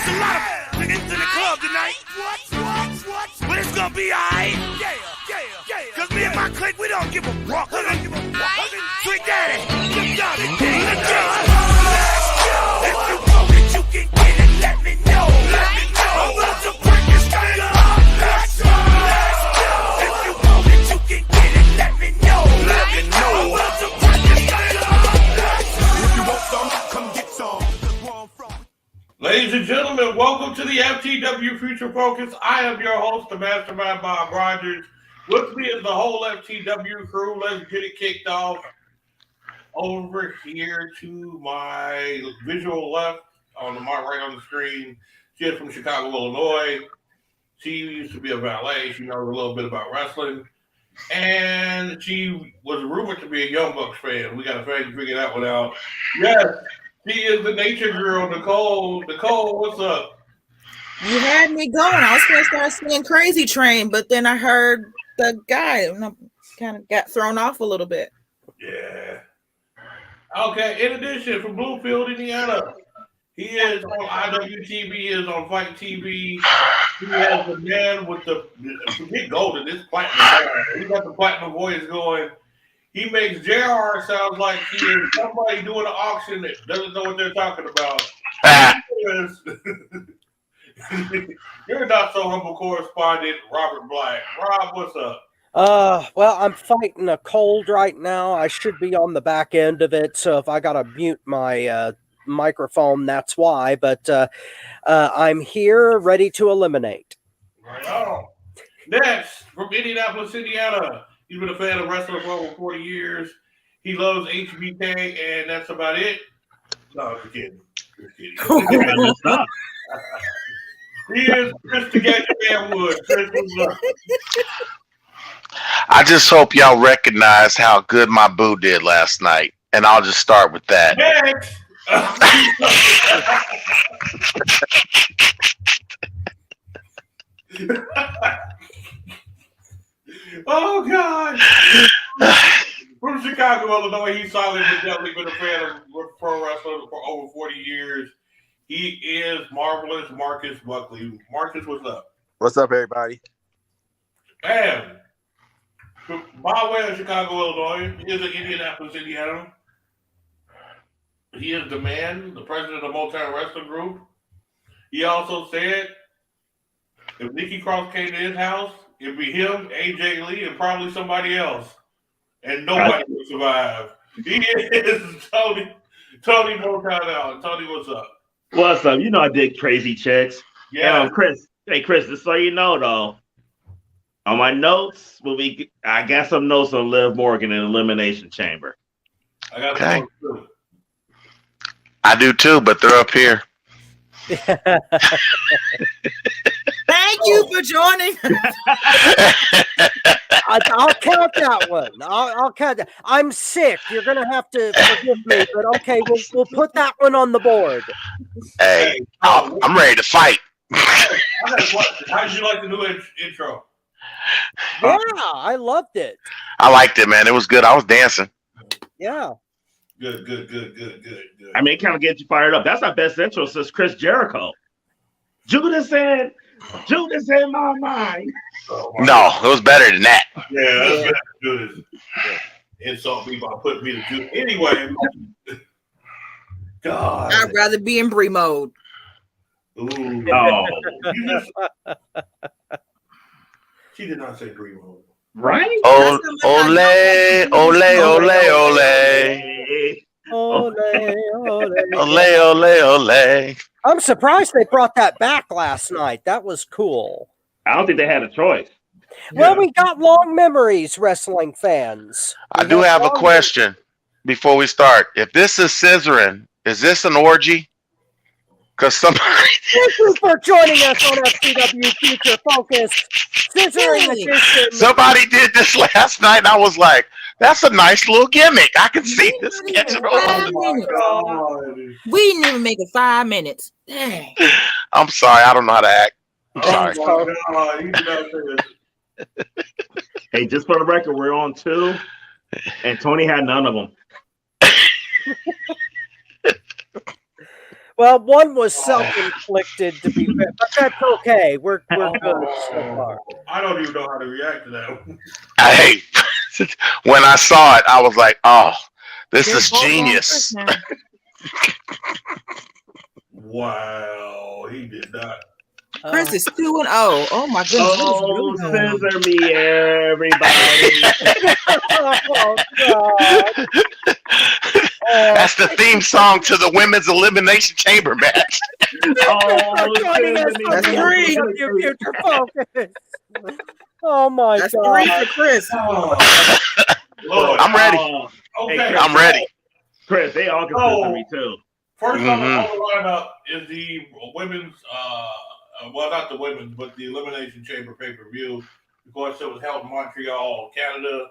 a lot of niggas in the club tonight. What? But it's gonna be alright. Yeah. Cause me and my clique, we don't give a fuck. Sweet daddy, good job, let's go. If you know that you can get it, let me know. I'm about to break this thing up. Let's go. If you know that you can get it, let me know. I'm about to break this thing up. If you want some, come get some. Ladies and gentlemen, welcome to the FTW Future Focus. I am your host, the Mastermind Bob Rogers. With me is the whole FTW crew. Let's get it kicked off. Over here to my visual left, on the right on the screen, she is from Chicago, Illinois. She used to be a valet. She knows a little bit about wrestling. And she was rumored to be a Young Bucks fan. We got to figure that one out. Yes, she is the nature girl, Nicole. Nicole, what's up? You had me going. I was going to start singing Crazy Train, but then I heard the guy and I kind of got thrown off a little bit. Yeah. Okay, in addition, from Bluefield, Indiana, he is on IWTV, he is on Fight TV. He has the man with the, forget golden, this platinum. He got the platinum voice going. He makes JR sound like he is somebody doing an auction that doesn't know what they're talking about. You're not so humble correspondent, Robert Black. Rob, what's up? Well, I'm fighting a cold right now. I should be on the back end of it, so if I gotta mute my microphone, that's why. But I'm here, ready to eliminate. Right on. Next, from Indianapolis, Indiana, he's been a fan of wrestling for over 40 years. He loves HBK, and that's about it. No, just kidding. He is Chris the Gadget Man Wood. Chris, what's up? I just hope y'all recognize how good my boo did last night, and I'll just start with that. Next. Oh God! From Chicago, Illinois, he's solid but definitely been a fan of pro wrestling for over 40 years. He is marvelous, Marcus Buckley. Marcus, what's up? What's up, everybody? And by way of Chicago, Illinois, he is in Indianapolis, Indiana. He is the man, the president of Motown Wrestling Group. He also said if Nikki Cross came to his house, it'd be him, AJ Lee, and probably somebody else. And nobody would survive. He is Tony Motown Allen. Tony, what's up? What's up? You know I did crazy checks. Yeah. Chris. Hey, Chris, just so you know, though, on my notes, I got some notes on Liv Morgan in Elimination Chamber. I got Okay. too. I do too, but they're up here. Thank you for joining. I'll count that one. I'll count that. I'm sick. You're gonna have to forgive me, but okay, we'll put that one on the board. Hey, I'm ready to fight. I got a question. How did you like the new intro? Yeah, I loved it. I liked it, man. It was good. I was dancing. Yeah. Good. I mean, it kind of gets you fired up. That's our best intro since Chris Jericho. Judas in my mind. No, it was better than that. Yeah, that's good. Judas. Insult me by putting me to Judas. Anyway, God. I'd rather be in Brie mode. Ooh. Oh, She did not say Brie mode. right? Ole. I'm surprised they brought that back last night. That was cool. I don't think they had a choice. Well, we got long memories, wrestling fans. I do have a question before we start. If this is scissoring, is this an orgy? Because somebody. Thank you for joining us on FTW Future Focus. Scissoring edition. Somebody did this last night, and I was like, that's a nice little gimmick. I can see this schedule. We didn't even make it 5 minutes. Dang. I'm sorry. I don't know how to act. I'm sorry. You did not say that. Hey, just for the record, we're on 2, and Tony had none of them. Well, one was self-inflicted to be fair, but that's okay. We're good so far. I don't even know how to react to that. Hey, when I saw it, I was like, "Oh, this They're is both on genius." Chris now. Wow, he did not. Chris is 2-0. Oh my goodness. what is Oh, really going on? scissor me, everybody. Oh, God. That's the theme song to the Women's Elimination Chamber match. Oh, Joining us scissor on That's me. the three. FTW Future Focus. Oh my That's God. 3 for Chris. Oh, Lord. I'm ready. Oh, Okay. Hey, Chris. I'm ready. Chris, they all can scissor me too. First on Mhm. the lineup is the women's, well, not the women's, but the Elimination Chamber pay-per-view. Of course, it was held in Montreal, Canada.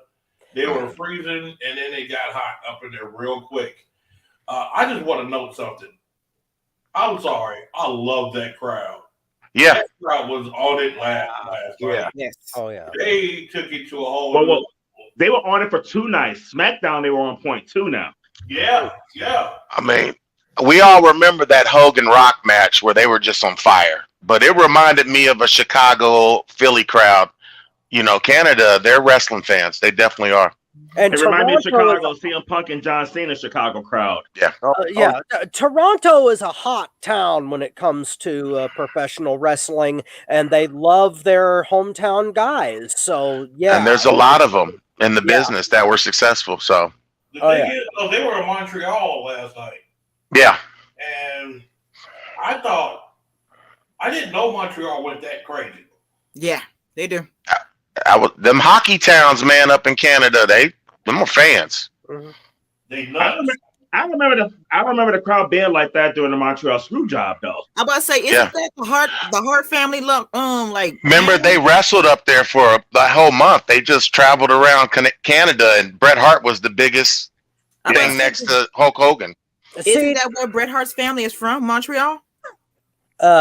They were freezing, and then they got hot up in there real quick. I just want to note something. I'm sorry. I love that crowd. Yeah. That crowd was on it last Yeah. night. Yes. Oh yeah. They took it to a whole Well, they were on it for 2 nights. SmackDown, they were on point 2 now. Yeah. I mean, we all remember that Hogan Rock match where they were just on fire, but it reminded me of a Chicago Philly crowd. You know, Canada, they're wrestling fans. They definitely are. And It reminded me of Toronto Chicago, CM Punk and John Cena, Chicago crowd. Toronto is a hot town when it comes to professional wrestling, and they love their hometown guys. So yeah, And there's a lot of them in the Yeah. business that were successful. So, The Oh, thing is, they were in Montreal last night. yeah. And I didn't know Montreal went that crazy. Yeah, they do. Them hockey towns, man, up in Canada, them are fans. They nuts. I remember the crowd being like that during the Montreal screw job though. I'm about to say, isn't Yeah. that the Hart family like Remember, they wrestled up there for the whole month. They just traveled around Canada, and Bret Hart was the biggest I'm about thing to say, next to Hulk Hogan. see, Isn't that where Bret Hart's family is from? Montreal?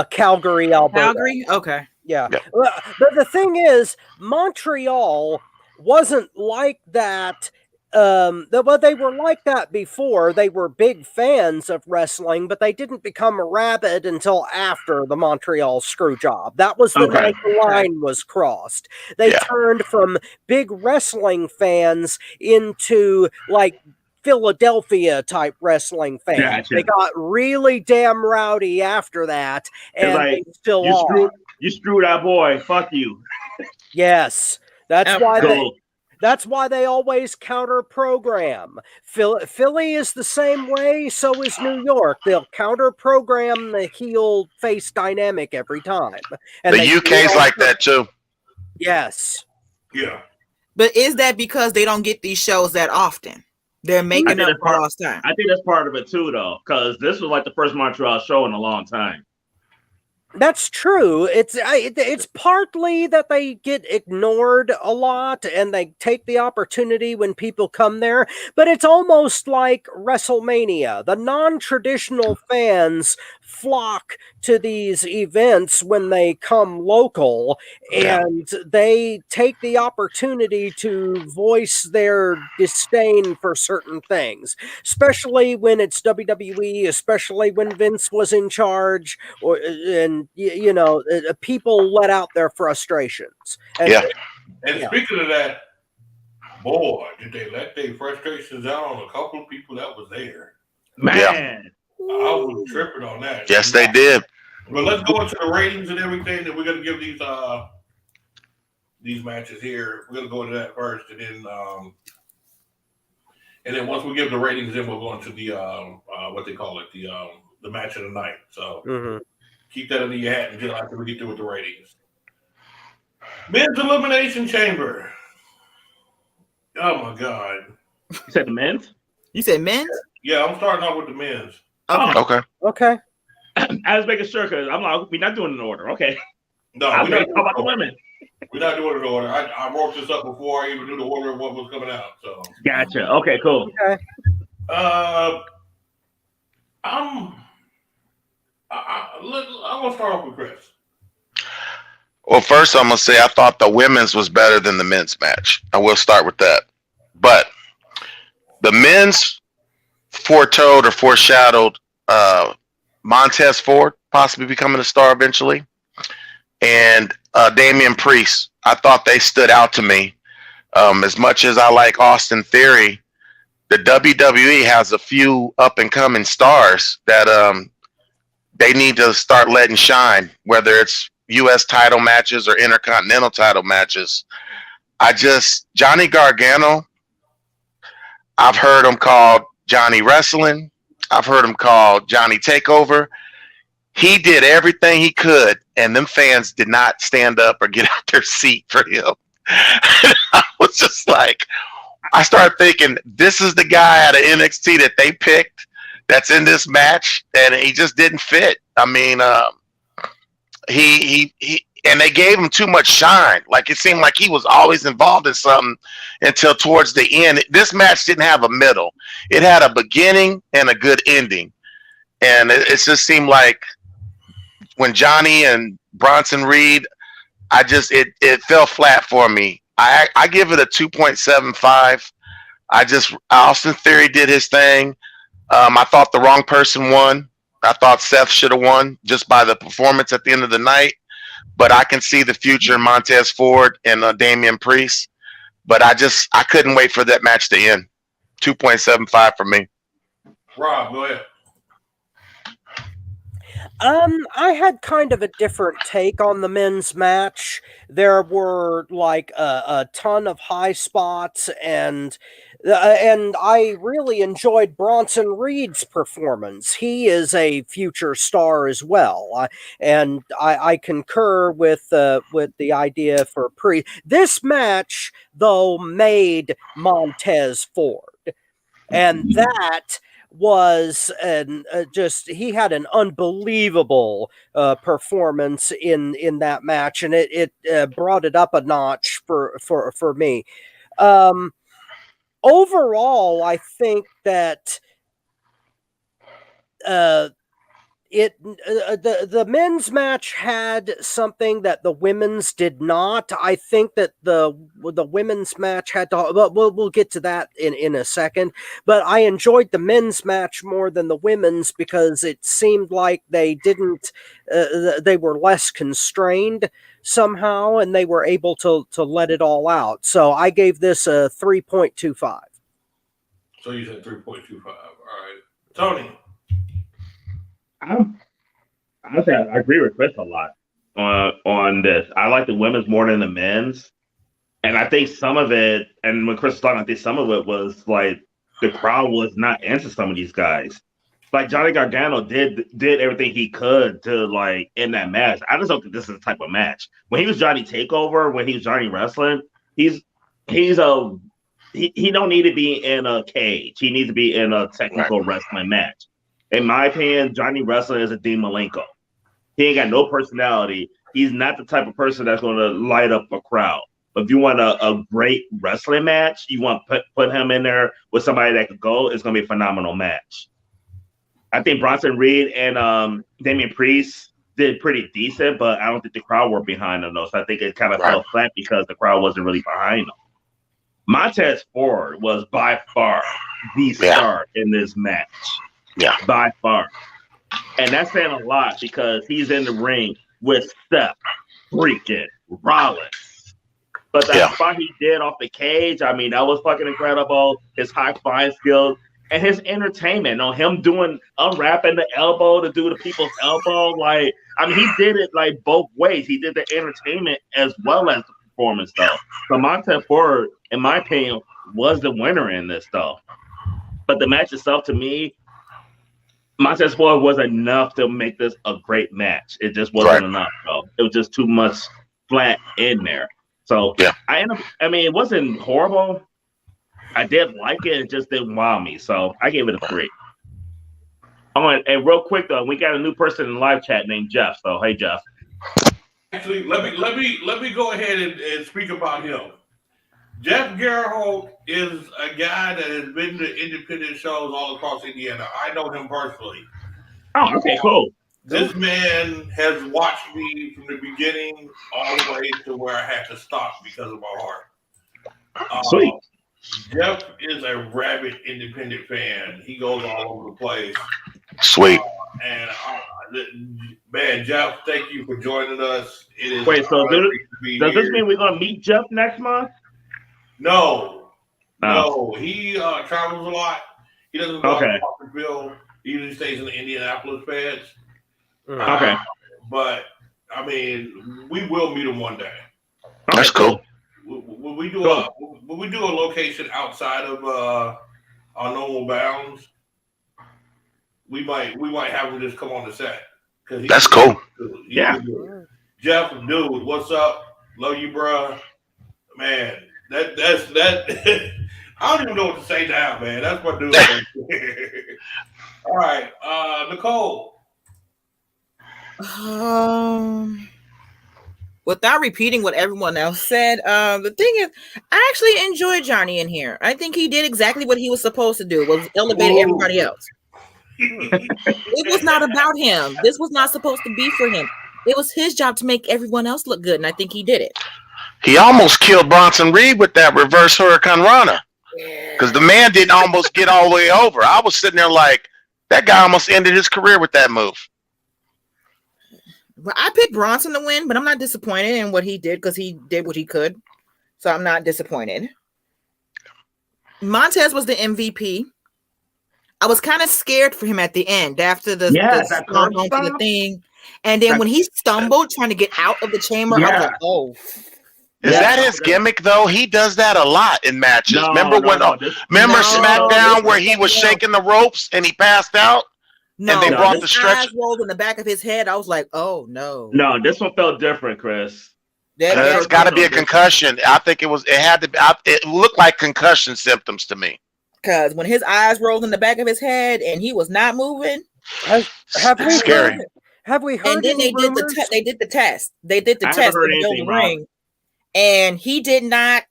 Calgary, Alberta. Calgary? Okay. Yeah. Yeah. But the thing is, Montreal wasn't like that. Well, they were like that before. They were big fans of wrestling, but they didn't become rabid until after the Montreal screw job. That was the Okay. night the line was crossed. They Yeah. turned from big wrestling fans into like Philadelphia type wrestling fans. Gotcha. They got really damn rowdy after that, and like, they still You are. screwed that boy. Fuck you. Yes, that's Oh, why Cool. that's why they always counter program. Philly is the same way, so is New York. They'll counter program the heel face dynamic every time. And The they UK's do like also- that too. Yes. Yeah. But is that because they don't get these shows that often? They're I making think up that's for part- lost time. I think that's part of it too, though, because this was like the first Montreal show in a long time. That's true. It's partly that they get ignored a lot and they take the opportunity when people come there, but it's almost like WrestleMania. The non-traditional fans flock to these events when they come local, and they take the opportunity to voice their disdain for certain things, especially when it's WWE, especially when Vince was in charge, and people let out their frustrations. And Yeah. And Yeah. speaking of that, boy, did they let their frustrations out on a couple of people that was there. Man, I was tripping on that. Yes, they did. But let's go into the ratings and everything that we're gonna give these matches here. We're gonna go into that first, and then once we give the ratings, then we'll go into the what they call it, the match of the night. So Mhm. keep that under your hat until after we get through with the ratings. Men's Elimination Chamber. Oh my God. you said the men's? You said men's? Yeah, I'm starting off with the men's. Okay. Okay. Okay. I was making sure because I'm like, we're not doing an order. Okay. No, I'm we're going not to talk about the doing women. We're not doing an order. I wrote this up before I even knew the order of what was coming out. So Gotcha. Okay, cool. I'm gonna start off with Chris. Well, first I'm gonna say I thought the women's was better than the men's match. I will start with that. But the men's foretold or foreshadowed Montez Ford possibly becoming a star eventually, and Damian Priest. I thought they stood out to me. As much as I like Austin Theory, the WWE has a few up and coming stars that they need to start letting shine, whether it's U.S. title matches or intercontinental title matches. Johnny Gargano, I've heard him called Johnny Wrestling. I've heard him called Johnny Takeover. He did everything he could, and them fans did not stand up or get out their seat for him. I was just like, I started thinking, this is the guy out of NXT that they picked that's in this match, and he just didn't fit. I mean, he and they gave him too much shine. Like, it seemed like he was always involved in something until towards the end. This match didn't have a middle. It had a beginning and a good ending. And it just seemed like when Johnny and Bronson Reed, it fell flat for me. I give it a 2.75. Austin Theory did his thing. I thought the wrong person won. I thought Seth should have won just by the performance at the end of the night. But I can see the future in Montez Ford and Damian Priest. But I couldn't wait for that match to end. 2.75 for me. Rob, go ahead. I had kind of a different take on the men's match. There were like a ton of high spots, and I really enjoyed Bronson Reed's performance. He is a future star as well, and I concur with the idea for this match though made Montez Ford, and that was he had an unbelievable performance in that match, and it brought it up a notch for me. Overall, I think that the men's match had something that the women's did not. I think that the women's match had to. We'll get to that in a second. But I enjoyed the men's match more than the women's because it seemed like they didn't. They were less constrained somehow, and they were able to let it all out. So I gave this a 3.25. So you said 3.25. All right, Tony. I agree with Chris a lot on this. I like the women's more than the men's, and I think some of it. And when Chris was talking, I think some of it was like the crowd was not into some of these guys. Like Johnny Gargano did everything he could to like end that match. I just don't think this is the type of match. When he was Johnny Takeover, when he was Johnny Wrestling, he don't need to be in a cage. He needs to be in a technical wrestling match. In my opinion, Johnny Wrestling is a Dean Malenko. He ain't got no personality. He's not the type of person that's going to light up a crowd. But if you want a great wrestling match, you want to put him in there with somebody that could go, it's going to be a phenomenal match. I think Bronson Reed and Damian Priest did pretty decent, but I don't think the crowd were behind them, though. So I think it kind of fell flat because the crowd wasn't really behind them. Montez Ford was by far the star in this match. Yeah, by far. And that's saying a lot because he's in the ring with Seth freaking Rollins. But that spot he did off the cage, I mean, that was fucking incredible. His high flying skills and his entertainment. On him unwrapping the elbow to do the people's elbow. Like, I mean, he did it like both ways. He did the entertainment as well as the performance, though. So Montez Ford, in my opinion, was the winner in this, though. But the match itself, to me, Montez Ford was enough to make this a great match. It just wasn't enough, though. It was just too much flat in there. So I mean, it wasn't horrible. I did like it. It just didn't wow me. So I gave it a 3. And real quick though, we got a new person in the live chat named Jeff. So hey, Jeff. Actually, let me go ahead and speak about him. Jeff Guerrero is a guy that has been to independent shows all across Indiana. I know him personally. Oh, okay, cool. This man has watched me from the beginning all the way to where I had to stop because of my heart. Sweet. Jeff is a rabid independent fan. He goes all over the place. Sweet. And man, Jeff, thank you for joining us. It is Wait, so does this mean we're gonna meet Jeff next month? No, he travels a lot. He doesn't go to Parkerville. He usually stays in the Indianapolis feds. Okay. But I mean, we will meet him one day. That's cool. When we do a location outside of our normal bounds, we might have him just come on the set. That's cool. Yeah. Jeff, dude, what's up? Love you, bro. Man, that's I don't even know what to say now, man. That's my dude. All right, Nicole. Without repeating what everyone else said, the thing is, I actually enjoyed Johnny in here. I think he did exactly what he was supposed to do, was elevate everybody else. It was not about him. This was not supposed to be for him. It was his job to make everyone else look good, and I think he did it. He almost killed Bronson Reed with that reverse Hurricane Rana. Because the man didn't almost get all the way over. I was sitting there like, that guy almost ended his career with that move. Well, I picked Bronson to win, but I'm not disappointed in what he did because he did what he could. So I'm not disappointed. Montez was the MVP. I was kind of scared for him at the end after the thing. And then when he stumbled trying to get out of the chamber, I was like, oh. Is that his gimmick though? He does that a lot in matches. Remember SmackDown where he was shaking the ropes and he passed out? And they brought the stretcher. Eyes rolled in the back of his head. I was like, oh no. No, this one felt different, Chris. It's got to be a concussion. I think it had to be. It looked like concussion symptoms to me. Because when his eyes rolled in the back of his head and he was not moving, it's scary. Have we heard? And then they did the test. They did the test in the ring. And he did not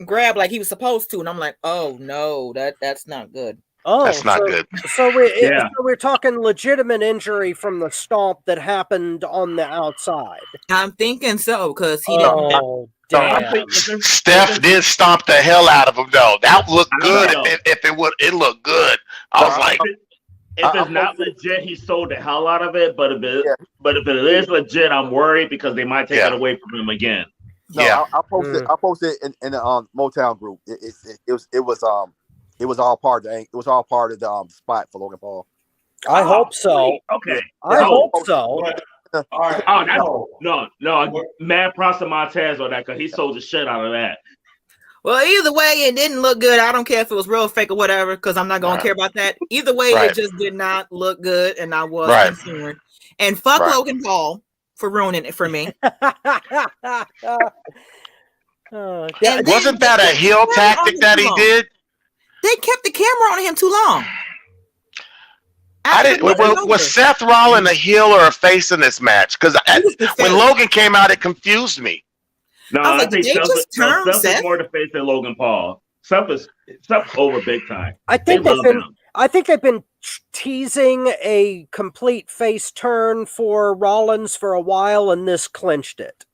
grab like he was supposed to. And I'm like, oh no, that's not good. Oh, that's not good. So we're talking legitimate injury from the stomp that happened on the outside. I'm thinking so because he didn't. Damn. Steph did stomp the hell out of him though. That looked good. If it looked good. I was like, if it's not legit, he sold the hell out of it. But if it is legit, I'm worried because they might take it away from him again. No, I posted in the Motown group. It was all part of the spot for Logan Paul. I hope so. Okay. I hope so. No. Mad props to Montez on that because he sold the shit out of that. Well, either way, it didn't look good. I don't care if it was real, fake, or whatever, because I'm not going to care about that. Either way, it just did not look good, and I was concerned. And fuck Logan Paul for ruining it for me. Wasn't that a heel tactic that he did? They kept the camera on him too long. Was Seth Rollins a heel or a face in this match? Because when Logan came out, it confused me. No, I think Seth is more the face than Logan Paul. Seth over big time. I think they've been teasing a complete face turn for Rollins for a while, and this clinched it.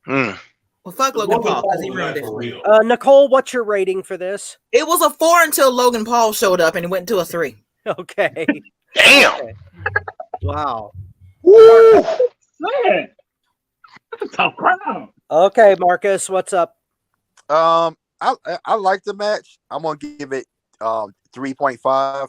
Well, fuck Logan Paul because he ruined it for real. Nicole, what's your rating for this? It was a 4 until Logan Paul showed up and it went to a 3. Okay. Damn. Okay. Wow. Woo. Man, that's a tough crowd. Okay, Marcus, what's up? I like the match. I'm gonna give it 3.5.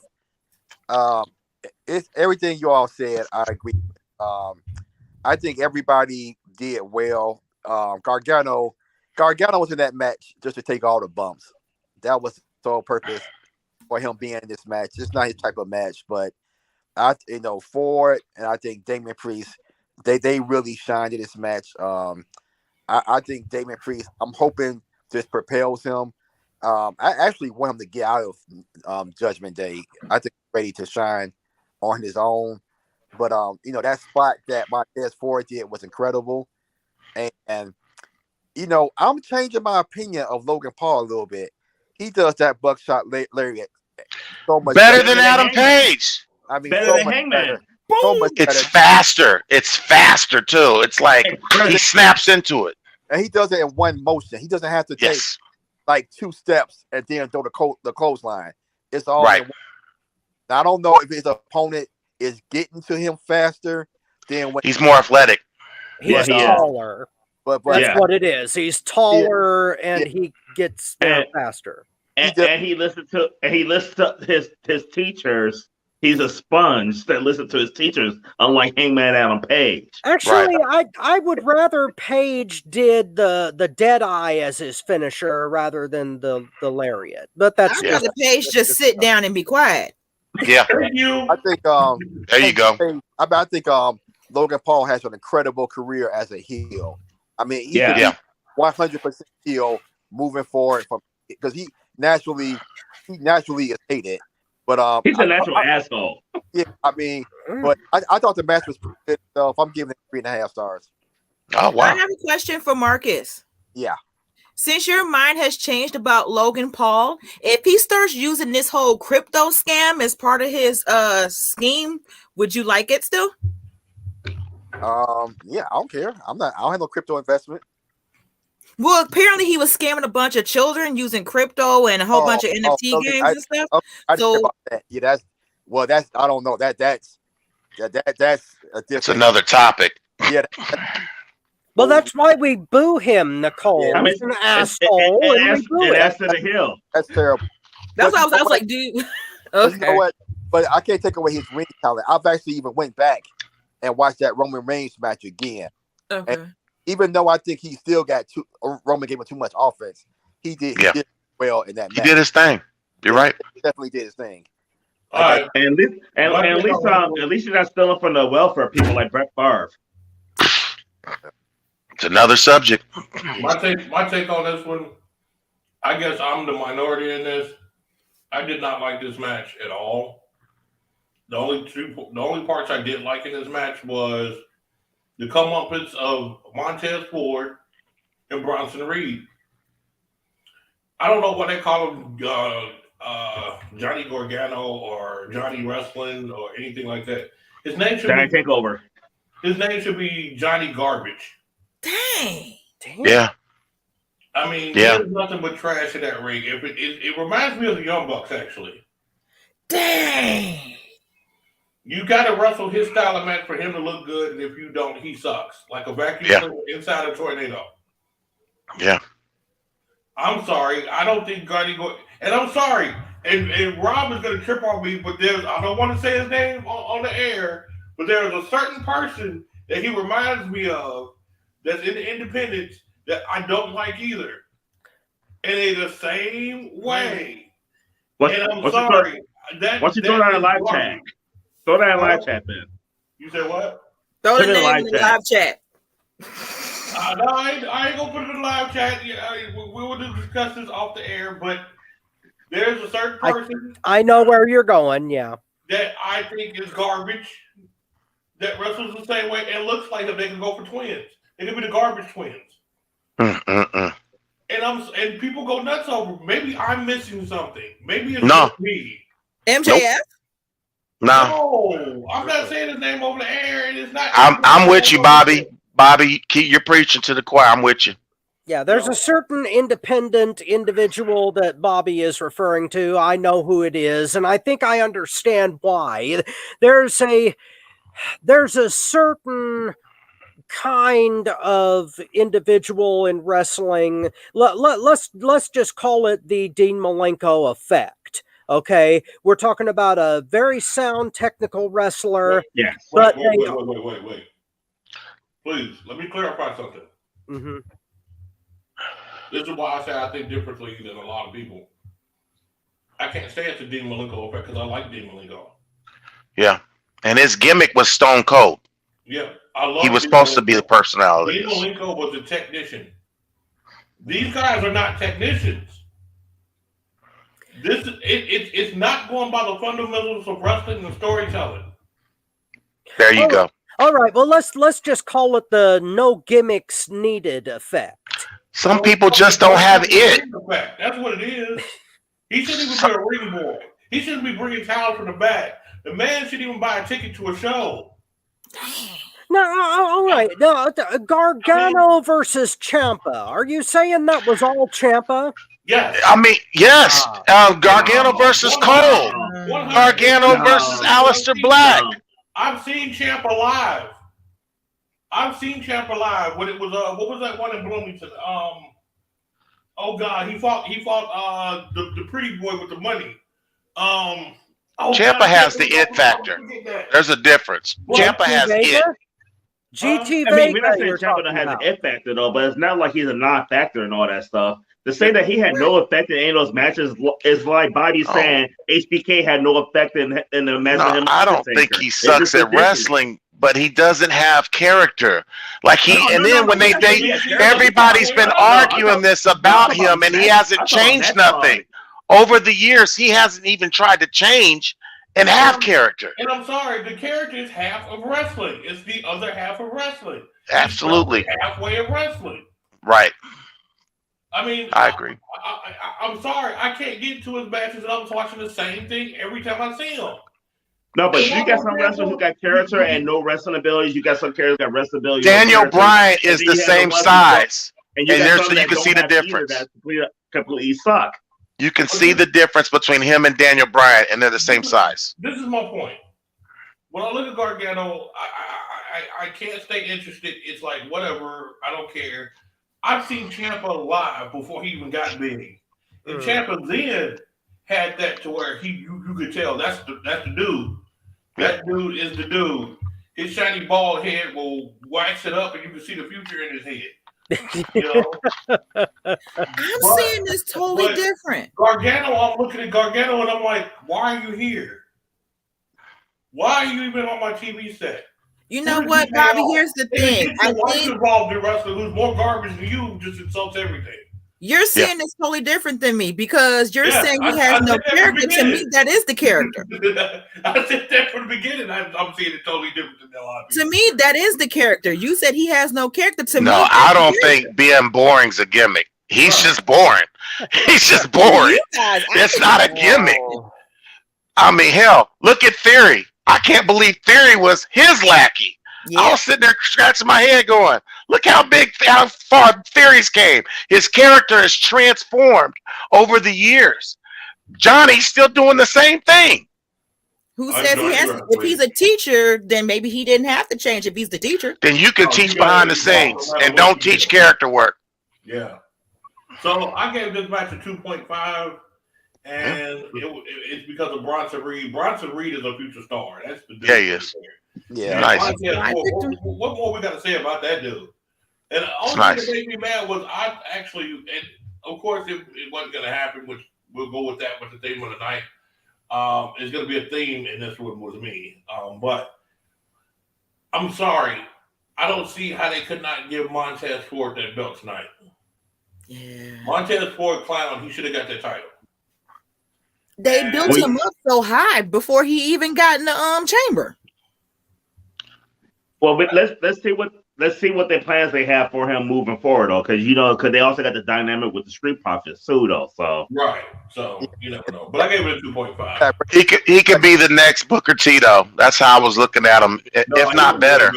It's everything you all said. I agree. I think everybody did well. Gargano was in that match just to take all the bumps. That was the sole purpose for him being in this match. It's not his type of match, but Ford and I think Damian Priest, they really shined in this match. I think Damian Priest, I'm hoping this propels him. I actually want him to get out of Judgment Day. I think he's ready to shine on his own. But that spot that Montez Ford did was incredible. And I'm changing my opinion of Logan Paul a little bit. He does that buckshot lariat so much better than Adam Page. I mean, better than Hangman. So much better. It's faster. It's faster too. It's like he snaps into it. And he does it in one motion. He doesn't have to take like 2 steps and then throw the clothesline. It's all right. Now, I don't know if his opponent is getting to him faster than when He's more athletic. He's he is. taller. but That's Yeah. what it is. He's taller and he gets there And- faster. And he listened to his teachers. He's a sponge that listens to his teachers, unlike Hangman Adam Page. Actually, I would rather Page did the dead eye as his finisher rather than the lariat. But that's I'd rather Paige just sit down and be quiet. Yeah, Thank you. I think there you go. I think Logan Paul has an incredible career as a heel. I mean, he Yeah. could be Yeah. 100% heel moving forward from because he naturally is hated. But He's a natural asshole. yeah, I mean, but I thought the match was pretty good. So if I'm giving it 3.5 stars. Oh I wow. have a question for Marcus. Yeah. Since your mind has changed about Logan Paul, if he starts using this whole crypto scam as part of his scheme, would you like it still? Yeah, I don't care. I don't have no crypto investment. Well, apparently he was scamming a bunch of children using crypto and a whole bunch of NFT okay, games and stuff. I didn't So- care about that. Yeah, that's I don't know. That's a different. It's another topic. Yeah, Well, that's why we boo him, Nicole. Yeah, I mean, He's an asshole. And we boo And him. that's to the hill. that's terrible. That's But why I you was know like, dude. But you know Okay. what? But I can't take away his ring talent. I've actually even went back and watched that Roman Reigns match again. Okay. Even though I think he still got Roman gave him too much offense, he did well in that He match. did his thing. You're right. He definitely did his thing. All right. And at least you're not stealing from the welfare people like Brett Favre. It's another subject. My take on this one, I guess I'm the minority in this. I did not like this match at all. The only parts I did like in this match was the comeuppance of Montez Ford and Bronson Reed. I don't know what they call him, Johnny Gargano or Johnny Wrestling or anything like that. His name should Giant be takeover. Johnny Garbage. Dang. Yeah. I mean, Yeah. there's nothing but trash in that ring. If it reminds me of the Young Bucks, actually. Dang. You got to wrestle his style of match for him to look good, and if you don't, he sucks. Like a vacuum cleaner inside a tornado. Yeah. I'm sorry. I don't think and I'm sorry. And Rob is going to trip on me, but I don't want to say his name on the air, but there's a certain person that he reminds me of that's in the independents that I don't like either. And in the same way. And I'm sorry. Why don't you throw that in live chat? Throw that in live chat, then. You said what? Throw Put the it in name live in the chat. live chat. No, I ain't gonna put it in the live chat. Yeah, we will discuss this off the air, but there's a certain person I know where you're going. Yeah. that I think is garbage that wrestles the same way and looks like they can go for twins. They could be the garbage twins. Mm-mm-mm. And people go nuts over. Maybe I'm missing something. Maybe it's No. just me. MJF? Nah. No, I'm not saying his name over the air, and it's not. I'm with you, Bobby. Bobby, you're preaching to the choir. I'm with you. Yeah, there's a certain independent individual that Bobby is referring to. I know who it is, and I think I understand why. There's a certain kind of individual in wrestling. Let's just call it the Dean Malenko effect. Okay, we're talking about a very sound technical wrestler. Yes. But Wait. Please, let me clarify something. Mm-hmm. This is why I say I think differently than a lot of people. I can't say it's a Dean Malenko effect because I like Dean Malenko. Yeah. And his gimmick was Stone Cold. Yeah, I love. He was Dean supposed to Malenko. be the personality. Dean Malenko was a technician. These guys are not technicians. It's not going by the fundamentals of wrestling and storytelling. There you go. All right, well let's just call it the no gimmicks needed effect. Some people just don't have it. That's what it is. He shouldn't even be a ring boy. He shouldn't be bringing towels from the back. The man shouldn't even buy a ticket to a show. No, all right. No, Gargano versus Ciampa. Are you saying that was all Ciampa? Yes. I mean, yes. Gargano versus Cole. Gargano versus Aleister Black. I've seen Champ alive. When it was what was that one in Bloomington? Oh God, he fought the pretty boy with the money. Ciampa has the it factor. There's a difference. Ciampa has it. GT I mean, we're not Vega, saying you're Ciampa talking don't have about. the it factor though, but it's not like he's a non-factor and all that stuff. To say that he had no effect in any of those matches is like Bobby saying HBK had no effect in the match. No, I don't think he sucks at wrestling, but he doesn't have character. Like when they everybody's been arguing this about him, and he hasn't changed nothing over the years. He hasn't even tried to change and have character. And I'm sorry, the character is half of wrestling. It's the other half of wrestling. Absolutely, halfway of wrestling. Right. I mean, I agree. I'm sorry, I can't get into his matches, and I'm watching the same thing every time I see him. No, but you got some wrestlers who got character and no wrestling abilities. You got some characters who got wrestling abilities. Daniel Bryan is the same size, and you can see the difference. That completely suck. You can see the difference between him and Daniel Bryan, and they're the same size. This is my point. When I look at Gargano, I can't stay interested. It's like, whatever, I don't care. I've seen Ciampa live before he even got big. And Ciampa then had that to where you could tell that's the dude. That dude is the dude. His shiny bald head will wax it up and you can see the future in his head. You know? I'm seeing this totally different. Gargano, I'm looking at Gargano and I'm like, why are you here? Why are you even on my TV set? You know what, Bobby? Here's the thing. I think involved in wrestling who's more garbage than you just insults everything. You're seeing this totally different than me because you're saying he has no character. To me, that is the character. I said that from the beginning. I'm seeing it totally different than a lot of people. To me, that is the character. You said he has no character. To me, no, I don't think being boring's a gimmick. He's just boring. He's just boring. It's not a gimmick. I mean, hell, look at Theory. I can't believe Theory was his lackey. Yeah. I was sitting there scratching my head going, look how far Theory's came. His character has transformed over the years. Johnny's still doing the same thing. Who says he has to, if he's a teacher, then maybe he didn't have to change if he's the teacher. Then you can teach behind the scenes and don't teach character work. Yeah. So I gave this match a 2.5. And it's because of Bronson Reed. Bronson Reed is a future star. That's the dude. Yeah, he is. Yeah, nice. What more we got to say about that dude? And the only thing that made me mad was I actually, and of course it wasn't going to happen, which we'll go with that with the theme of the night. It's going to be a theme, and this one was me. But I'm sorry. I don't see how they could not give Montez Ford that belt tonight. Yeah. Montez Ford clown, he should have got that title. They built him up so high before he even got in the chamber. Well, but let's see what their plans they have for him moving forward, though, because they also got the dynamic with the Street Profits too, though. So right, so you never know. But I gave it a 2.5. He could be the next Booker T, though. That's how I was looking at him, if not better.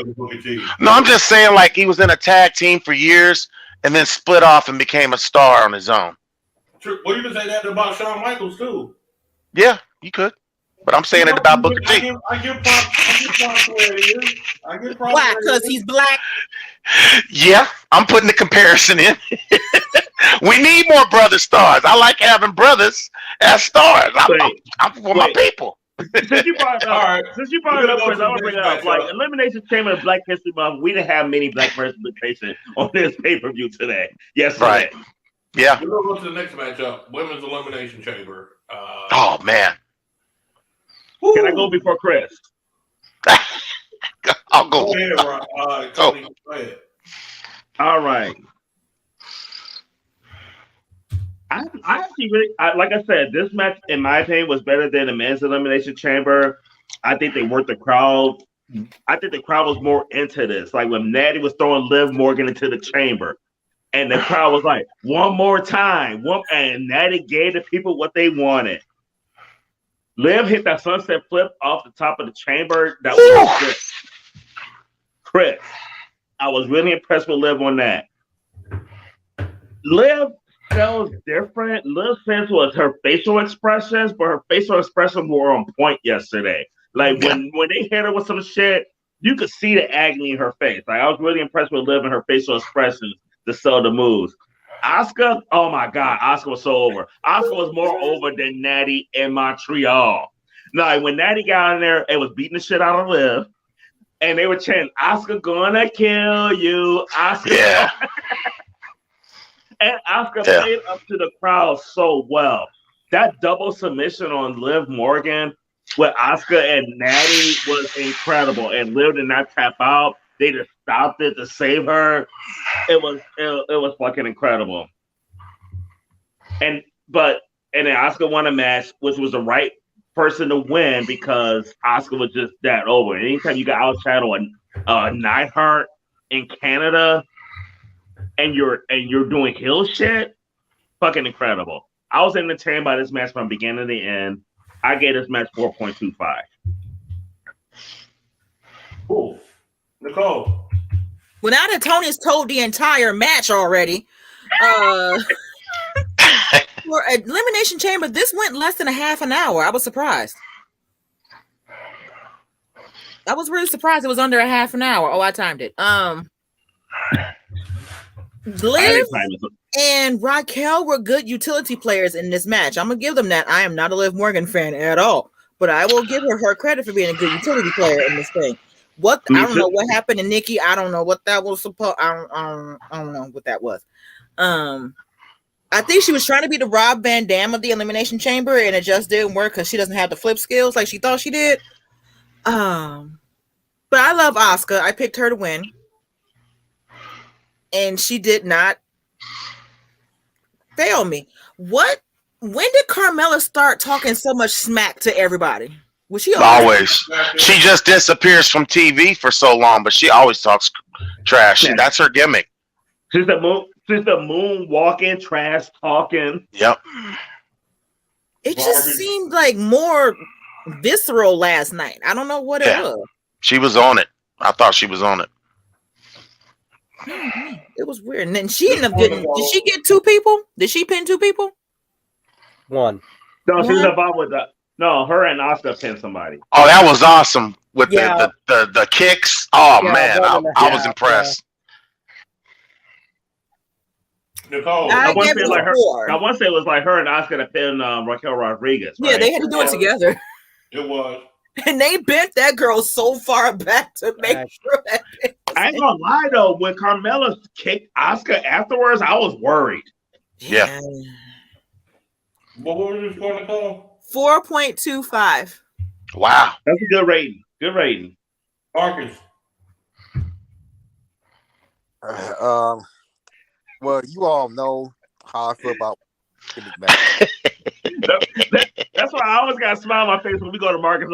No, I'm just saying, like he was in a tag team for years and then split off and became a star on his own. True. Well, you can say that about Shawn Michaels too. Yeah, you could. But I'm saying it about Booker T. I give props where it is. Why? Because he's black? Yeah, I'm putting the comparison in. We need more brother stars. I like having brothers as stars. I'm for my people. Since you brought it up, Chris, I want to bring it up. Like Elimination Chamber of Black History Month, we didn't have many black representation on this pay-per-view today. Yes, right. Yeah. We're going to go to the next matchup, Women's Elimination Chamber. Oh, man. Can I go before Chris? I'll go. Go ahead, Tony. Go ahead. All right. I actually really, like I said, this match, in my opinion, was better than the men's elimination chamber. I think they worked the crowd. I think the crowd was more into this. Like when Natty was throwing Liv Morgan into the chamber, and the crowd was like, one more time. And Natty gave the people what they wanted. Liv hit that sunset flip off the top of the chamber. That was good. Chris, I was really impressed with Liv on that. Liv felt different. Little sense was her facial expressions, but her facial expressions were on point yesterday. Like when they hit her with some shit, you could see the agony in her face. Like I was really impressed with Liv and her facial expressions to sell the moves. Asuka, oh my God, Asuka was so over. Asuka was more over than Natty in Montreal. Like when Natty got in there, it was beating the shit out of Liv, and they were chanting, "Asuka gonna kill you, Asuka." Yeah. And Asuka played up to the crowd so well. That double submission on Liv Morgan with Asuka and Natty was incredible. And Liv did not tap out. They just stopped it to save her. It was fucking incredible. And then Asuka won a match, which was the right person to win because Asuka was just that over. Anytime you got out shadow a Neidhart in Canada and you're doing heel shit, fucking incredible. I was entertained by this match from beginning to end. I gave this match 4.25. Cool. Nicole. Well, now that Tony's told the entire match already, for Elimination Chamber, this went less than a half an hour. I was surprised. I was really surprised it was under a half an hour. Oh, I timed it. Liv and Raquel were good utility players in this match. I'm gonna give them that. I am not a Liv Morgan fan at all, but I will give her credit for being a good utility player in this thing. I don't know what happened to Nikki. I don't know what that was supposed. I don't know what that was. I think she was trying to be the Rob Van Dam of the Elimination Chamber, and it just didn't work because she doesn't have the flip skills like she thought she did. But I love Asuka. I picked her to win, and she did not fail me. When did Carmella start talking so much smack to everybody? Was she always? She just disappears from TV for so long, but she always talks trash. Yeah. That's her gimmick. She's the moon walking, trash talking. Yep. It just seemed like more visceral last night. I don't know what it was. She was on it. I thought she was on it. It was weird. And then she ended up getting. Did she get 2 people? Did she pin 2 people? 1. No, she was about with the. No, her and Asuka pinned somebody. Oh, that was awesome with the kicks. Oh man, I was impressed. Nicole, I want to say it was like her and Asuka to pin Raquel Rodriguez. Right? Yeah, they had to do it together. It was. And they bent that girl so far back to make sure that. I ain't gonna lie though, when Carmella kicked Asuka afterwards, I was worried. Yeah. What was your score, Nicole? 4.25. Wow. That's a good rating. Good rating. Marcus. Well, you all know how I feel about That's why I always got a smile on my face when we go to Marcus.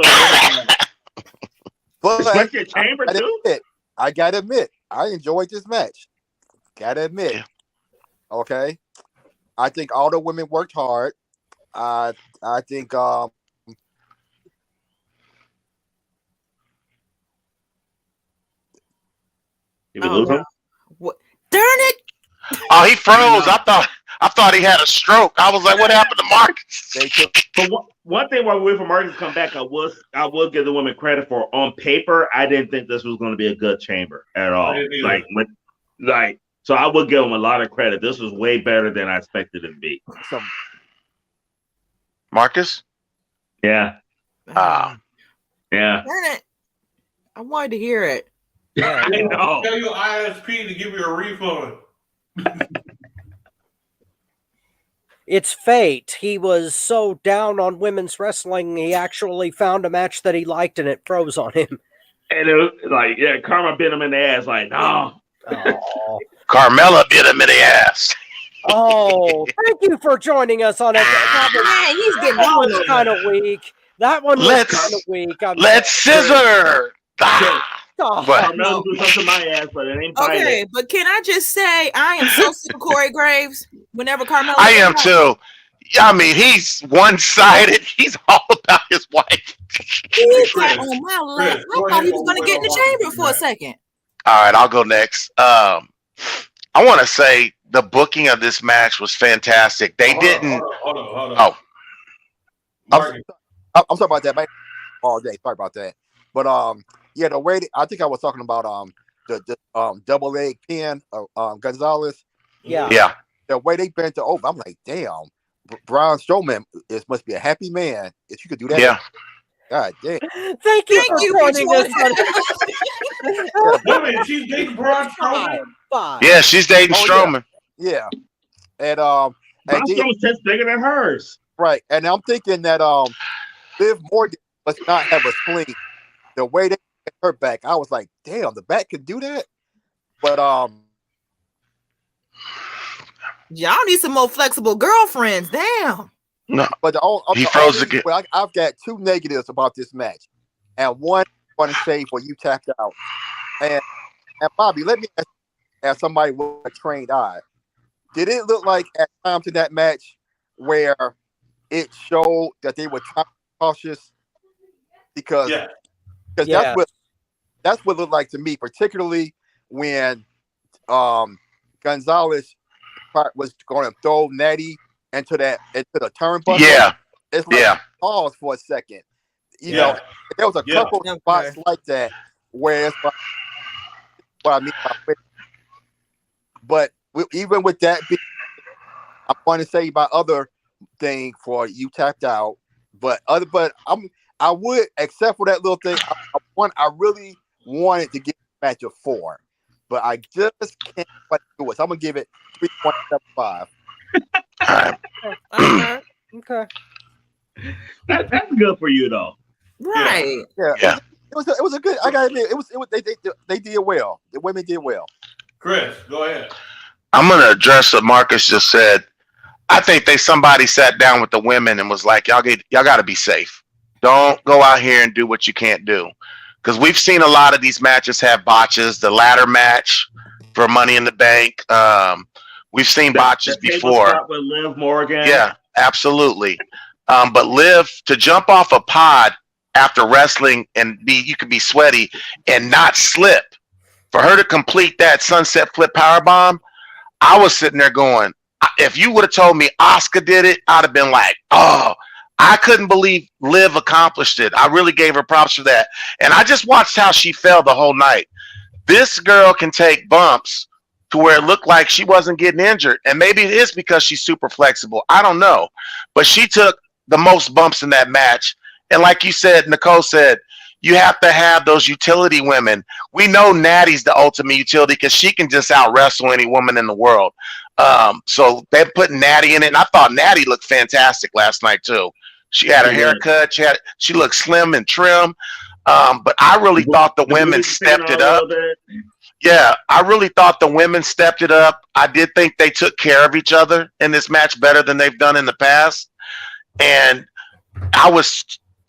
But Chamber too? I gotta admit, I enjoyed this match. Gotta admit. Yeah. Okay. I think all the women worked hard. I think Did we lose him? What? Darn it! Oh, he froze. I thought he had a stroke. I was like, what happened to Marcus? But one thing while we wait for Marcus to come back, I will give the women credit for on paper. I didn't think this was going to be a good chamber at all. So I would give them a lot of credit. This was way better than I expected it to be. Marcus? Yeah. Yeah. Darn it. I wanted to hear it. Yeah, I know. Tell your ISP to give you a refund. It's fate. He was so down on women's wrestling, he actually found a match that he liked and it froze on him. And it was like, Karma bit him in the ass, like, no. Oh. Carmella bit him in the ass. Oh, thank you for joining us on it. He's getting that one's kind of weak. That one was kind of weak. Let's scissor. Carmella do something to my ass, but it ain't biting. Okay, but can I just say I am so sick of Corey Graves. Whenever Carmella, I am too. I mean, he's one-sided. He's all about his wife. He's like, oh my lord! I thought he was going to get in the chamber for a second. All right, I'll go next. I want to say the booking of this match was fantastic. They didn't. Hold on. Oh, Marcus, I'm sorry about that, man. All day. Sorry about that. But yeah, the way I think I was talking about the double leg pin of Gonzalez. Yeah. yeah. The way they bent it over, I'm like, damn. Braun Strowman must be a happy man if you could do that. Yeah. God damn. Thank you for you, pointing this out. wait a minute, she's dating Braun Strowman? Fine. Yeah, she's dating Oh, yeah. Strowman. Yeah. And Braun then- Strowman's tits bigger than hers. right. And I'm thinking that Liv Morgan must not have a spleen. The way they get her back, I was like, damn, the back can do that. But Y'all need some more flexible girlfriends. Damn. No, but he froze again. well, I've got two negatives about this match, and one I want to say for you tapped out. And Bobby, let me ask somebody with a trained eye. Did it look like at times in that match where it showed that they were trying to be cautious? Because Yeah. Yeah. that's what it looked like to me, particularly when Gonzalez was going to throw Natty into the turnbuckle. Yeah. It's like Yeah. pause for a second. You Yeah. know, there was a Yeah. couple of spots like that where it's like, what I mean by it. But even with that, I'm going to say my other thing for you tapped out. But I would, except for that little thing, I really wanted to give the match a 4, but I just can't quite do it. So I'm gonna give it 3.75. Okay. That's good for you though. Right. Yeah. It was a good. I gotta admit, it was they did well. The women did well. Chris, go ahead. I'm gonna address what Marcus just said. I think somebody sat down with the women and was like, y'all got to be safe. Don't go out here and do what you can't do, because we've seen a lot of these matches have botches. The ladder match for Money in the Bank, we've seen botches The table before. spot with Liv Morgan. Yeah, absolutely. But Liv, to jump off a pod after wrestling and you could be sweaty and not slip, for her to complete that sunset flip powerbomb, I was sitting there going, if you would have told me Asuka did it, I'd have been like, oh, I couldn't believe Liv accomplished it. I really gave her props for that. And I just watched how she fell the whole night. This girl can take bumps to where it looked like she wasn't getting injured. And maybe it is because she's super flexible. I don't know. But she took the most bumps in that match. And like you said, Nicole said, you have to have those utility women. We know Natty's the ultimate utility because she can just out wrestle any woman in the world. So they put Natty in it, and I thought Natty looked fantastic last night too. She had her haircut. She looked slim and trim. But I really thought the women stepped it up. Yeah, I really thought the women stepped it up. I did think they took care of each other in this match better than they've done in the past. And I was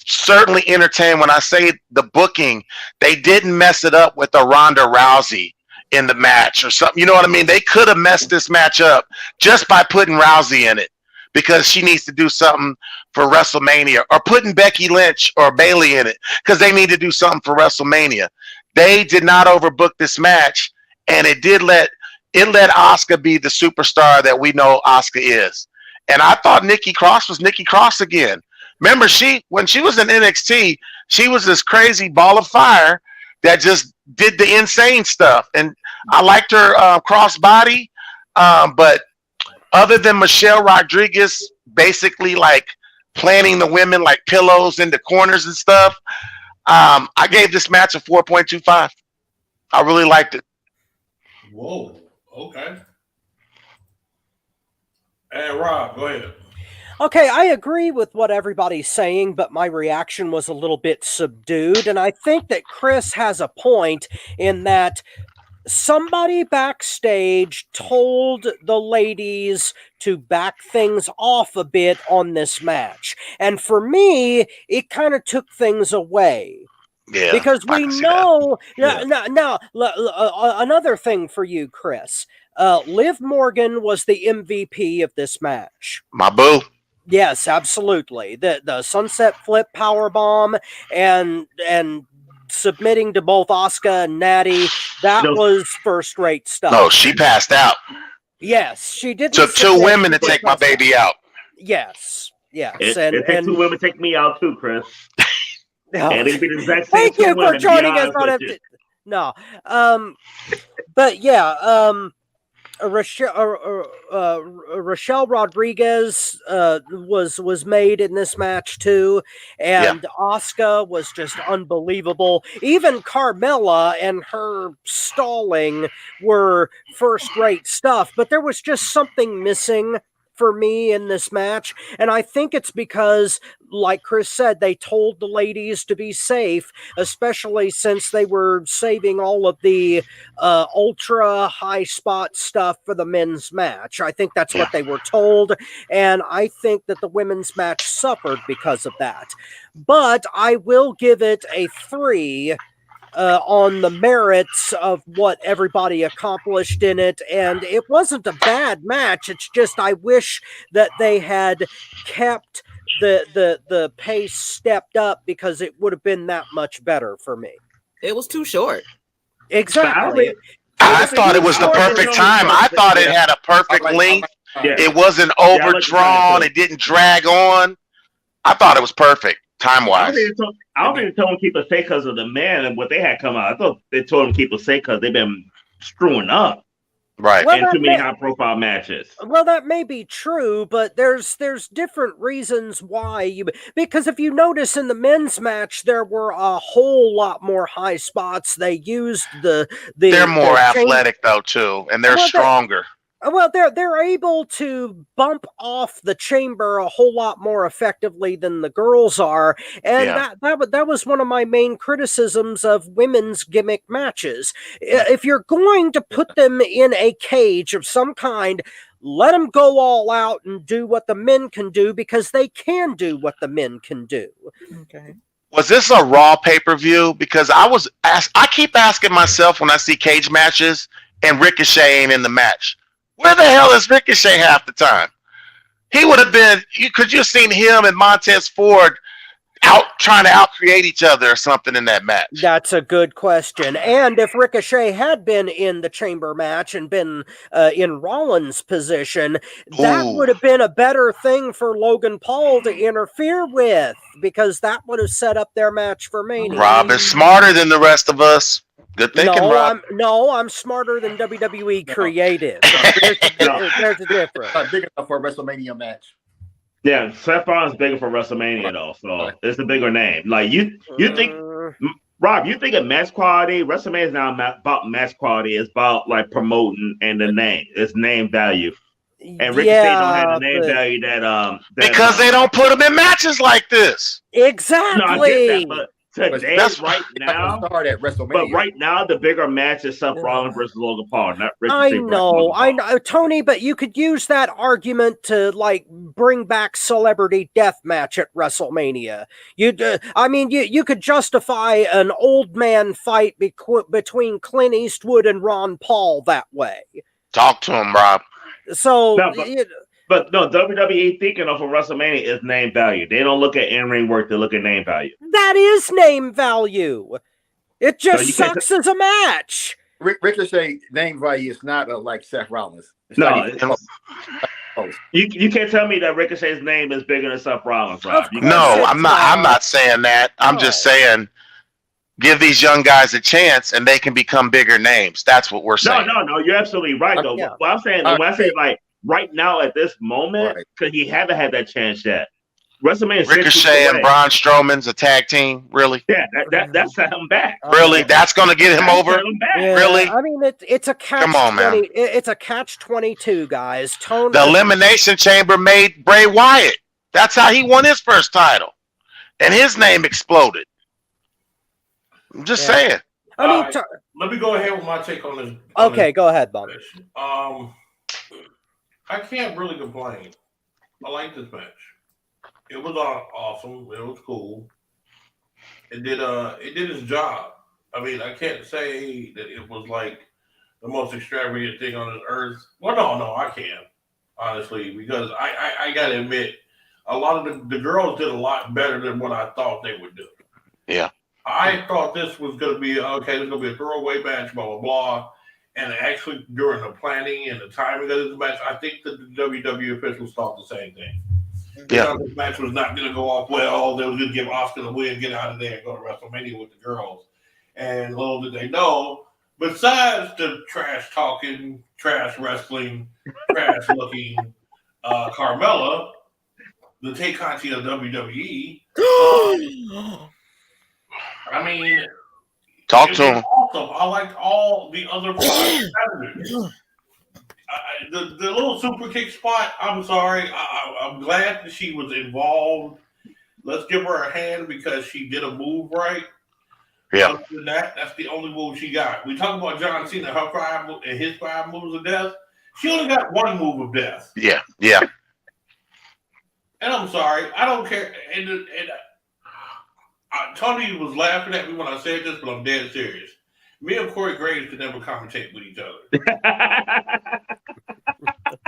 certainly entertained when I say the booking. They didn't mess it up with a Ronda Rousey in the match or something. You know what I mean? They could have messed this match up just by putting Rousey in it because she needs to do something for WrestleMania, or putting Becky Lynch or Bayley in it because they need to do something for WrestleMania. They did not overbook this match, and it let Asuka be the superstar that we know Asuka is. And I thought Nikki Cross was Nikki Cross again. Remember, when she was in NXT, she was this crazy ball of fire that just did the insane stuff. And I liked her crossbody, but other than Michelle Rodriguez basically like planting the women like pillows into corners and stuff, I gave this match a 4.25. I really liked it. Whoa. Okay. And Rob, go ahead. Okay, I agree with what everybody's saying, but my reaction was a little bit subdued. And I think that Chris has a point in that somebody backstage told the ladies to back things off a bit on this match. And for me, it kind of took things away. Yeah, Because I we can see know that. now another thing for you, Chris. Liv Morgan was the MVP of this match. my boo. Yes, absolutely. The sunset flip power bomb and submitting to both Asuka and Natty, that was first-rate stuff. No, she passed out. Yes, she did. Took two women to take my baby out. Yes. It takes two women to take me out too, Chris. And it'd be the exact same. Thank you for joining us on it. No, but yeah, Rochelle Rodriguez was made in this match too, and Asuka was just unbelievable. Even Carmella and her stalling were first-rate stuff, but there was just something missing for me in this match, and I think it's because, like Chris said, they told the ladies to be safe, especially since they were saving all of the ultra high spot stuff for the men's match. I think that's what they were told, and I think that the women's match suffered because of that. But I will give it a 3 on the merits of what everybody accomplished in it, and it wasn't a bad match. It's just I wish that they had kept the pace stepped up, because it would have been that much better for me. It was too short. Exactly. I thought it was the perfect time. I thought it had a perfect length. It wasn't overdrawn. It didn't drag on. I thought it was perfect time-wise. I don't even tell them to keep it safe because of the men and what they had come out. I thought they told them to keep it safe because they've been screwing up. Right. And too many high-profile matches. Well, that may be true, but there's different reasons why because if you notice in the men's match, there were a whole lot more high spots. They used they're more athletic though too, and they're stronger. Well, they're able to bump off the chamber a whole lot more effectively than the girls are, and that was one of my main criticisms of women's gimmick matches. If you're going to put them in a cage of some kind, let them go all out and do what the men can do, because they can do what the men can do. Okay. Was this a Raw pay-per-view? Because I keep asking myself when I see cage matches and Ricochet ain't in the match. Where the hell is Ricochet half the time? He would have been. Could you have seen him and Montez Ford trying to outcreate each other or something in that match? That's a good question. And if Ricochet had been in the chamber match and been in Rollins' position, that would have been a better thing for Logan Paul to interfere with, because that would have set up their match for Mania. Rob is smarter than the rest of us. Good thinking, Rob. I'm smarter than WWE Creative. There's a difference. Not big enough for a WrestleMania match. Yeah, Seth Rollins is bigger for WrestleMania though, so it's a bigger name. Like you think, Rob, you think of match quality? WrestleMania is not about match quality. It's about like promoting and the name. It's name value. And Ricochet don't have the name value that because they don't put them in matches like this. Exactly. No, I get that, but today, right now, at WrestleMania. But right now, the bigger match is Seth Rollins versus Logan Paul, not Ricochet. I know, Tony, but you could use that argument to like bring back celebrity death match at WrestleMania. You could justify an old man fight between Clint Eastwood and Ron Paul that way. Talk to him, Rob. So. No, but no, WWE thinking of a WrestleMania is name value. They don't look at in-ring work, they look at name value. That is name value. It just sucks as a match. Ricochet name value is not like Seth Rollins. You can't tell me that Ricochet's name is bigger than Seth Rollins, Rob. No, I'm not saying that. I'm just saying give these young guys a chance and they can become bigger names. That's what we're saying. No, you're absolutely right though. Yeah. What I'm saying, when I say like right now at this moment, because he haven't had that chance yet. WrestleMania Ricochet and Braun Strowman's a tag team, really? Yeah, that's set him back. Really, that's going to get him over. Yeah, really? I mean, it's a catch. Come on, man. It's a catch-22, guys. The Elimination Chamber made Bray Wyatt. That's how he won his first title, and his name exploded. I'm just saying. I mean, let me go ahead with my take on this. Okay, go ahead, Bob. I can't really complain. I like this match. It was awesome. It was cool. It did its job. I mean, I can't say that it was like the most extravagant thing on this earth. Well, no, I can't, honestly, because I gotta admit, a lot of the girls did a lot better than what I thought they would do. Yeah. I thought this was going to be okay. This is going to be a throwaway match, blah blah blah. And actually, during the planning and the timing of this match, I think that the WWE officials thought the same thing. Yeah. This match was not going to go off well. They were going to give Oscar the win, get out of there, and go to WrestleMania with the girls. And little did they know, besides the trash talking, trash wrestling, trash looking Carmella, the Takishita of WWE. I mean, Talk to him. awesome. I liked all the other competitors. The little super kick spot, I'm sorry. I'm glad that she was involved. Let's give her a hand because she did a move right. Yeah. Other than that, that's the only move she got. We talk about John Cena, his 5 moves of death. She only got 1 move of death. Yeah. Yeah. And I'm sorry. I don't care. And Tony was laughing at me when I said this, but I'm dead serious. Me and Corey Graves could never commentate with each other.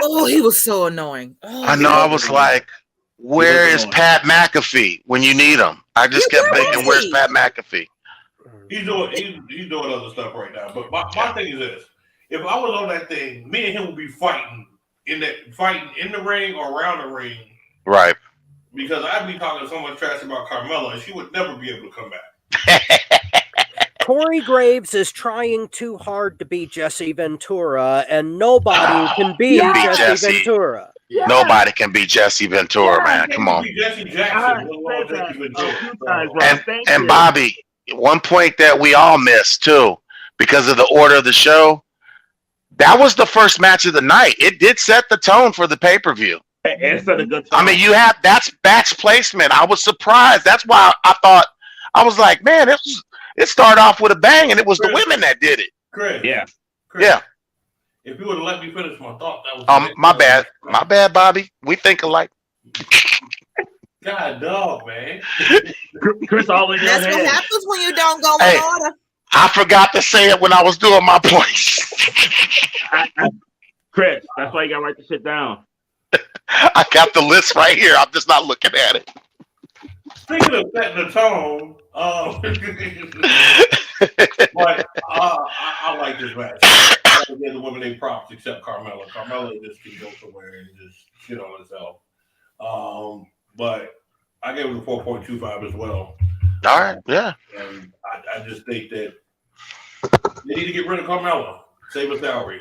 Oh, he was so annoying. Oh, I know. I was like, where is Pat McAfee when you need him? I just kept thinking, where's Pat McAfee? He's doing other stuff right now. But my thing is this: if I was on that thing, me and him would be fighting in the ring or around the ring. Right. Because I'd be talking so much trash about Carmella, and she would never be able to come back. Corey Graves is trying too hard to be Jesse Ventura, and nobody can be Jesse Ventura. Yeah. Nobody can be Jesse Ventura, man. Come on. Jesse Jackson. And Bobby, one point that we all missed too, because of the order of the show, that was the first match of the night. It did set the tone for the pay-per-view. It's a good I mean, that's batch placement. I was surprised. That's why I was like, man, it started off with a bang, and it was the women that did it. Chris. Yeah. Chris, yeah. If you would have let me finish my thought, that was my bad, Bobby. We think alike. God dog, man. Chris, all in your That's head. what happens when you don't go Hey. in order. I forgot to say it when I was doing my points. Chris, that's why you got to write the shit down. I got the list right here. I'm just not looking at it. Speaking of setting the tone, but I like this match. I give the women they props except Carmella. Carmella just can go somewhere and just shit on herself. But I gave it a 4.25 as well. All right, yeah. And I just think that they need to get rid of Carmella. Save a salary.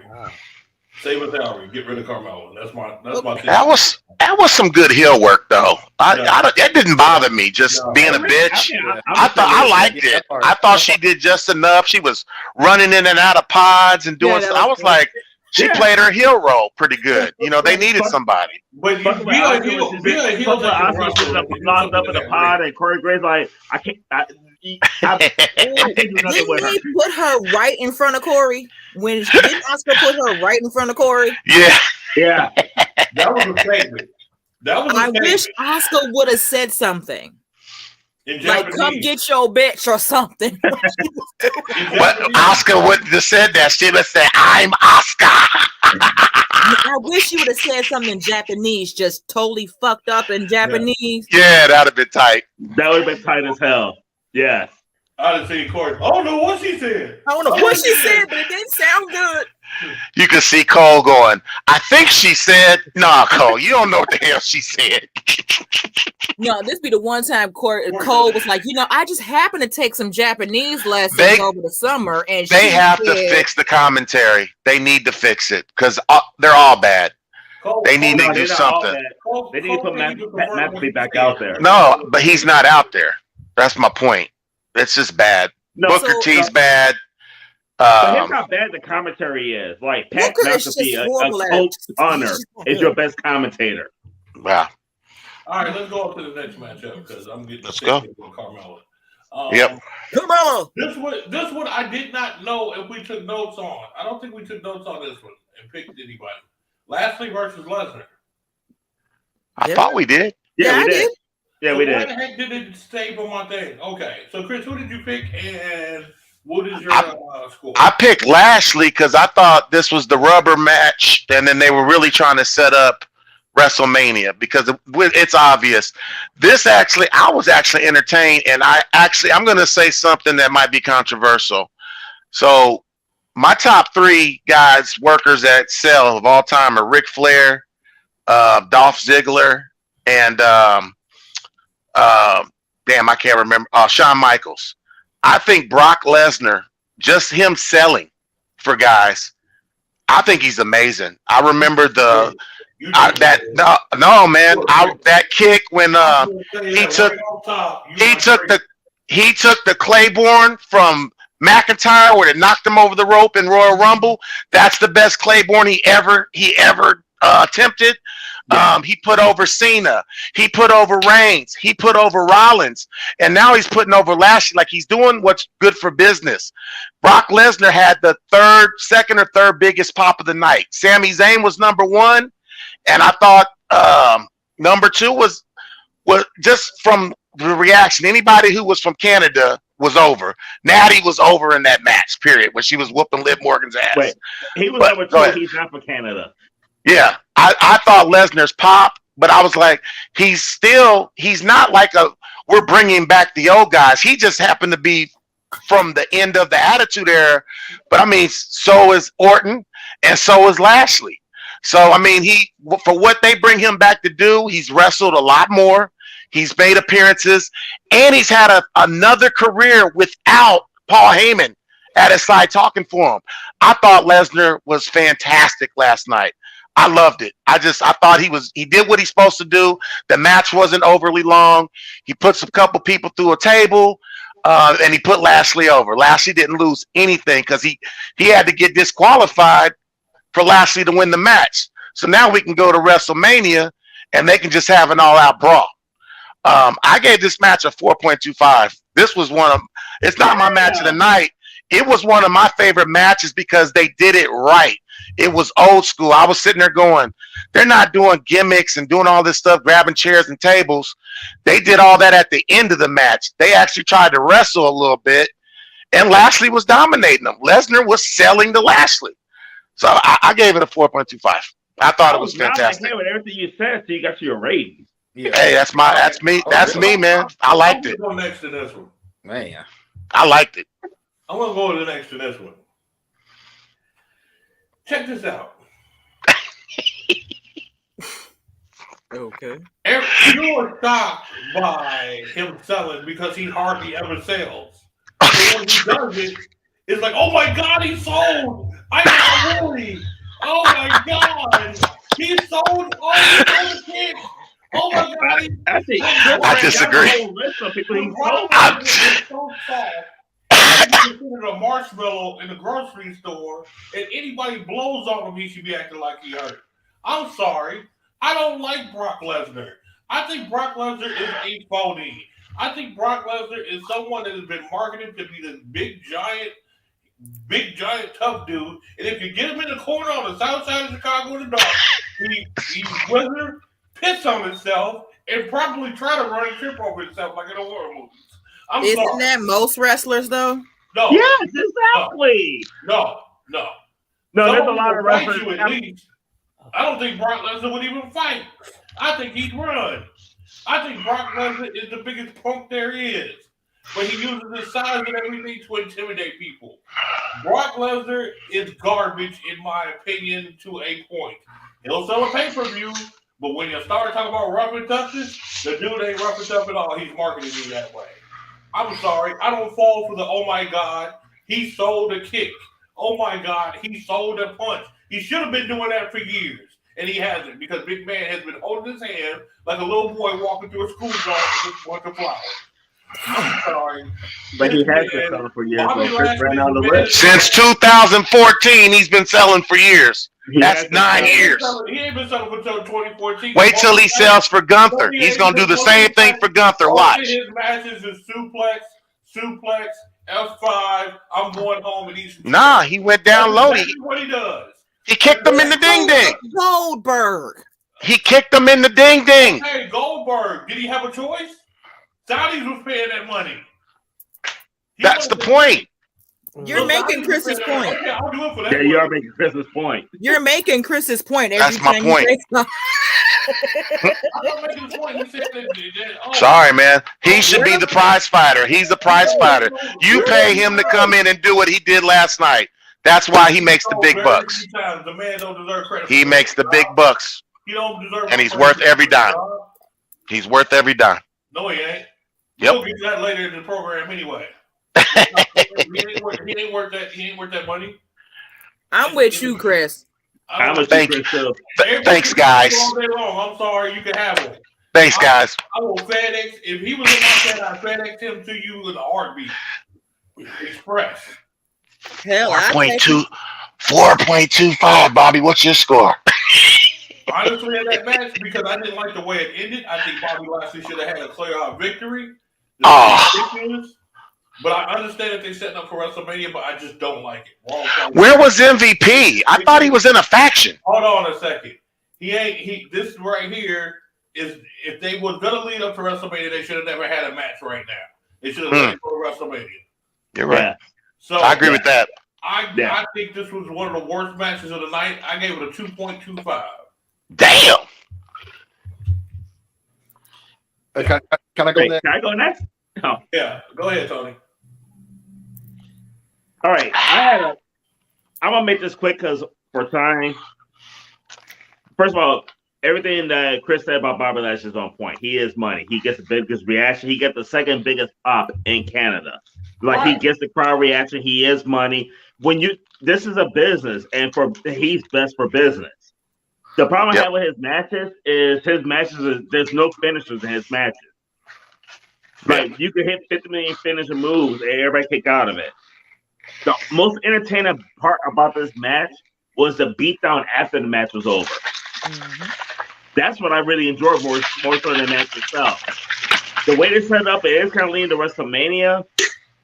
Save a salary. Get rid of Carmella. That's my thing. That was some good heel work though. That didn't bother me. Just being a bitch. I liked it. I thought she did just enough. She was running in and out of pods and doing stuff. I was like, she played her heel role pretty good. You know, they needed somebody. But be a heel. Locked up in a pod, and Corey Graves like, I can't. I can't do nothing with her. Didn't he put her right in front of Corey? Didn't Oscar put her right in front of Corey? Yeah. Yeah. That was a statement. I wish Oscar would have said something. Like, come get your bitch or something. But Oscar wouldn't have said that. She would have said, I'm Oscar. I wish you would have said something in Japanese, just totally fucked up in Japanese. Yeah, that would have been tight. That would have been tight as hell. Yeah. I didn't see Corey. I don't know what she said. I don't know what she said, but it didn't sound good. You can see Cole going, I think she said, nah, Cole, you don't know what the hell she said. No, this be the one time Cole was like, I just happened to take some Japanese lessons over the summer. And they have to fix the commentary. They need to fix it because they're all bad. They need to do something. They need to put Matt back out there. No, but he's not out there. That's my point. It's just bad. No, Booker T's bad. But here's how bad the commentary is. Like, Pat McAfee, a Colts honor, is your best commentator. Wow. All right, let's go up to the next matchup because I'm getting let's go. With Carmella. Yep. Carmella. This one I did not know if we took notes on. I don't think we took notes on this one and picked anybody. Lashley versus Lesnar. I thought we did. Yeah, we did. Yeah, we did. Why the heck did it stay for my thing? Okay, so Chris, who did you pick and what is your score? I picked Lashley because I thought this was the rubber match, and then they were really trying to set up WrestleMania because it's obvious. I was actually entertained, and I'm going to say something that might be controversial. So my top 3 guys, workers that sell of all time are Ric Flair, Dolph Ziggler, and I can't remember. Shawn Michaels. I think Brock Lesnar, just him selling for guys, I think he's amazing. I remember that kick when he took the Claiborne from McIntyre where it knocked him over the rope in Royal Rumble. That's the best Claiborne he ever attempted. He put over Cena. He put over Reigns. He put over Rollins. And now he's putting over Lashley. Like, he's doing what's good for business. Brock Lesnar had the second or third biggest pop of the night. Sami Zayn was number 1. And I thought number 2 was just from the reaction. Anybody who was from Canada was over. Natty was over in that match, period, when she was whooping Liv Morgan's ass. Wait, he was number 2. He's not for Canada. Yeah, I thought Lesnar's pop, but I was like, he's not like we're bringing back the old guys. He just happened to be from the end of the Attitude Era. But I mean, so is Orton and so is Lashley. So, I mean, for what they bring him back to do, he's wrestled a lot more. He's made appearances, and he's had another career without Paul Heyman at his side talking for him. I thought Lesnar was fantastic last night. I loved it. I thought he did what he's supposed to do. The match wasn't overly long. He puts a couple people through a table, and he put Lashley over. Lashley didn't lose anything because he had to get disqualified for Lashley to win the match. So now we can go to WrestleMania, and they can just have an all-out brawl. I gave this match a 4.25. This was it's not my match of the night. It was one of my favorite matches because they did it right. It was old school. I was sitting there going, they're not doing gimmicks and doing all this stuff, grabbing chairs and tables. They did all that at the end of the match. They actually tried to wrestle a little bit, and Lashley was dominating them. Lesnar was selling to Lashley. So I gave it a 4.25. I thought it was fantastic. With everything you said, so you got your rating. Yeah. Hey, that's me. That's me, man. I liked it. I'm going to go next to this one. Man. I liked it. I'm going to go to the next to this one. Check this out. Okay. You're shocked by him selling because he hardly ever sells. So when he does it, it's like, oh my God, he sold. I got worried. Oh my God. He sold all the kids. Oh my God. I disagree. So soft. You consider a marshmallow in the grocery store, and anybody blows on him, he should be acting like he hurt. I'm sorry. I don't like Brock Lesnar. I think Brock Lesnar is a phony. I think Brock Lesnar is someone that has been marketed to be this big, giant, tough dude. And if you get him in the corner on the south side of Chicago in the dark, he's whether piss on himself and probably try to run a trip over himself like in a horror movie. Isn't that most wrestlers though? No. Yes, exactly. No. There's a lot of wrestlers. I don't think Brock Lesnar would even fight. I think he'd run. I think Brock Lesnar is the biggest punk there is. But he uses his size and everything to intimidate people. Brock Lesnar is garbage, in my opinion, to a point. He'll sell a pay-per-view, but when you start talking about rough and toughness, the dude ain't rough and tough at all. He's marketing you that way. I'm sorry. I don't fall for the, oh my God, he sold a kick. Oh my God, he sold a punch. He should have been doing that for years, and he hasn't because Big Man has been holding his hand like a little boy walking through a school yard with a bunch of flowers. I'm sorry. But he has been selling for years. Since 2014, he's been selling for years. That's 9 years. He ain't been selling until 2014. Wait till he sells for Gunther. He's going to do the same thing for Gunther. Watch. His matches is suplex, F5. I'm going home and eat. Nah, he went down low. That's what he does. He kicked him in the ding-ding. Goldberg. He kicked him in the ding-ding. Hey, Goldberg. Did he have a choice? Saudis was paying that money. That's the point. You're making Chris's point. Okay, I'll do it for that. Yeah, you are making Chris's point. You're making Chris's point. That's my point. I'm not making the point. He said that Sorry, man. He should be the prize fighter. He's the prize fighter. You pay him to come in and do what he did last night. That's why he makes the big bucks. The man don't deserve credit. He makes the big bucks. He don't deserve. And he's worth every dime. He's worth every dime. No, he ain't. Yep. We'll get that later in the program anyway. he ain't worth that. He ain't worth that money. I'm with you, Chris. Thank you. Thanks, guys. All day long. I'm sorry. You can have one. Thanks, guys. I will FedEx. If he was in my set, I'd FedEx him to you in a heartbeat. Express. Hell, 4.25, Bobby. What's your score? Honestly, in that match, because I didn't like the way it ended, I think Bobby Lashley should have had a clear-out victory. Ridiculous. But I understand that they're setting up for WrestleMania, but I just don't like it. Where was MVP? I thought he was in a faction. Hold on a second. This right here is, if they were going to lead up to WrestleMania, they should have never had a match right now. They should have let it go to WrestleMania. You're right. Yeah. So I agree with that. I think this was one of the worst matches of the night. I gave it a 2.25. Damn. Can I go next? Can I go next? Oh. Yeah, go ahead, Tony. All right. I'm going to make this quick because for time. First of all, everything that Chris said about Bobby Lashley is on point. He is money. He gets the biggest reaction. He gets the second biggest pop in Canada. Like, he gets the crowd reaction. He is money. This is a business, and he's best for business. The problem I have with his matches is there's no finishers in his matches. Like, you could hit 50 million finisher moves and everybody kick out of it. The most entertaining part about this match was the beatdown after the match was over. Mm-hmm. That's what I really enjoyed more so than the match itself. The way they set it up, it is kind of leading to WrestleMania,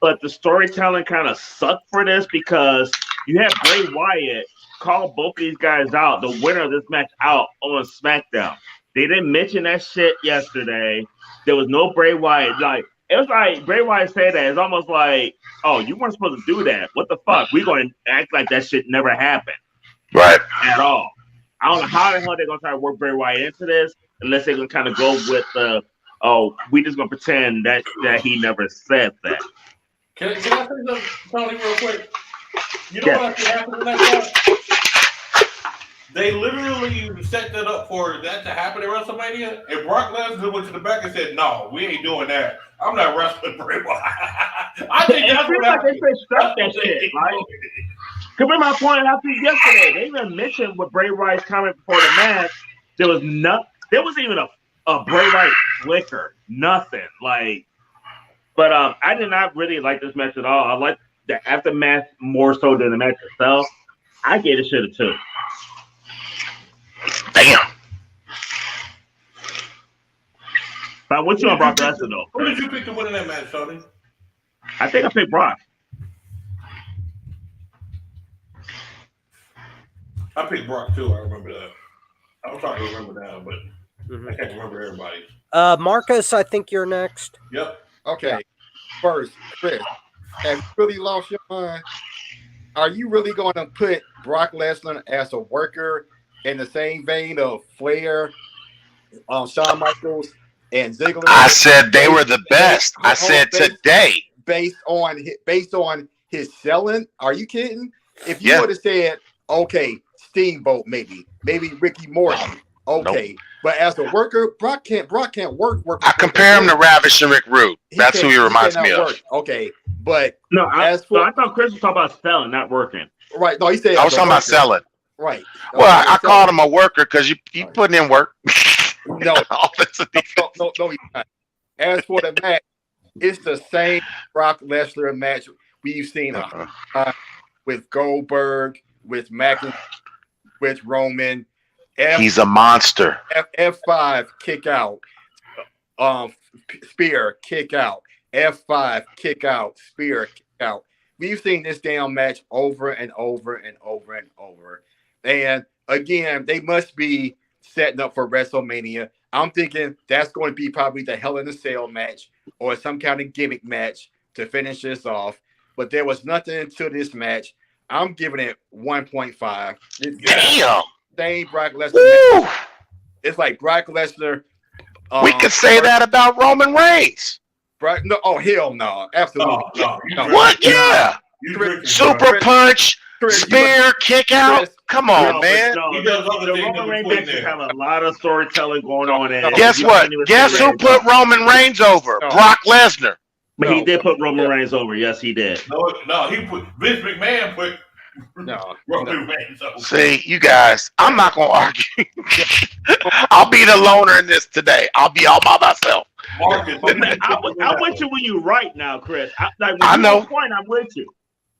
but the storytelling kind of sucked for this because you have Bray Wyatt call both these guys out, the winner of this match out on SmackDown. They didn't mention that shit yesterday. There was no Bray Wyatt. Like, it was like Bray Wyatt said that. It's almost like, oh, you weren't supposed to do that. What the fuck? We're going to act like that shit never happened. Right. At all. I don't know how the hell they're going to try to work Bray Wyatt into this unless they're going to kind of go with we just going to pretend that he never said that. Can I say something, Tony, real quick? You know what actually happened in that match? They literally set that up for that to happen at WrestleMania, and Brock Lesnar went to the back and said, "No, we ain't doing that. I'm not wrestling Bray Wyatt." I think that's what happened. They stop that shit, right? Because my point out to you yesterday, they even mentioned with Bray Wyatt's comment before the match, there wasn't even a Bray Wyatt flicker, nothing. Like, but I did not really like this match at all. I liked the aftermath more so than the match itself. I gave it shit a 2. Damn. But what you on Brock Lesnar though? Who did you pick to win in that match, Tony? I think I picked Brock. I picked Brock too. I remember that. I'm trying to remember now, but I can't remember everybody. Marcus, I think you're next. Yep. Okay. First, Chris, have you really lost your mind? Are you really going to put Brock Lesnar as a worker in the same vein of Flair, Shawn Michaels, and Ziggler? I said they were the best. I said today. Based on his selling? Are you kidding? If you would have said, okay, Steamboat, maybe Ricky Morton, okay. Nope. But as a worker, Brock can't work. I compare him to Ravishing Rick Rude. That's who he reminds me of. Okay, but no, I thought Chris was talking about selling, not working. Right? No, he said I was talking about selling. Right. Well, I called him a worker because you putting in work. No, no, he's not. As for the match, it's the same Brock Lesnar match we've seen with Goldberg, with McIntyre, with Roman. He's a monster. F5 kick out. Spear kick out. F5 kick out. Spear kick out. We've seen this damn match over and over and over and over. And again, they must be setting up for WrestleMania. I'm thinking that's going to be probably the Hell in a Cell match or some kind of gimmick match to finish this off. But there was nothing to this match. I'm giving it 1.5. Damn. Same Brock Lesnar match. It's like Brock Lesnar. We could say that about Roman Reigns. No, oh hell no, absolutely. No. What? Yeah. You drinking, Super bro. punch, spear, kick out. Chris, Come on, No, man. but no, He does other the things Roman in Reigns between matches there. have a lot of storytelling going on in it. Guess You what? can't even Guess say who that. put Roman Reigns over? No. Brock Lesnar. But he No. did put Roman Reigns over. Yes, he did. No, he put Vince McMahon put No. Roman Reigns over. See, you guys, I'm not gonna argue. I'll be the loner in this today. I'll be all by myself. Marcus, what did you I'm pick with you when you right now, Chris. When I you know. on point, I'm with you.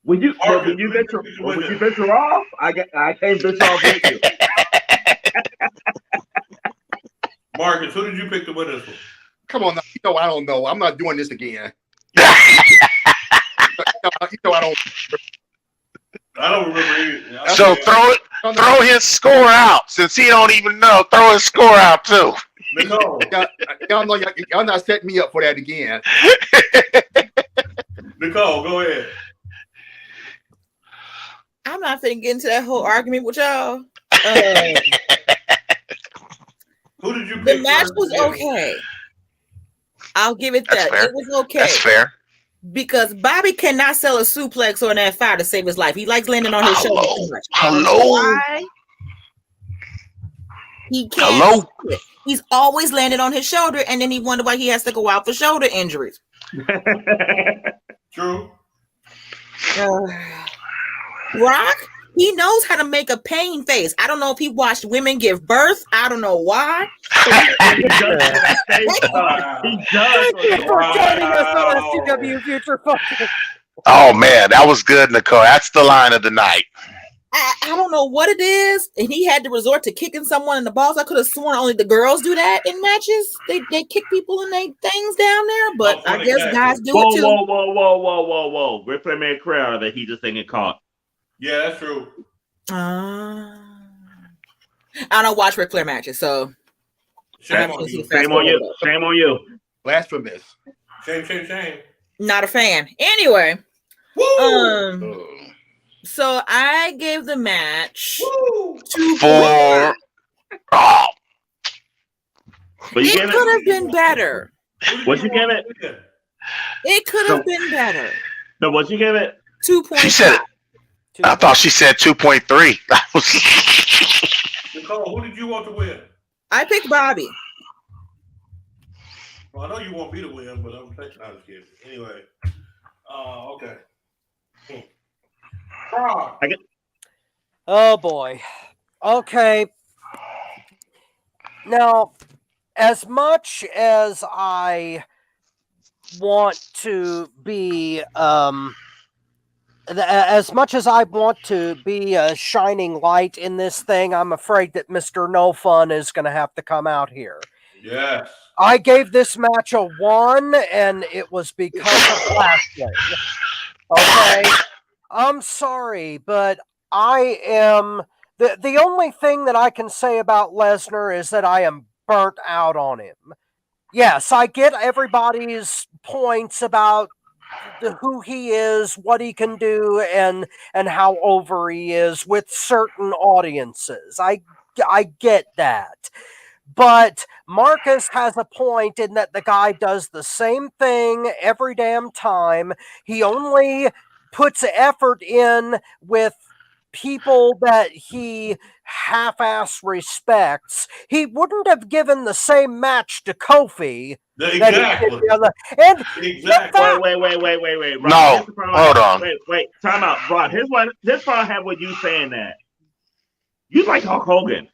When you venture off, I can't venture off with you. Marcus, who did you pick to win this one? Come on, now. You know I don't know. I'm not doing this again. You know I don't. I don't remember either. So throw his score out. Since he don't even know, throw his score out too. Nicole. Y'all know y'all not setting me up for that again. Nicole, go ahead. I'm not finna get into that whole argument with y'all. Who did you pick? The match first? was okay. I'll give it That's that. fair. It was okay. That's fair. Because Bobby cannot sell a suplex on that fire to save his life. He likes landing on his shoulder too much. I don't know Hello. why. He can't. Hello. do it. He's always landed on his shoulder, and then he wonder why he has to go out for shoulder injuries. True. Rock, he knows how to make a pain face. I don't know if he watched women give birth. I don't know why. He does. Thank you for joining us on FTW Future Focus. Oh man, that was good, Nicole. That's the line of the night. I don't know what it is, and he had to resort to kicking someone in the balls. I could have sworn only the girls do that in matches. They kick people in their things down there, but I guess guys do it too. Whoa. Ripley made clear that he just didn't get caught. Yeah, that's true. I don't watch Ric Flair matches, so Shame on you. Shame on you. Blasphemous. Shame. not a fan. Anyway, Woo! so I gave the match Woo! 2.5. Oh, But you It gave could have it. been better. What you give it? It could have been better. No, what you give it? 2.5. she said. I thought she said 2.3. Nicole, who did you want to win? I picked Bobby. Well, I know you want me to win, but I'm taking out of kids. Anyway. Okay. Frog. Oh boy. Okay. Now, as much as I want to be as much as I want to be a shining light in this thing, I'm afraid that Mr. No Fun is going to have to come out here. Yes. I gave this match a 1, and it was because of Lashley. Okay? I'm sorry, but I am... The only thing that I can say about Lesnar is that I am burnt out on him. Yes, I get everybody's points about who he is, what he can do, and how over he is with certain audiences. I get that. But Marcus has a point in that the guy does the same thing every damn time. He only puts effort in with people that he half-ass respects. He wouldn't have given the same match to Kofi. Exactly. And Exactly. Wait. Rob, No, here's the problem hold I have. on. Wait, time out. Rob, here's what I have with you saying that. You like Hulk Hogan.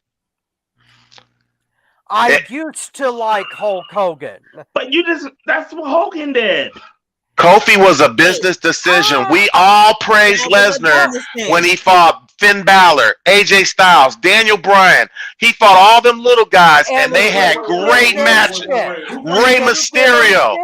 I used to like Hulk Hogan. But that's what Hogan did. Kofi was a business decision. We all praised Lesnar when he fought Finn Balor, AJ Styles, Daniel Bryan. He fought all them little guys, and they had great matches. Rey Mysterio.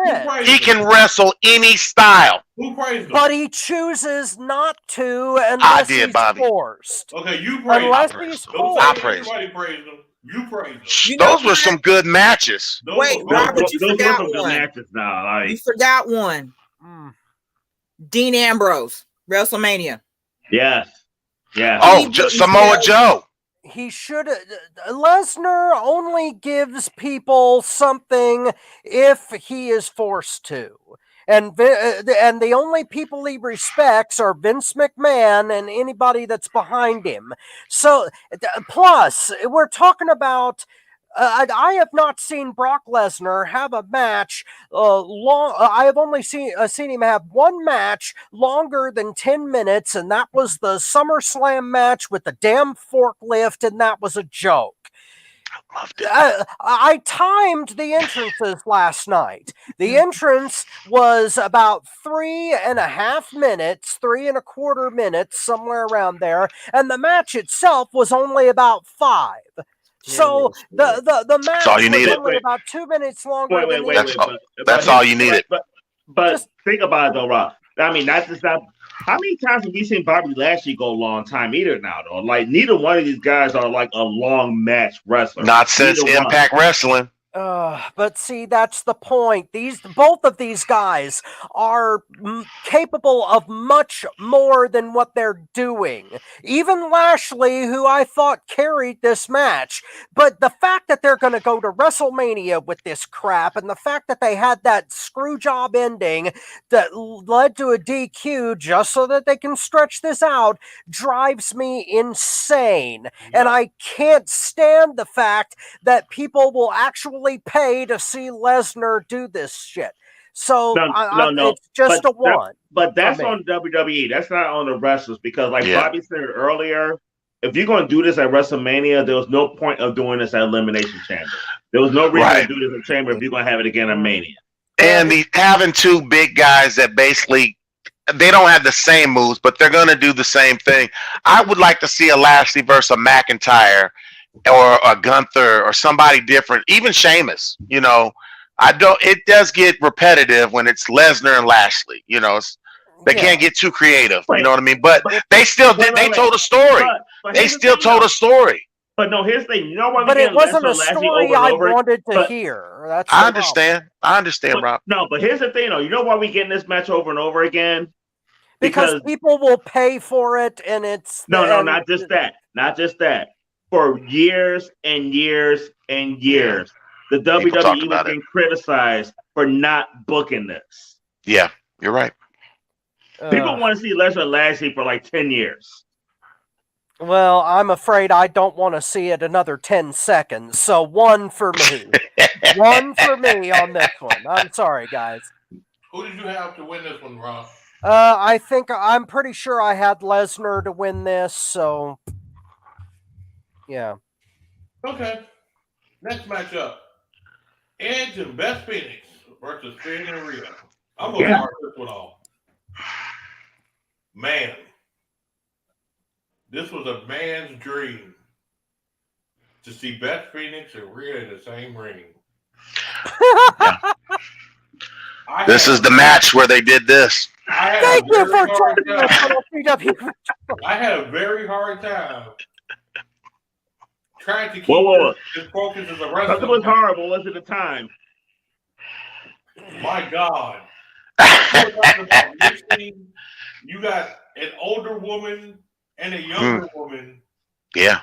He can wrestle any style. Who praised him? But he chooses not to I unless did, he's Bobby. forced. Okay, you praised Unless him. he's Don't forced. I say praised everybody praised him. You praised him. Those were some good matches. Those Wait, were- Robert, you Those were forgot some good one. matches now. Like, You forgot one. Dean Ambrose, WrestleMania. yes. Oh, Samoa Joe. he should. Lesnar only gives people something if he is forced to. And the only people he respects are Vince McMahon and anybody that's behind him. So, plus, we're talking about. I have not seen Brock Lesnar have a match long. I have only seen him have one match longer than 10 minutes, and that was the SummerSlam match with the damn forklift, and that was a joke. Loved it. I timed the entrances last night. The entrance was about 3.5 minutes, 3.25 minutes, somewhere around there, and the match itself was only about 5. So the match That's all you was needed. only about 2 minutes longer. Wait. That's all you needed. But Just- think about it though, Rob. I mean, that's just not. How many times have we seen Bobby Lashley go a long time either now, though? Like, neither one of these guys are like a long match wrestler. Not since Neither one. Impact Wrestling. But see, that's the point. Both of these guys are capable of much more than what they're doing. Even Lashley, who I thought carried this match. But the fact that they're going to go to WrestleMania with this crap, and the fact that they had that screw job ending that led to a DQ just so that they can stretch this out, drives me insane. And I can't stand the fact that people will actually pay to see Lesnar do this shit. So No. It's just a one. But that's on WWE. That's not on the wrestlers because, like Bobby said earlier, if you're going to do this at WrestleMania, there was no point of doing this at Elimination Chamber. There was no reason to do this at Chamber if you're going to have it again at Mania. And having two big guys that basically they don't have the same moves, but they're going to do the same thing. I would like to see a Lashley versus a McIntyre or a Gunther or somebody different, even Sheamus. You know, it does get repetitive when it's Lesnar and Lashley. You know, they can't get too creative. You know what I mean? But they still did. They told a story. They still told a story. But no, here's the thing. You know why? But it wasn't a story I wanted to but, hear. That's I understand. I understand, Rob. No, but here's the thing, though. You know why we getting this match over and over again? Because people will pay for it, and it's no, not just that. Not just that. For years and years and years, the WWE has been criticized for not booking this. Yeah, you're right. People want to see Lesnar and Lashley for like 10 years. Well, I'm afraid I don't want to see it another 10 seconds. So 1 for me. 1 for me on this one. I'm sorry, guys. Who did you have to win this one, Rob? I'm pretty sure I had Lesnar to win this, so yeah. Okay. Next matchup. Edge and Beth Phoenix versus Finn and Rhea. I'm going to start this one off. Man. This was a man's dream to see Beth Phoenix and Rhea in the same ring. This is the match where they did this. Thank you for joining us on FTW. I had a very hard time trying to keep this focus as a wrestler. Nothing was horrible, was it, at the time? My God. You got an older woman and a younger woman. Yeah.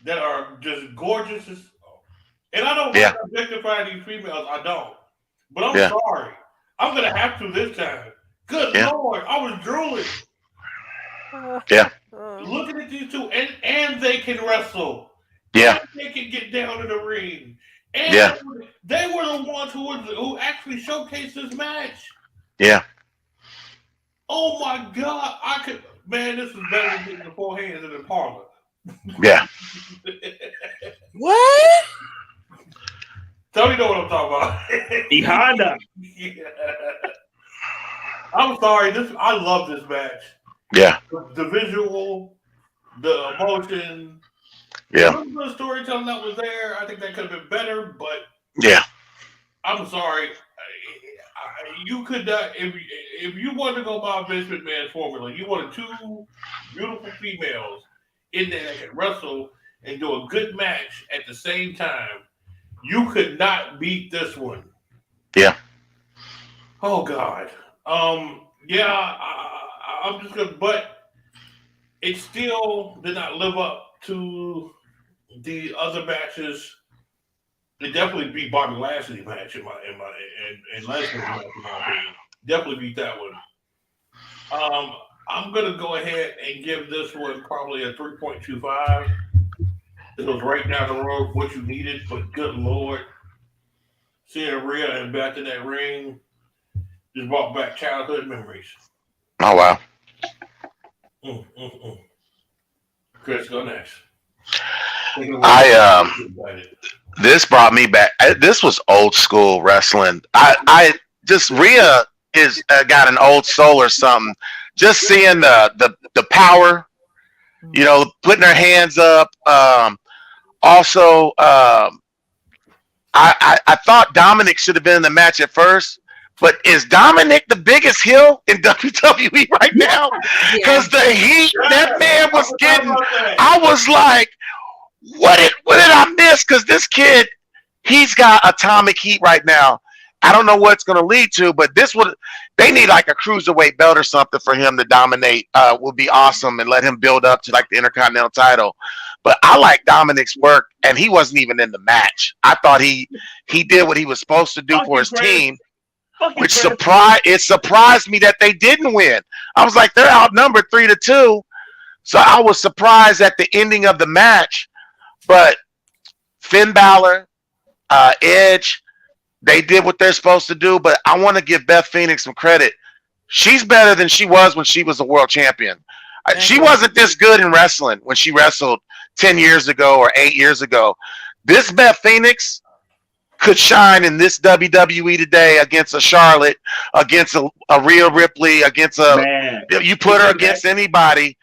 That are just gorgeous. And I don't want to objectify these females. I don't. But I'm sorry. I'm going to have to this time. Good Lord. I was drooling. Yeah. Looking at these two. And they can wrestle. Yeah. And they can get down in the ring. And they were the ones who actually showcased this match. Yeah. Oh my God. Man, this is better than getting the 4 hands in the parlor. Yeah. What? Tony know what I'm talking about. The Honda. Yeah. I'm sorry. I love this match. Yeah. The visual, the emotion. Yeah. The storytelling that was there, I think that could have been better, but I'm sorry. You could not, if you wanted to go by Vince McMahon's formula, you wanted 2 beautiful females in there that can wrestle and do a good match at the same time. You could not beat this one. Yeah. Oh God. I'm just gonna, but it still did not live up to the other matches, it definitely beat Bobby Lashley's match in Lesnar's match, in my opinion. Definitely beat that one. I'm gonna go ahead and give this one probably a 3.25. It was right down the road what you needed, but good Lord, seeing Rhea and Beth in that ring just brought back childhood memories. Oh wow. Chris, go next. This brought me back. This was old school wrestling. I just Rhea is got an old soul or something. Just seeing the power, you know, putting her hands up. Also, I thought Dominic should have been in the match at first. But is Dominic the biggest heel in WWE right now? Because the heat that man was getting, I was like, what did I miss? Because this kid, he's got atomic heat right now. I don't know what it's going to lead to, but they need like a cruiserweight belt or something for him to dominate. Would be awesome, and let him build up to like the Intercontinental title. But I like Dominic's work, and he wasn't even in the match. I thought he did what he was supposed to do for his team. Which surprised me that they didn't win. I was like, they're outnumbered 3-2. So I was surprised at the ending of the match. But Finn Balor, Edge, they did what they're supposed to do. But I want to give Beth Phoenix some credit. She's better than she was when she was a world champion. She wasn't this good in wrestling when she wrestled 10 years ago or 8 years ago. This Beth Phoenix could shine in this WWE today against a Charlotte, against a Rhea Ripley, against you put her against anybody.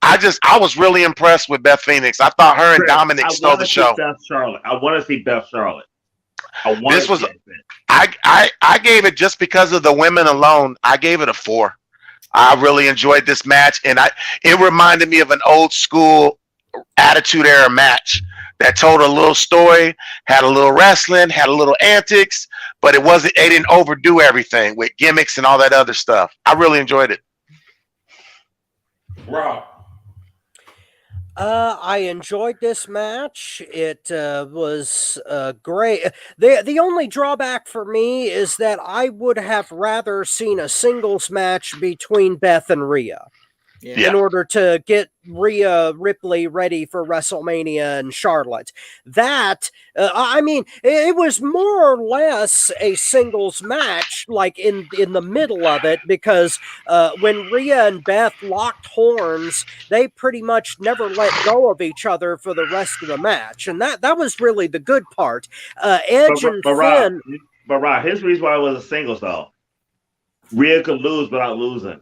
I was really impressed with Beth Phoenix. I thought her and Dominic stole the show. I want to see Beth Charlotte. I gave it just because of the women alone. I gave it a 4. I really enjoyed this match, and it reminded me of an old school Attitude Era match that told a little story, had a little wrestling, had a little antics, but they didn't overdo everything with gimmicks and all that other stuff. I really enjoyed it. Rob. I enjoyed this match. It was great. The only drawback for me is that I would have rather seen a singles match between Beth and Rhea. Yeah. In order to get Rhea Ripley ready for WrestleMania and Charlotte. That, it was more or less a singles match, like in the middle of it, because when Rhea and Beth locked horns, they pretty much never let go of each other for the rest of the match. And that was really the good part. Edge and Finn... But Rob, here's the reason why it was a singles, though. Rhea could lose without losing.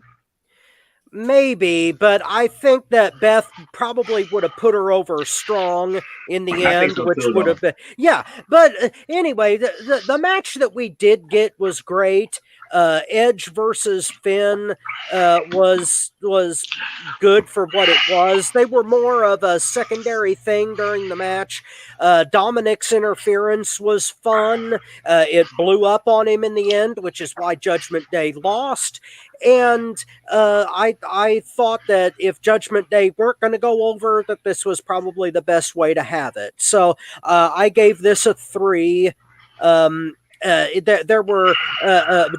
Maybe, but I think that Beth probably would have put her over strong in the end, which would have been... Yeah, but anyway, the match that we did get was great. Edge versus Finn was good for what it was. They were more of a secondary thing during the match. Dominic's interference was fun. It blew up on him in the end, which is why Judgment Day lost. And I thought that if Judgment Day weren't going to go over, that this was probably the best way to have it. So I gave this a 3. There were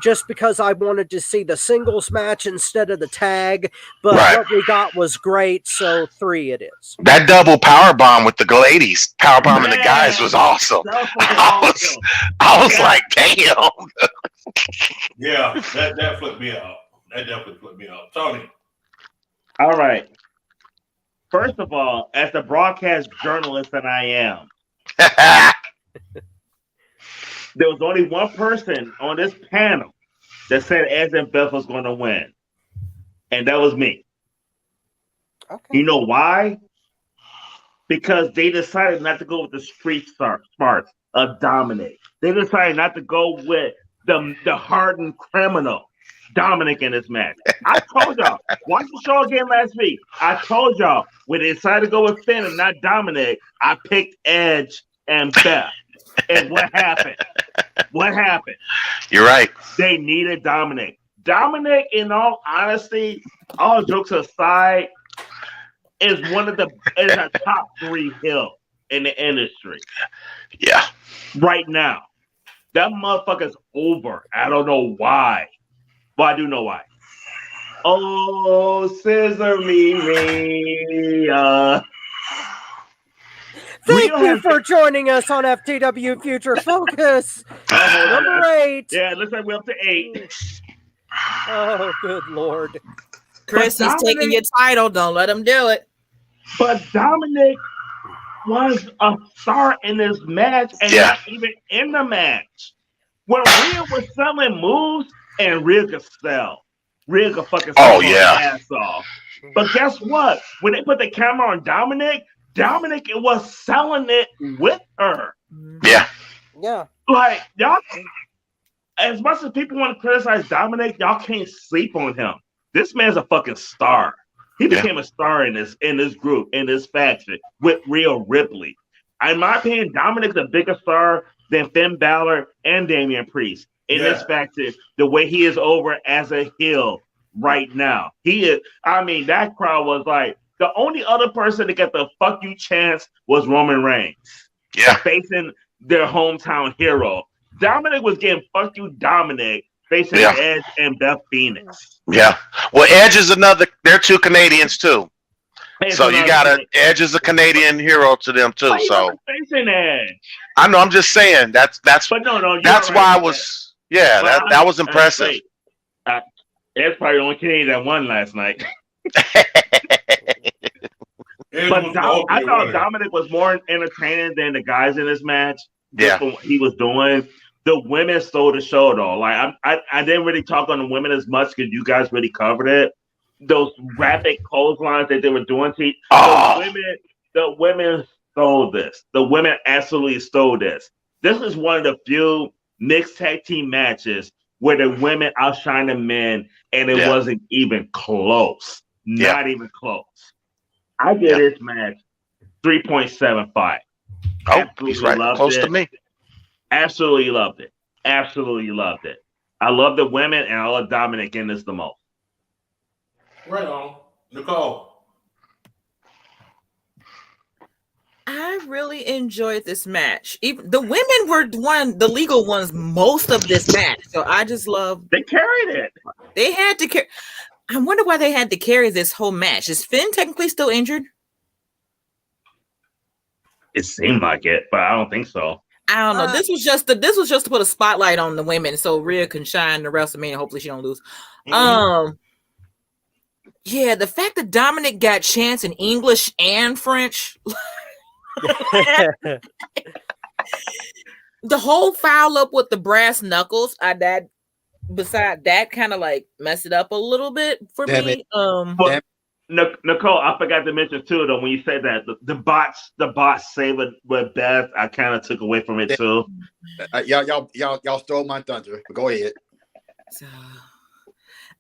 just because I wanted to see the singles match instead of the tag, but what we got was great, so 3 it is. That double power bomb with the ladies, power bombing the guys was awesome. I was like, damn. Yeah, that flipped me out. That definitely flipped me out. Tony. All right. First of all, as the broadcast journalist that I am, there was only one person on this panel that said Edge and Beth was going to win, and that was me. Okay. You know why? Because they decided not to go with the street smarts of Dominic. They decided not to go with the hardened criminal Dominic in this match. I told y'all, watch the show again last week. I told y'all, when they decided to go with Finn and not Dominic, I picked Edge and Beth. And what happened? What happened? You're right. They needed Dominic. Dominic, in all honesty, all jokes aside, is a top 3 heel in the industry. Yeah. Right now. That motherfucker's over. I don't know why. Well, I do know why. Oh, scissor me. Thank you for joining us on FTW Future Focus. Number 8. Yeah, it looks like we're up to 8. Oh, good Lord. Chris, he's taking your title. Don't let him do it. But Dominic was a star in this match and not even in the match. When Rhea was selling moves and Rhea could sell. Rhea could fucking sell her ass off. But guess what? When they put the camera on Dominic was selling it with her. Yeah. Yeah. Like, y'all, as much as people want to criticize Dominic, y'all can't sleep on him. This man's a fucking star. He became a star in this group, in this faction, with Rhea Ripley. In my opinion, Dominic's a bigger star than Finn Balor and Damian Priest in this faction, the way he is over as a heel right now. He is, I mean, that crowd was like, the only other person to get the fuck you chance was Roman Reigns. Yeah. Facing their hometown hero. Dominic was getting fuck you Dominic facing Edge and Beth Phoenix. Yeah. Well, Edge is they're 2 Canadians too. So you Edge is a Canadian hero to them too. So facing Edge. I know, I'm just saying that's that's why I was that was impressive. Edge probably the only Canadian that won last night. But I thought Dominic was more entertaining than the guys in this match. Yeah, for what he was doing. The women stole the show though. Like I didn't really talk on the women as much because you guys really covered it. Those rapid clotheslines that they were doing to the women stole this. The women absolutely stole this. This is one of the few mixed tag team matches where the women outshine the men, and it wasn't even close. Not even close. I give this match 3.75. Oh, he's right close to me. Absolutely loved it. Absolutely loved it. I love the women, and I love Dominic in this the most. Right on. Nicole. I really enjoyed this match. Even the women were the legal ones most of this match. So I just love. They carried it. They had to carry. I wonder why they had to carry this whole match. Is Finn technically still injured? It seemed like it, but I don't think so. I don't know. This was just to put a spotlight on the women so Rhea can shine the WrestleMania. Hopefully she don't lose. Yeah, the fact that Dominic got chants in English and French. The whole foul up with the brass knuckles, beside that kind of like messed it up a little bit for me. Nicole, I forgot to mention too though when you said that the bots save it with Beth, I kind of took away from it too. Y'all stole my thunder. But go ahead. So,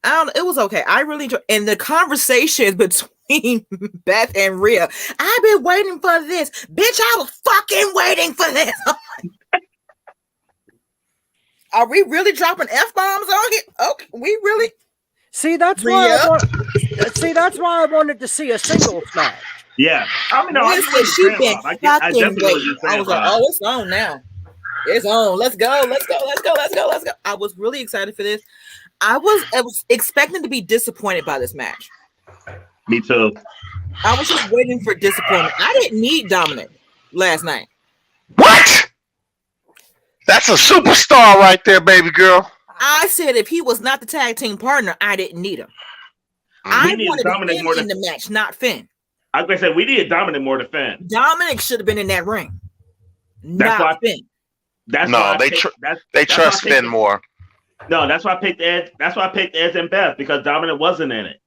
I don't know. It was okay. I really enjoyed, and the conversations between Beth and Rhea. I've been waiting for this, bitch. I was fucking waiting for this. Are we really dropping F-bombs on here? Okay, we really. See, that's why I wanted to see a singles match. Yeah, I mean, I was like, oh, it's on now. It's on. Let's go. I was really excited for this. I was expecting to be disappointed by this match. Me too. I was just waiting for disappointment. I didn't need Dominic last night. What? That's a superstar right there, baby girl. I said if he was not the tag team partner, I didn't need him. I wanted Dominic more in the match, not Finn. I was gonna say we needed Dominic more than Finn. Dominic should have been in that ring. Not Finn. They trust Finn more. No, that's why I picked Ed. That's why I picked Ed and Beth because Dominic wasn't in it.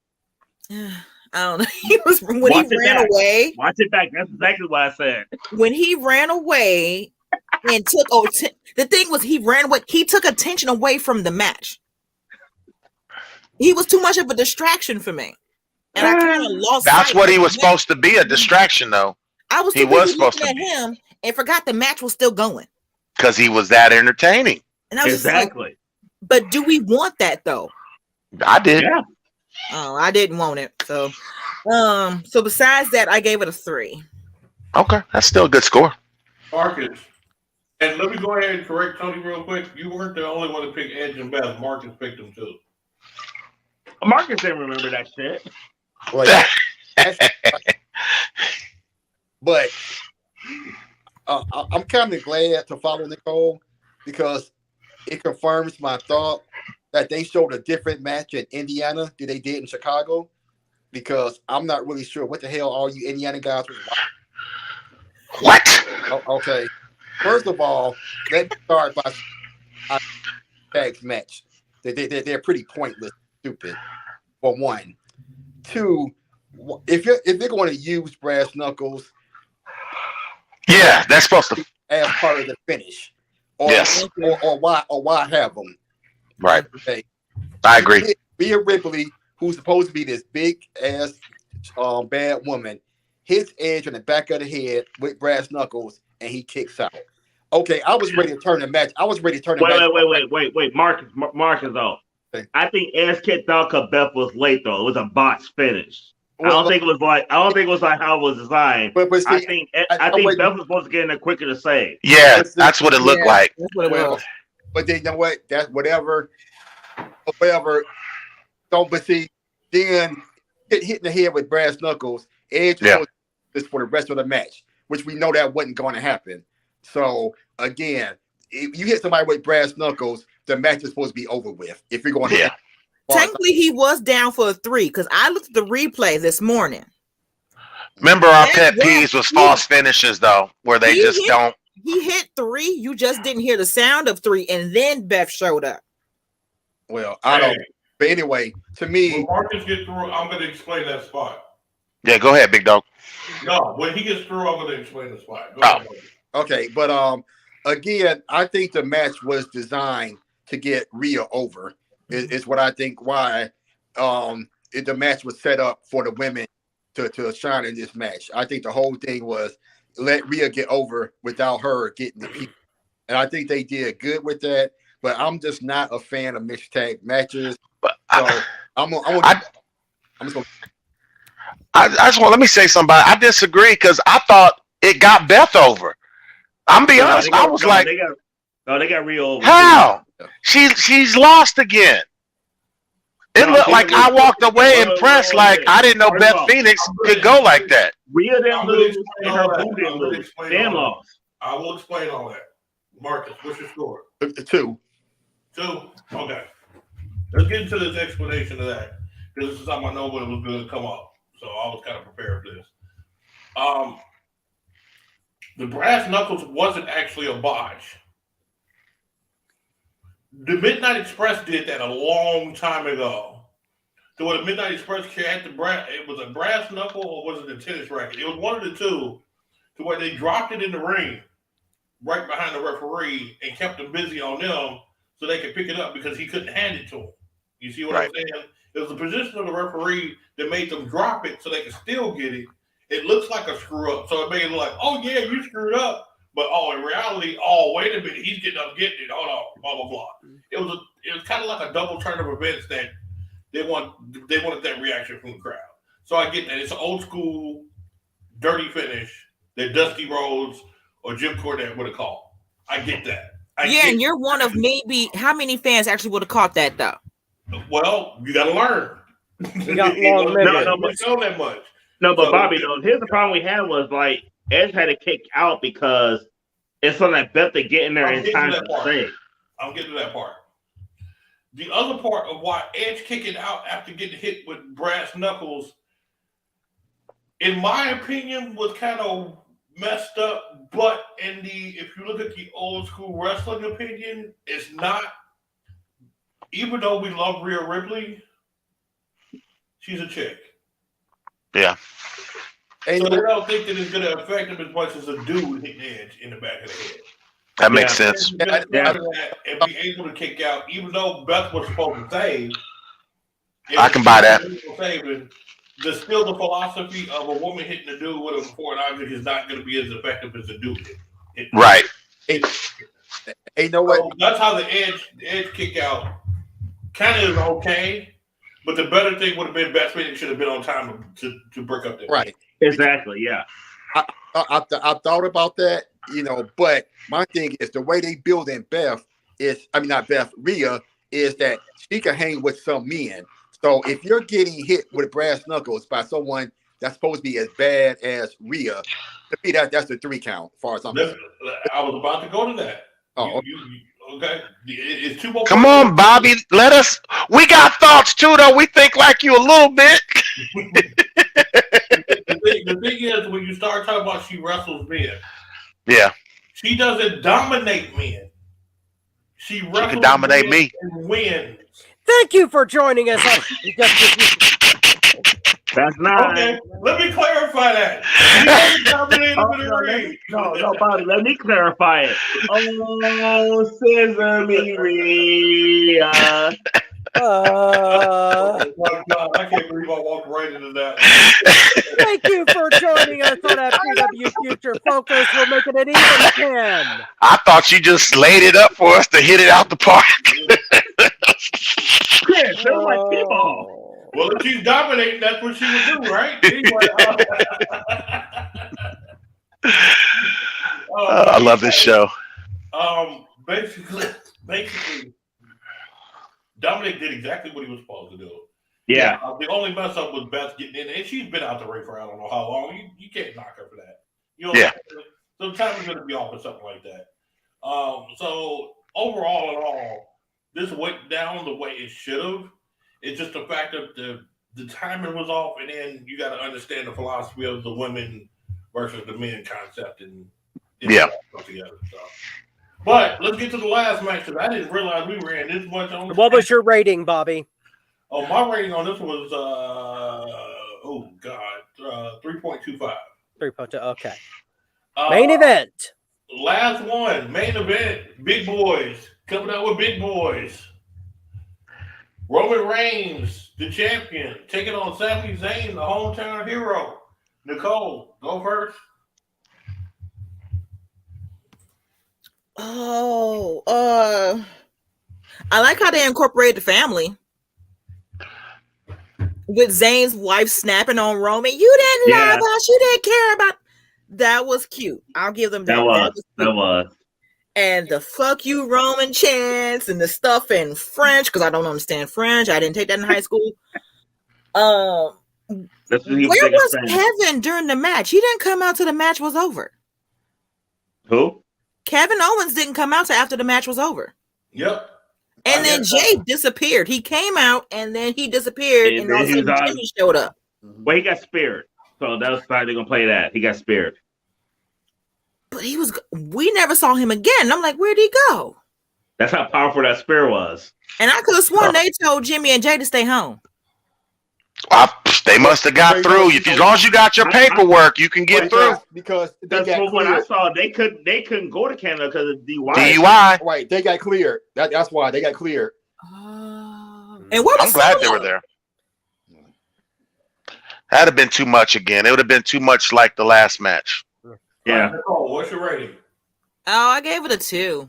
I don't know. He was when he ran away. Watch it back. That's exactly what I said. When he ran away and took the thing was he ran away. He took attention away from the match. He was too much of a distraction for me, and I kind of lost. That's what he was supposed to be, a distraction, though. He was supposed to be him, and forgot the match was still going because he was that entertaining. And I was exactly. But do we want that though? I did. Yeah. Oh, I didn't want it. So So besides that, I gave it a 3. Okay, that's still a good score. Marcus. And let me go ahead and correct Tony real quick. You weren't the only one to pick Edge and Beth. Marcus picked them too. Marcus didn't remember that shit. Well, but I'm kind of glad to follow Nicole because it confirms my thought that they showed a different match in Indiana than they did in Chicago. Because I'm not really sure what the hell all you Indiana guys was watching. What? Okay. First of all, let me start by tags match. They're pretty pointless, stupid. For one, two, if they're going to use brass knuckles, Yeah, that's supposed to. as part of the finish, or Yes. or why have them? Right. Okay. I agree. Rhea Ripley, who's supposed to be this big ass bad woman, hits Edge on the back of the head with brass knuckles, and he kicks out. Okay, I was ready to turn the match. Wait. Marcus though. Okay. I think Edge kicked out because Beth was late though. It was a botch finish. I Well, don't think it was like how it was designed. But see, I think Beth was supposed to get in there quicker to save. Yeah, that's what it looked like. That's what it well, was. but then you know what? That's whatever. Don't but see, then hitting the head with brass knuckles, Edge was this for the rest of the match, which we know that wasn't going to happen. So again, if you hit somebody with brass knuckles, the match is supposed to be over with. If you're going to Technically, he was down for a 3 because I looked at the replay this morning. Remember, our pet peeves was false finishes, though, where they just don't. He hit 3. You just didn't hear the sound of 3, and then Beth showed up. Well, I don't. But anyway, to me, when Marcus gets through, I'm going to explain that spot. Yeah, go ahead, big dog. No, when he gets through, I'm going to explain the spot. Go ahead. Okay, but again, I think the match was designed to get Rhea over. Is what I think why the match was set up for the women to shine in this match. I think the whole thing was let Rhea get over without her getting the people. And I think they did good with that. But I'm just not a fan of mixed tag matches. But So I just want let me say something. I disagree because I thought it got Beth over. I'm be honest. I was like, they got Rhea over. how? She's lost again. It looked like I walked away impressed, like I didn't know Beth Phoenix could go like that. Rhea didn't lose, and her boo didn't lose. Damn lost. I will explain all that. Marcus, what's your score? 2. 2? Okay. Let's get into this explanation of that. Because this is something I know when it was going to come up. So I was kind of prepared for this. The brass knuckles wasn't actually a botch. The Midnight Express did that a long time ago. So when the Midnight Express had the brass, it was a brass knuckle or was it a tennis racket? It was one of the two, to where they dropped it in the ring right behind the referee and kept him busy on them so they could pick it up because he couldn't hand it to him. You see what I'm saying? It was the position of the referee that made them drop it so they could still get it. It looks like a screw up. So it made it look like, oh yeah, you screwed up. But in reality, wait a minute, he's getting up, getting it. Hold on, blah blah blah. It was kind of like a double turn of events that they wanted that reaction from the crowd. So I get that. It's an old school, dirty finish that Dusty Rhodes or Jim Cornette would have called. I get that. And you're one of maybe how many fans actually would have caught that though? Well, you got to learn. You got long memory. Know that much. No, but Bobby, though, here's the problem we had was like Edge had to kick out because it's on that Beth to get in there in time to save. I'm getting to that part. The other part of why Edge kicking out after getting hit with brass knuckles, in my opinion, was kind of messed up. But if you look at the old school wrestling opinion, it's not. Even though we love Rhea Ripley, she's a chick. Yeah. So they don't think that it's going to affect him as much as a dude hitting Edge in the back of the head. That makes sense. And be able to kick out, even though Beth was supposed to save. I can buy that. There's still the philosophy of a woman hitting a dude with a foreign object is not going to be as effective as a dude hit. Right. Hey, know what? So that's how the edge kick out kind of is okay, But the better thing would have been Beth Phoenix should have been on time to break up that. Right. Exactly. Yeah. I thought about that, but my thing is the way they build in Rhea, is that she can hang with some men. So if you're getting hit with brass knuckles by someone that's supposed to be as bad as Rhea, to me that's the 3 count. As far as I'm concerned. I was about to go to that. Oh, okay. It's 2 more. Come on, Bobby. We got thoughts too, though. We think like you a little bit. The thing is, when you start talking about she wrestles men, Yeah. she doesn't dominate men. She can dominate me. And wins. Thank you for joining us on That's not. Okay, let me clarify that. She doesn't dominate them in the ring. No, Bobby, let me clarify it. Oh, Sesame Rhea. Oh my God, I can't believe I walked right into that. Thank you for joining us on FTW Future Focus. We're making it even 10. I thought you just laid it up for us to hit it out the park. Chris, they're like people. Well, if she's dominating, that's what she would do, right? Anyway, I love this show. Basically, Dominic did exactly what he was supposed to do. Yeah. The only mess up was Beth getting in, and she's been out the ring for I don't know how long. You can't knock her for that. Yeah. Sometimes you're going to be off or something like that. So overall, in all, this went down the way it should have. It's just the fact that the timing was off, and then you got to understand the philosophy of the women versus the men concept, and come together. So. But let's get to the last match, because I didn't realize we ran this much on. What was your rating, Bobby? Oh, my rating on this was 3.25. 3.2. Okay. Main event. Last one, main event. Big boys coming out with big boys. Roman Reigns, the champion, taking on Sami Zayn, the hometown hero. Nicole, go first. I like how they incorporated the family. With Zayn's wife snapping on Roman. You didn't love us. You didn't care about. That was cute. I'll give them that. That was. And the fuck you Roman chants and the stuff in French, because I don't understand French. I didn't take that in high school. Where was Kevin during the match? He didn't come out till the match was over. Who? Kevin Owens didn't come out till after the match was over. Yep. And then Jay disappeared. He came out and then he disappeared, and all of a sudden Jimmy showed up. Well, he got spared. So that's why they're gonna play that. He got spared. But we never saw him again. I'm like, where'd he go? That's how powerful that spear was. And I could have sworn they told Jimmy and Jay to stay home. They must have got through. As long as you got your paperwork, you can get through. Because that's what I saw. They couldn't go to Canada because of DUI. Right, they got cleared. That's why they got cleared. And what was I'm glad they were there. That'd have been too much again. It would have been too much like the last match. Yeah. Nicole, what's your rating? Oh, I gave it a 2.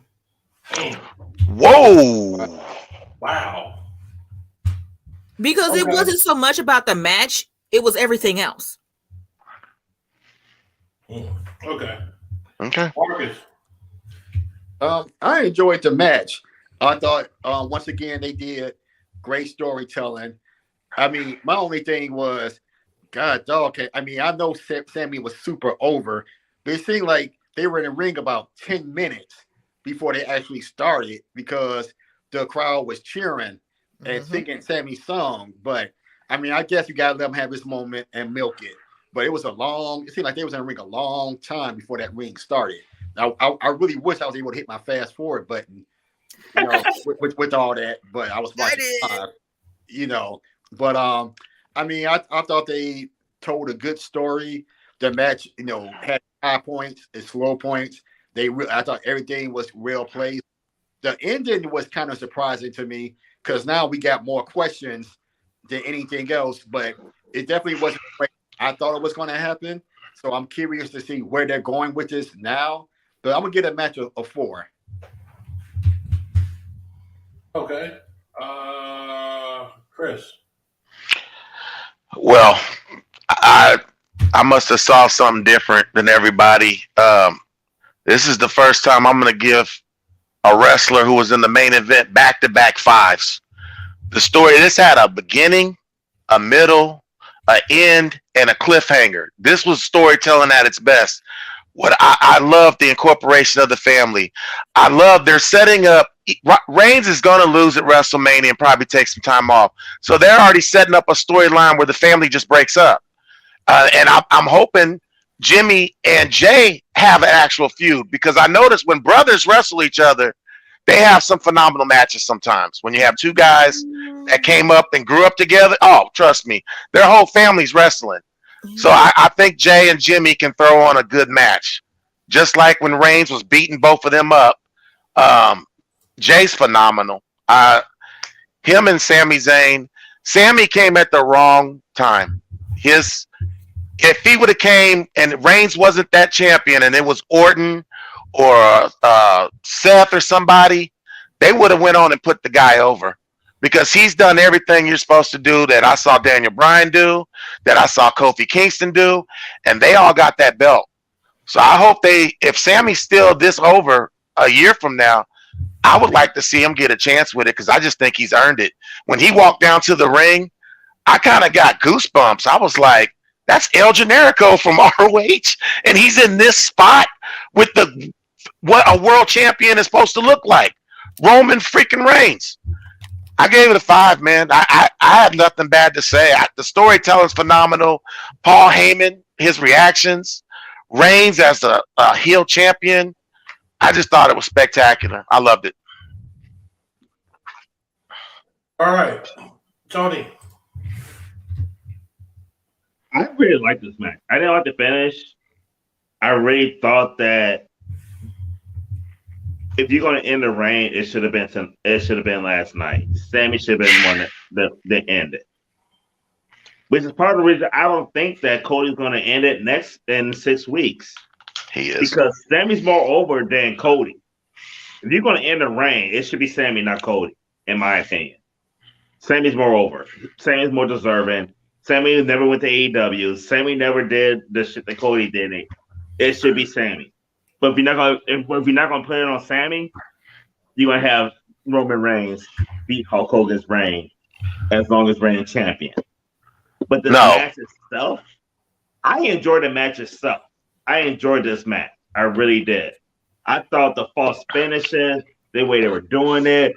Whoa. Wow. Because it wasn't so much about the match, it was everything else. Okay. Marcus. I enjoyed the match. I thought once again they did great storytelling. I mean, my only thing was, God dog. I mean, I know Sammy was super over, but it seemed like they were in the ring about 10 minutes before they actually started because the crowd was cheering and singing Sammy's song. But I mean, I guess you gotta let him have his moment and milk it. But it seemed like they was in the ring a long time before that ring started. I really wish I was able to hit my fast forward button, with all that. But I was watching live, But I mean, I thought they told a good story. The match, had high points and slow points. I thought everything was well played. The ending was kind of surprising to me because now we got more questions than anything else. But it definitely wasn't the way I thought it was going to happen. So I'm curious to see where they're going with this now. But I'm gonna get a match of 4. Okay. Chris. Well, I must have saw something different than everybody. This is the first time I'm going to give a wrestler who was in the main event back-to-back fives. The story, this had a beginning, a middle, an end, and a cliffhanger. This was storytelling at its best. What I love the incorporation of the family. I love they're setting up. Reigns is going to lose at WrestleMania and probably take some time off. So they're already setting up a storyline where the family just breaks up. And I'm hoping Jimmy and Jay have an actual feud, because I noticed when brothers wrestle each other, they have some phenomenal matches sometimes. When you have two guys that came up and grew up together, oh, trust me, their whole family's wrestling. So I think Jay and Jimmy can throw on a good match. Just like when Reigns was beating both of them up. Jay's phenomenal. Him and Sami Zayn. Sami came at the wrong time. If he would have came and Reigns wasn't that champion and it was Orton or Seth or somebody, they would have went on and put the guy over, because he's done everything you're supposed to do that I saw Daniel Bryan do, that I saw Kofi Kingston do, and they all got that belt. So I hope if Sammy's still this over a year from now, I would like to see him get a chance with it, because I just think he's earned it. When he walked down to the ring, I kind of got goosebumps. I was like, that's El Generico from ROH, and he's in this spot with what a world champion is supposed to look like. Roman freaking Reigns. I gave it a 5, man. I had nothing bad to say. The storytelling's phenomenal. Paul Heyman, his reactions, Reigns as a heel champion. I just thought it was spectacular. I loved it. All right, Tony. I really like this match. I didn't like the finish. I really thought that if you're going to end the reign, it should have been last night. Sammy should have been one that ended. Which is part of the reason I don't think that Cody's going to end it in 6 weeks. He is. Because Sammy's more over than Cody. If you're going to end the reign, it should be Sammy, not Cody, in my opinion. Sammy's more over. Sammy's more deserving. Sammy never went to AEW. Sammy never did the shit that Cody did. It should be Sammy. But if you're not gonna put it on Sammy, you're gonna have Roman Reigns beat Hulk Hogan's reign as long as Reigns champion. But the match itself, I enjoyed the match itself. I enjoyed this match. I really did. I thought the false finishes, the way they were doing it,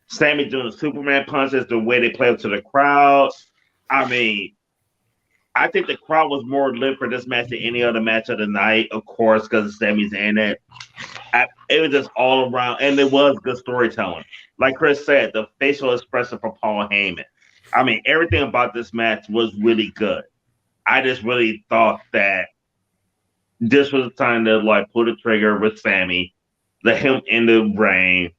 Sammy doing the Superman punches, the way they played up to the crowd. I mean, I think the crowd was more lit for this match than any other match of the night, of course, because Sammy's in it. It was just all around, and it was good storytelling. Like Chris said, the facial expression for Paul Heyman. I mean, everything about this match was really good. I just really thought that this was the time to like pull the trigger with Sammy, let him end the reign.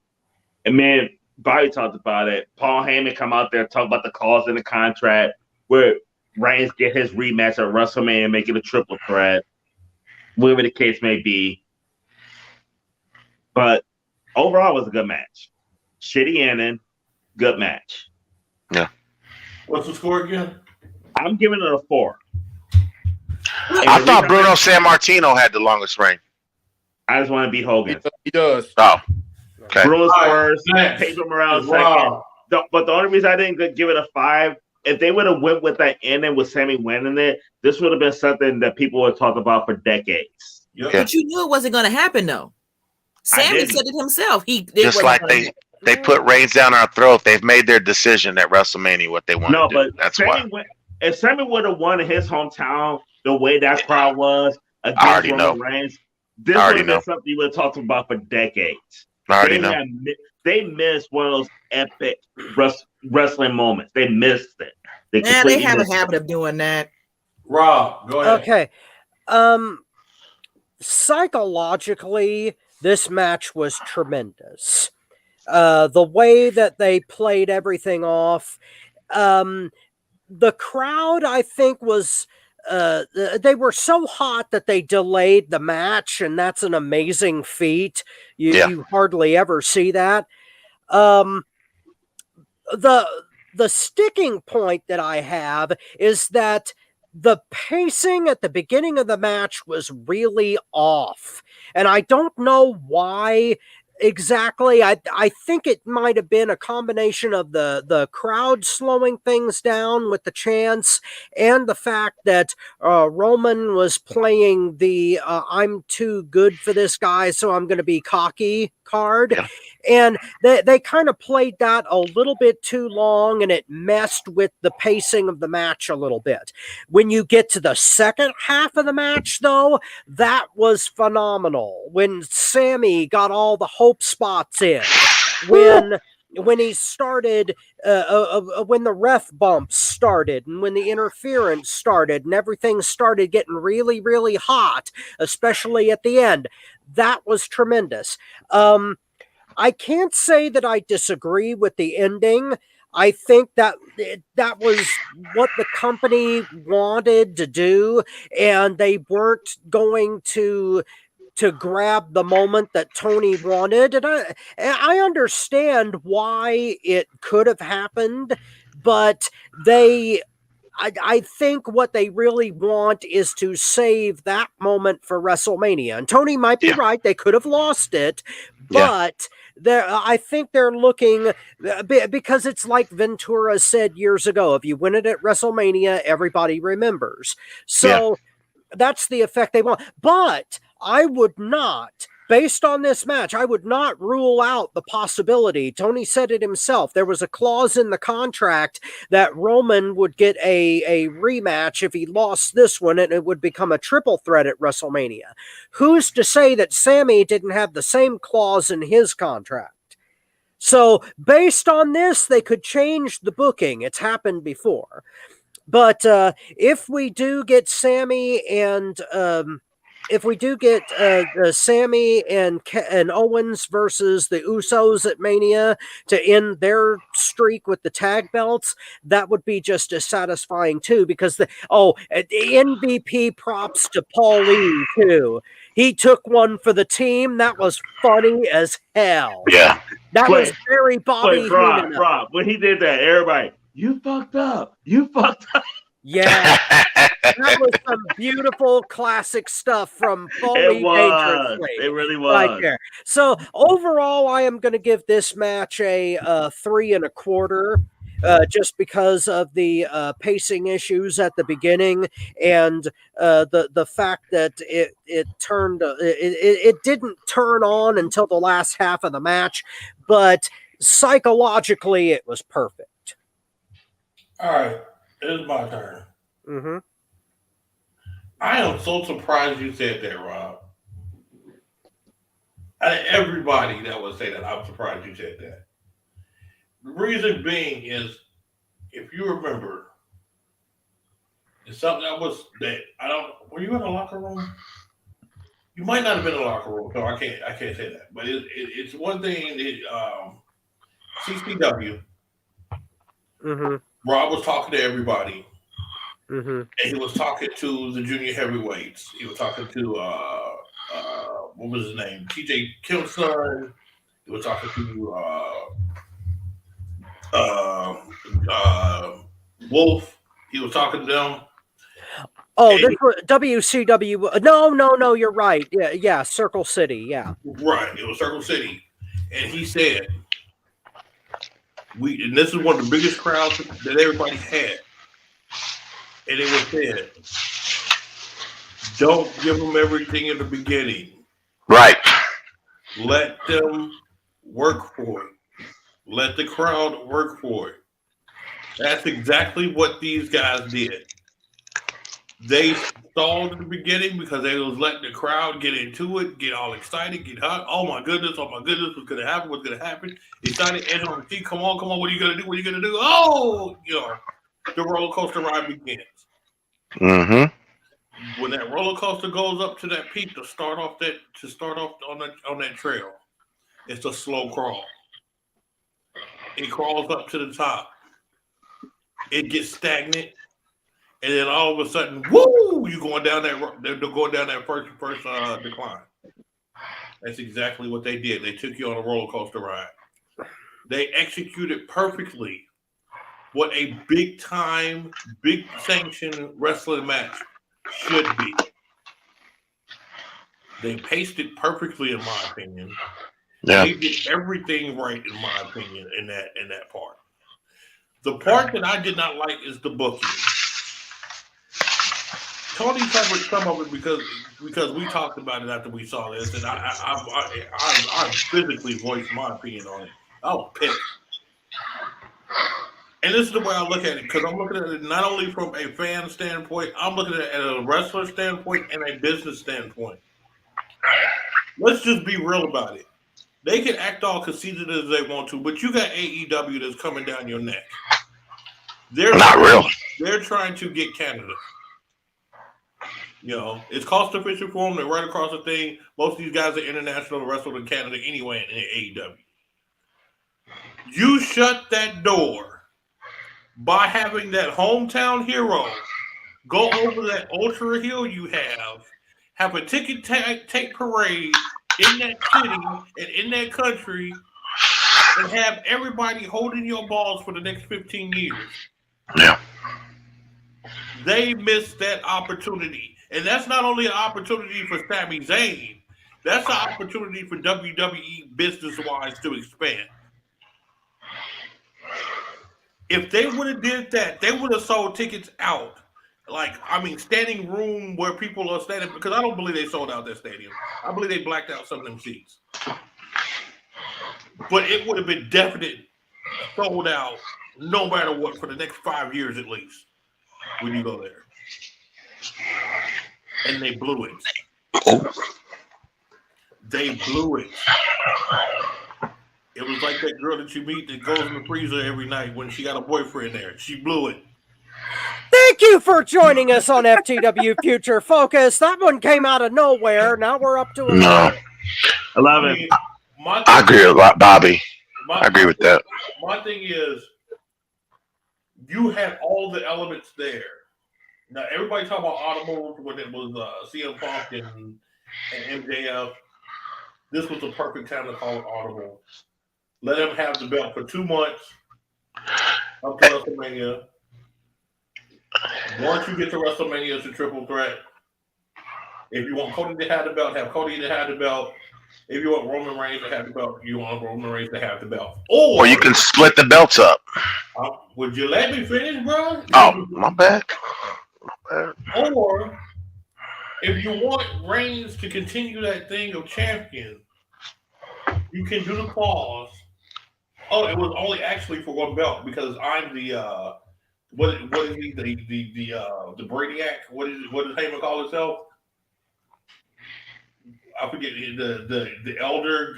And man, Bobby talked about it. Paul Heyman come out there, talk about the clause in the contract where Reigns get his rematch at WrestleMania, make it a triple threat, whatever the case may be. But overall, it was a good match. Shitty ending, good match. Yeah. What's the score again? I'm giving it a 4. I thought Bruno Sammartino had the longest reign. I just want to beat Hogan. He does. Oh, okay. Bruno's All right, first, next. Pedro Morales Wow. second. But the only reason I didn't give it a 5, if they would have went with that ending with Sammy winning it, this would have been something that people would talk about for decades. Yep. But you knew it wasn't going to happen, though. Sammy didn't. said it himself. Just like they put Reigns down our throat. They've made their decision at WrestleMania what they want to do. But That's why. If Sammy would have won in his hometown the way that crowd was against Roman Reigns, this would have been something you would have talked about for decades. I already know. They missed one of those epic wrestling moments. They missed it. They have a habit of doing that. Rob, go ahead. Okay. Psychologically, this match was tremendous. The way that they played everything off, the crowd, I think, was they were so hot that they delayed the match, and that's an amazing feat. You hardly ever see that. The the sticking point that I have is that the pacing at the beginning of the match was really off. And I don't know why exactly. I think it might have been a combination of the crowd slowing things down with the chants and the fact that Roman was playing the I'm too good for this guy, so I'm going to be cocky card. Yeah. And they kind of played that a little bit too long, and it messed with the pacing of the match a little bit. When you get to the second half of the match, though, that was phenomenal. When Sammy got all the hope spots in, when he started, when the ref bumps started, and when the interference started, and everything started getting really, really hot, especially at the end, that was tremendous. I can't say that I disagree with the ending. I think that was what the company wanted to do, and they weren't going to grab the moment that Tony wanted. And I understand why it could have happened, but I think what they really want is to save that moment for WrestleMania. And Tony might be right. They could have lost it, but I think they're looking, because it's like Ventura said years ago, if you win it at WrestleMania, everybody remembers. So that's the effect they want. But I would not, based on this match, I would not rule out the possibility. Tony said it himself. There was a clause in the contract that Roman would get a rematch if he lost this one, and it would become a triple threat at WrestleMania. Who's to say that Sammy didn't have the same clause in his contract? So based on this, they could change the booking. It's happened before. But if we do get Sammy and Sammy and Owens versus the Usos at Mania to end their streak with the tag belts, that would be just as satisfying too. Because the MVP props to Paulie too. He took one for the team. That was funny as hell. Yeah, that was very Bobby Heenan. Rob, when he did that, everybody, you fucked up. You fucked up. Yeah, that was some beautiful classic stuff from Foley Dangerously. It really was. Right there. So overall, I am going to give this match a 3.25. Just because of the pacing issues at the beginning and the fact that it didn't turn on until the last half of the match, but psychologically it was perfect. All right, it's my turn. Mm-hmm. I am so surprised you said that, Rob. Everybody that would say that, I'm surprised you said that. The reason being is, if you remember, it's something that were you in the locker room? You might not have been in the locker room, so I can't say that. But it's one thing that CCW. Mm-hmm. Rob was talking to everybody. Mm-hmm. And he was talking to the junior heavyweights. He was talking to what was his name? TJ Kilson. He was talking to Wolf. He was talking to them. Oh, this was WCW. No, you're right. Yeah, Circle City. Yeah, right. It was Circle City, and he said, and this is one of the biggest crowds that everybody had. And it was said, don't give them everything in the beginning. right. Let them work for it. Let the crowd work for it. That's exactly what these guys did. They stalled at the beginning because they was letting the crowd get into it, get all excited, get hot. Oh my goodness, what's going to happen? What's going to happen? Excited, edge on the seat. Come on, what are you going to do? What are you going to do? Oh, the roller coaster ride begins. Mm-hmm. When that roller coaster goes up to that peak to start off on that trail, it's a slow crawl. It crawls up to the top. It gets stagnant, and then all of a sudden, woo! You're going down that first decline. That's exactly what they did. They took you on a roller coaster ride. They executed perfectly what a big time, big sanction wrestling match should be. They paced it perfectly, in my opinion. Yeah. They did everything right, in my opinion, in that part. The part that I did not like is the booking. Tony covered some of it because we talked about it after we saw this, and I physically voiced my opinion on it. I was pissed. And this is the way I look at it, because I'm looking at it not only from a fan standpoint, I'm looking at it at a wrestler standpoint and a business standpoint. Let's just be real about it. They can act all conceited as they want to, but you got AEW that's coming down your neck. Not really. They're trying to get Canada. You know, it's cost efficient for them. They're right across the thing. Most of these guys are international wrestlers in Canada anyway in AEW. You shut that door by having that hometown hero go over that ultra hill you have a ticket take parade in that city and in that country, and have everybody holding your balls for the next 15 years. Yeah. They missed that opportunity. And that's not only an opportunity for Sami Zayn, that's an opportunity for WWE business-wise to expand. If they would have did that, they would have sold tickets out. Standing room where people are standing, because I don't believe they sold out that stadium. I believe they blacked out some of them seats. But it would have been definite sold out no matter what for the next 5 years at least when you go there. And they blew it. They blew it. It was like that girl that you meet that goes in the freezer every night when she got a boyfriend there. She blew it. Thank you for joining us on FTW Future Focus. That one came out of nowhere. Now we're up to 11. No. 11. I agree with Bobby. I agree with that. My thing is, you had all the elements there. Now, everybody talk about audibles when it was CM Punk and MJF. This was the perfect time to call it audible. Let him have the belt for 2 months up to WrestleMania. Once you get to WrestleMania, it's a triple threat. If you want Cody to have the belt, have Cody to have the belt. If you want Roman Reigns to have the belt, you want Roman Reigns to have the belt. Or you can split the belts up. Would you let me finish, bro? Oh, my bad. Or if you want Reigns to continue that thing of champion, you can do the clause. Oh, it was only actually for one belt because I'm the what is he the Brainiac? What does Heyman call himself? I forget the elder,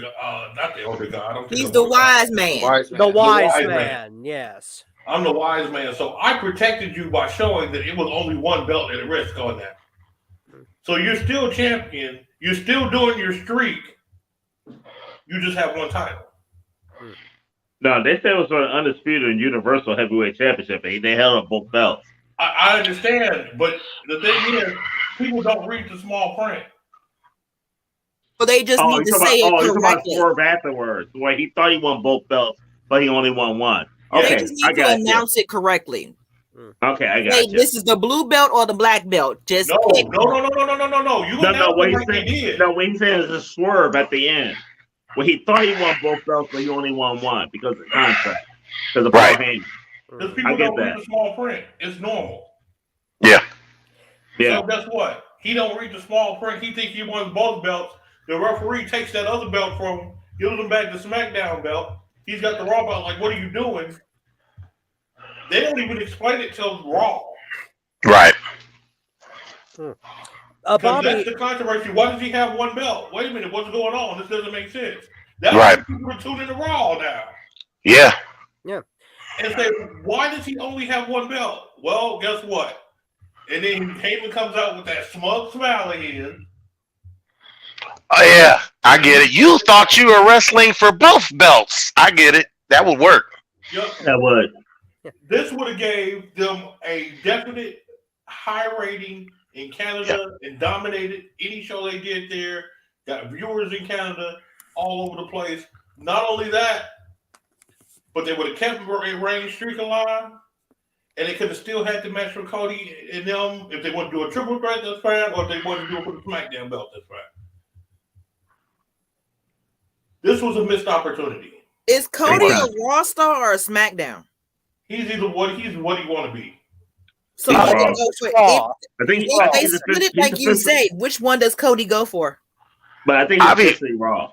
not the elder god. He's the wise man. The wise man, yes. I'm the wise man. So I protected you by showing that it was only one belt at risk on that. So you're still champion. You're still doing your streak. You just have one title. No, they said it was for an undisputed and universal heavyweight championship. They held up both belts. I understand, but the thing is, people don't read the small print. So they just need to say it correctly. About Swerve afterwards, where he thought he won both belts, but he only won one. Okay, they just need to announce it correctly. Okay, I got you. This is the blue belt or the black belt. Just no. You what he's saying is a swerve at the end. Well, he thought he won both belts, but he only won one because of the contract. Because of Paul Heyman. Because people don't read the small print. It's normal. Yeah. So guess what? He don't read the small print. He thinks he won both belts. The referee takes that other belt from him, gives him back the SmackDown belt. He's got the Raw belt. Like, what are you doing? They don't even explain it till Raw. Right. Bobby, that's the controversy. Why does he have one belt? Wait a minute, what's going on? This doesn't make sense. That's right. why people are tuning to Raw now. Yeah. Yeah. And say, why does he only have one belt? Well, guess what? And then Heyman comes out with that smug smile of his. Oh, yeah. I get it. You thought you were wrestling for both belts. I get it. That would work. Yep. That would. This would have gave them a definite high rating in Canada and dominated any show they did there. Got viewers in Canada all over the place. Not only that, but they would have kept Reigns' streak alive, and they could have still had the match for Cody and them if they want to do a triple threat. That's fine, or if they want to do it for the SmackDown belt. That's fine. This was a missed opportunity. Is Cody a Raw star or a SmackDown? He's what he want to be. So He's they Raw. go for Raw. I think if they split it like you say, which one does Cody go for? But I think he's officially Raw.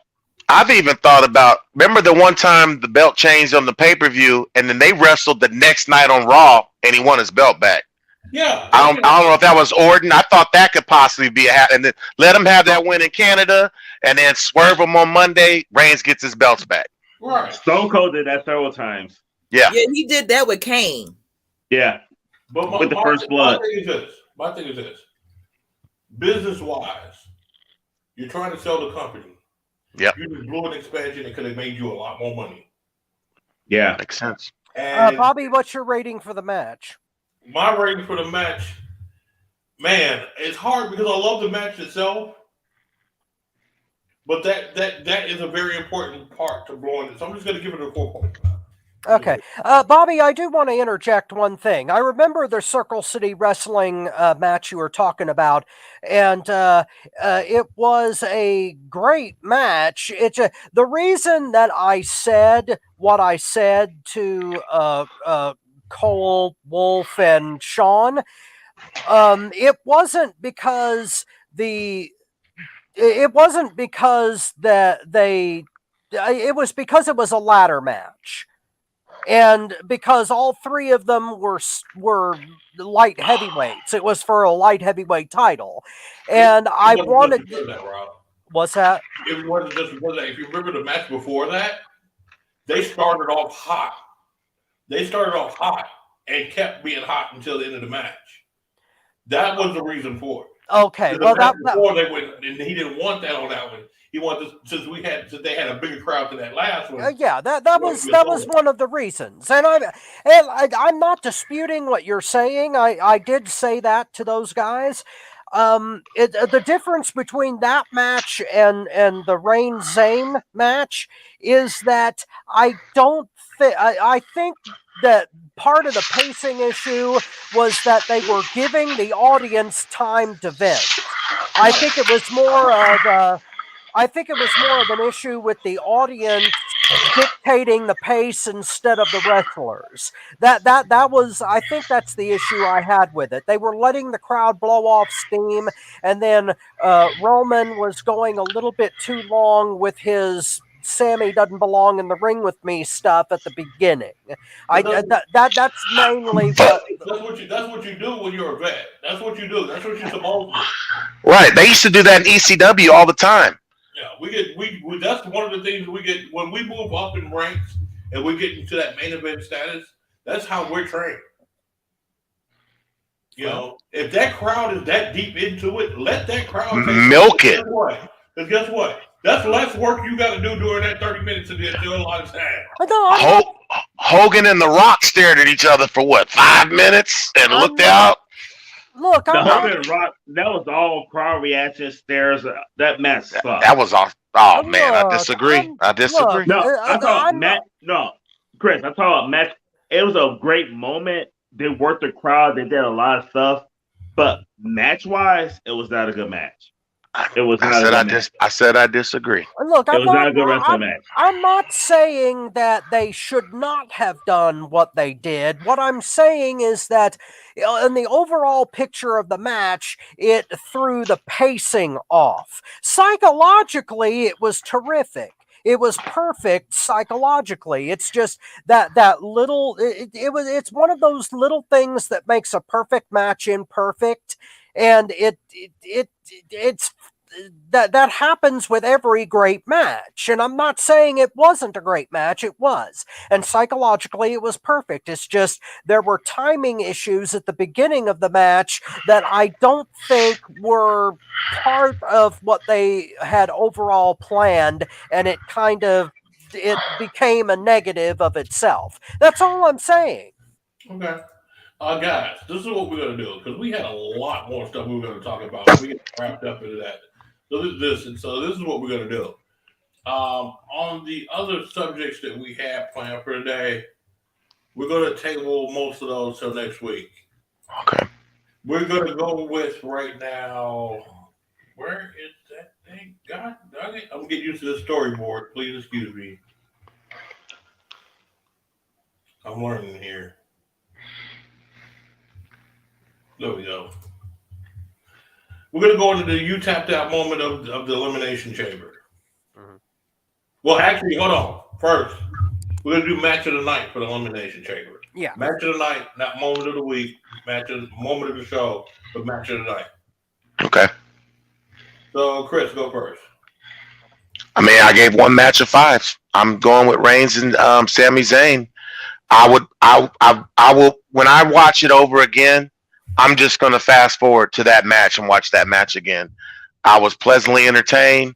I've even thought about, remember the one time the belt changed on the pay-per-view and then they wrestled the next night on Raw and he won his belt back. Yeah. I don't know if that was Orton. I thought that could possibly be and then let him have that win in Canada and then swerve him on Monday. Reigns gets his belts back. Right. Stone Cold did that several times. Yeah. Yeah, he did that with Kane. Yeah. But with the first blood. My thing is this. Business-wise, you're trying to sell the company. Yeah. You just blew an expansion that could have made you a lot more money. Yeah. Makes sense. And Bobby, what's your rating for the match? my rating for the match, man, it's hard because I love the match itself. But that is a very important part to blowing it. So I'm just going to give it a 4.5. Okay. Bobby, I do want to interject one thing. I remember the Circle City Wrestling match you were talking about, and it was a great match. The reason that I said what I said to Cole, Wolf, and Sean, it wasn't because it was because it was a ladder match. And because all three of them were light heavyweights, it was for a light heavyweight title, and I wanted. What's that? It wasn't just because that. If you remember the match before that, they started off hot. And kept being hot until the end of the match. That was the reason for it. Okay, well before they went, and he didn't want that on that one. He wanted since they had a bigger crowd than that last one. Yeah, that was one of the reasons, and I'm not disputing what you're saying. I did say that to those guys. The difference between that match and the Reigns Zayn match is that I think that part of the pacing issue was that they were giving the audience time to vent. I think it was more of an issue with the audience dictating the pace instead of the wrestlers. That was, I think that's the issue I had with it. They were letting the crowd blow off steam, and then Roman was going a little bit too long with his Sammy doesn't belong in the ring with me stuff at the beginning. That's mainly that's what you do when you're a vet. That's what you do. That's what you're supposed to do. Right. They used to do that in ECW all the time. Yeah, we that's one of the things we get when we move up in ranks and we get into that main event status. That's how we're trained. You know, if that crowd is that deep into it, let that crowd milk it. Because guess what? That's less work you got to do during that 30 minutes to do a lot of time. Hogan and The Rock stared at each other for what, 5 minutes and looked out? Look, Hogan and Rock, that was all crowd reaction stares. That match sucked. That was off. Oh, man, I disagree. I disagree. No, I thought Chris, I thought match. It was a great moment. They worked the crowd. They did a lot of stuff. But match-wise, it was not a good match. It was not a good match. I said I disagree. Look, it was not a good wrestling match. I'm not saying that they should not have done what they did. What I'm saying is that in the overall picture of the match, it threw the pacing off. Psychologically, it was terrific. It was perfect psychologically. It's just that little. It's one of those little things that makes a perfect match imperfect, and it's that happens with every great match. And I'm not saying it wasn't a great match. It was, and psychologically, it was perfect. It's just there were timing issues at the beginning of the match that I don't think were part of what they had overall planned, and it became a negative of itself. That's all I'm saying. Okay. Guys, this is what we're going to do, because we had a lot more stuff we were going to talk about. We get wrapped up into that. So this is what we're going to do. On the other subjects that we have planned for today, we're going to table most of those till next week. Okay. We're going to go with right now. Where is that thing? God dang it. I'm getting used to the storyboard. Please excuse me. I'm learning here. There we go. We're going to go into the you tapped out moment of the Elimination Chamber. Mm-hmm. Well, actually, hold on. First, we're going to do match of the night for the Elimination Chamber. Yeah. Match of the night, not moment of the week, moment of the show, but match of the night. Okay. So, Chris, go first. I mean, I gave one match of 5. I'm going with Reigns and Sami Zayn. I will when I watch it over again, I'm just going to fast forward to that match and watch that match again. I was pleasantly entertained.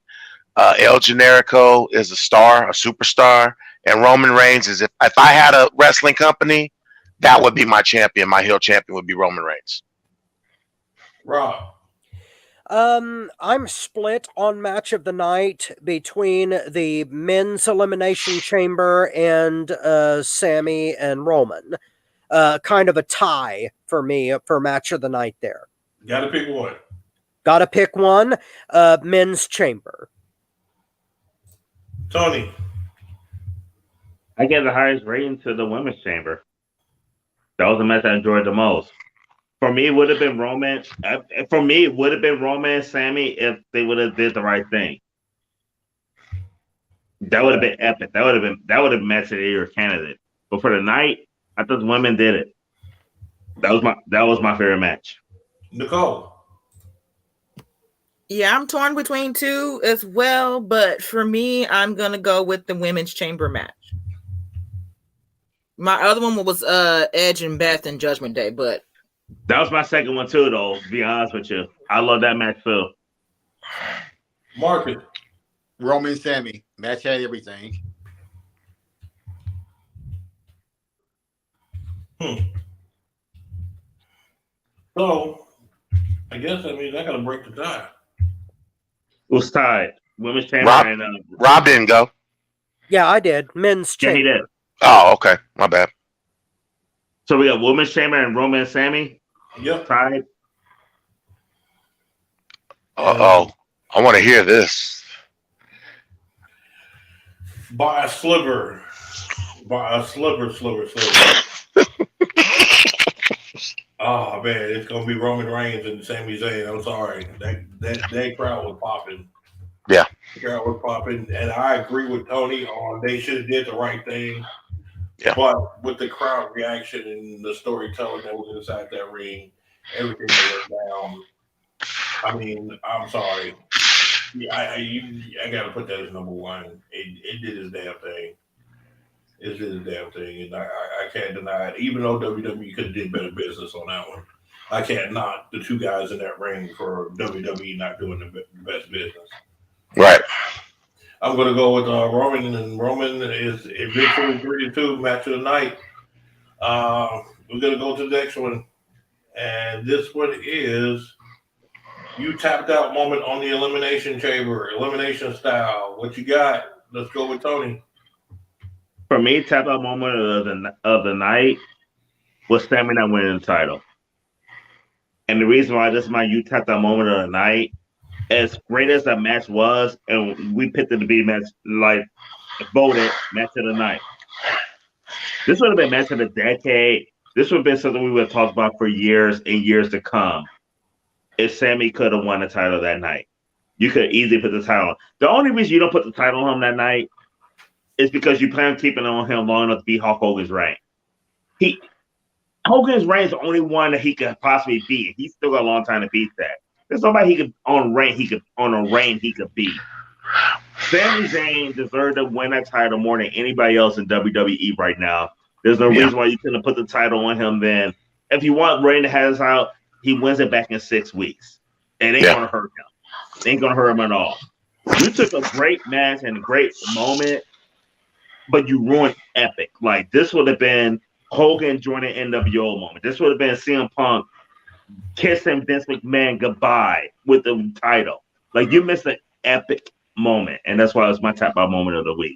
El Generico is a star, a superstar, and Roman Reigns is if I had a wrestling company, that would be my champion. My heel champion would be Roman Reigns. Rob. I'm split on match of the night between the men's elimination chamber and Sammy and Roman. Kind of a tie for me for match of the night there. Got to pick one. Got to pick one. Men's chamber. Tony. I gave the highest rating to the women's chamber. That was the match I enjoyed the most. For me, it would have been Roman. For me, it would have been Roman and Sammy if they would have did the right thing. That would have been epic. That would have been match of the year candidate. But for the night, I thought the women did it. That was my favorite match. Nicole. Yeah, I'm torn between two as well, but for me, I'm gonna go with the women's chamber match. My other one was Edge and Beth and Judgment Day, but that was my second one too, though. To be honest with you, I love that match too. Marcus. Roman and Sammy. Match had everything. So, I guess that means I got to break the tie. It was tied. Women's chamber Rob didn't go. Yeah, I did. Men's chamber. Yeah, he did. Oh, okay. My bad. So we got women's chamber and Roman and Sammy. Yep. Tied. I want to hear this. By a sliver. Sliver. Oh man, it's gonna be Roman Reigns and Sami Zayn. I'm sorry. That crowd was popping. Yeah. The crowd was popping. And I agree with Tony on they should have did the right thing. Yeah. But with the crowd reaction and the storytelling that was inside that ring, everything that went down. I mean, I'm sorry. Yeah, I got to put that as number one. It did its damn thing. It did its damn thing, and I can't deny it. Even though WWE could have did better business on that one, I can't knock the two guys in that ring for WWE not doing the best business. Right. I'm going to go with Roman, and Roman is eventually 3-2 match of the night. We're going to go to the next one, and this one is you tapped out moment on the Elimination Chamber, elimination style. What you got? Let's go with Tony. For me, tap out moment of the night was Sammy not winning the title. And the reason why this is my you tapped out moment of the night, as great as that match was, and we picked it to be match like voted match of the night. This would have been match of the decade. This would have been something we would have talked about for years and years to come. If Sammy could have won the title that night, you could easily put the title on. The only reason you don't put the title on him that night is because you plan on keeping it on him long enough to beat Hulk Hogan's reign. Hogan's reign is the only one that he could possibly beat. He's still got a long time to beat that. There's nobody he could on a reign he could beat. Sami Zayn deserved to win that title more than anybody else in WWE right now. There's no reason why you couldn't have put the title on him then. If you want Reign to have his out, he wins it back in 6 weeks. It ain't gonna hurt him. It ain't gonna hurt him at all. You took a great match and a great moment, but you ruined epic. Like this would have been Hogan joining NWO moment. This would have been CM Punk kissing Vince McMahon goodbye with the title. Like you missed an epic moment, and that's why it was my tap out moment of the week.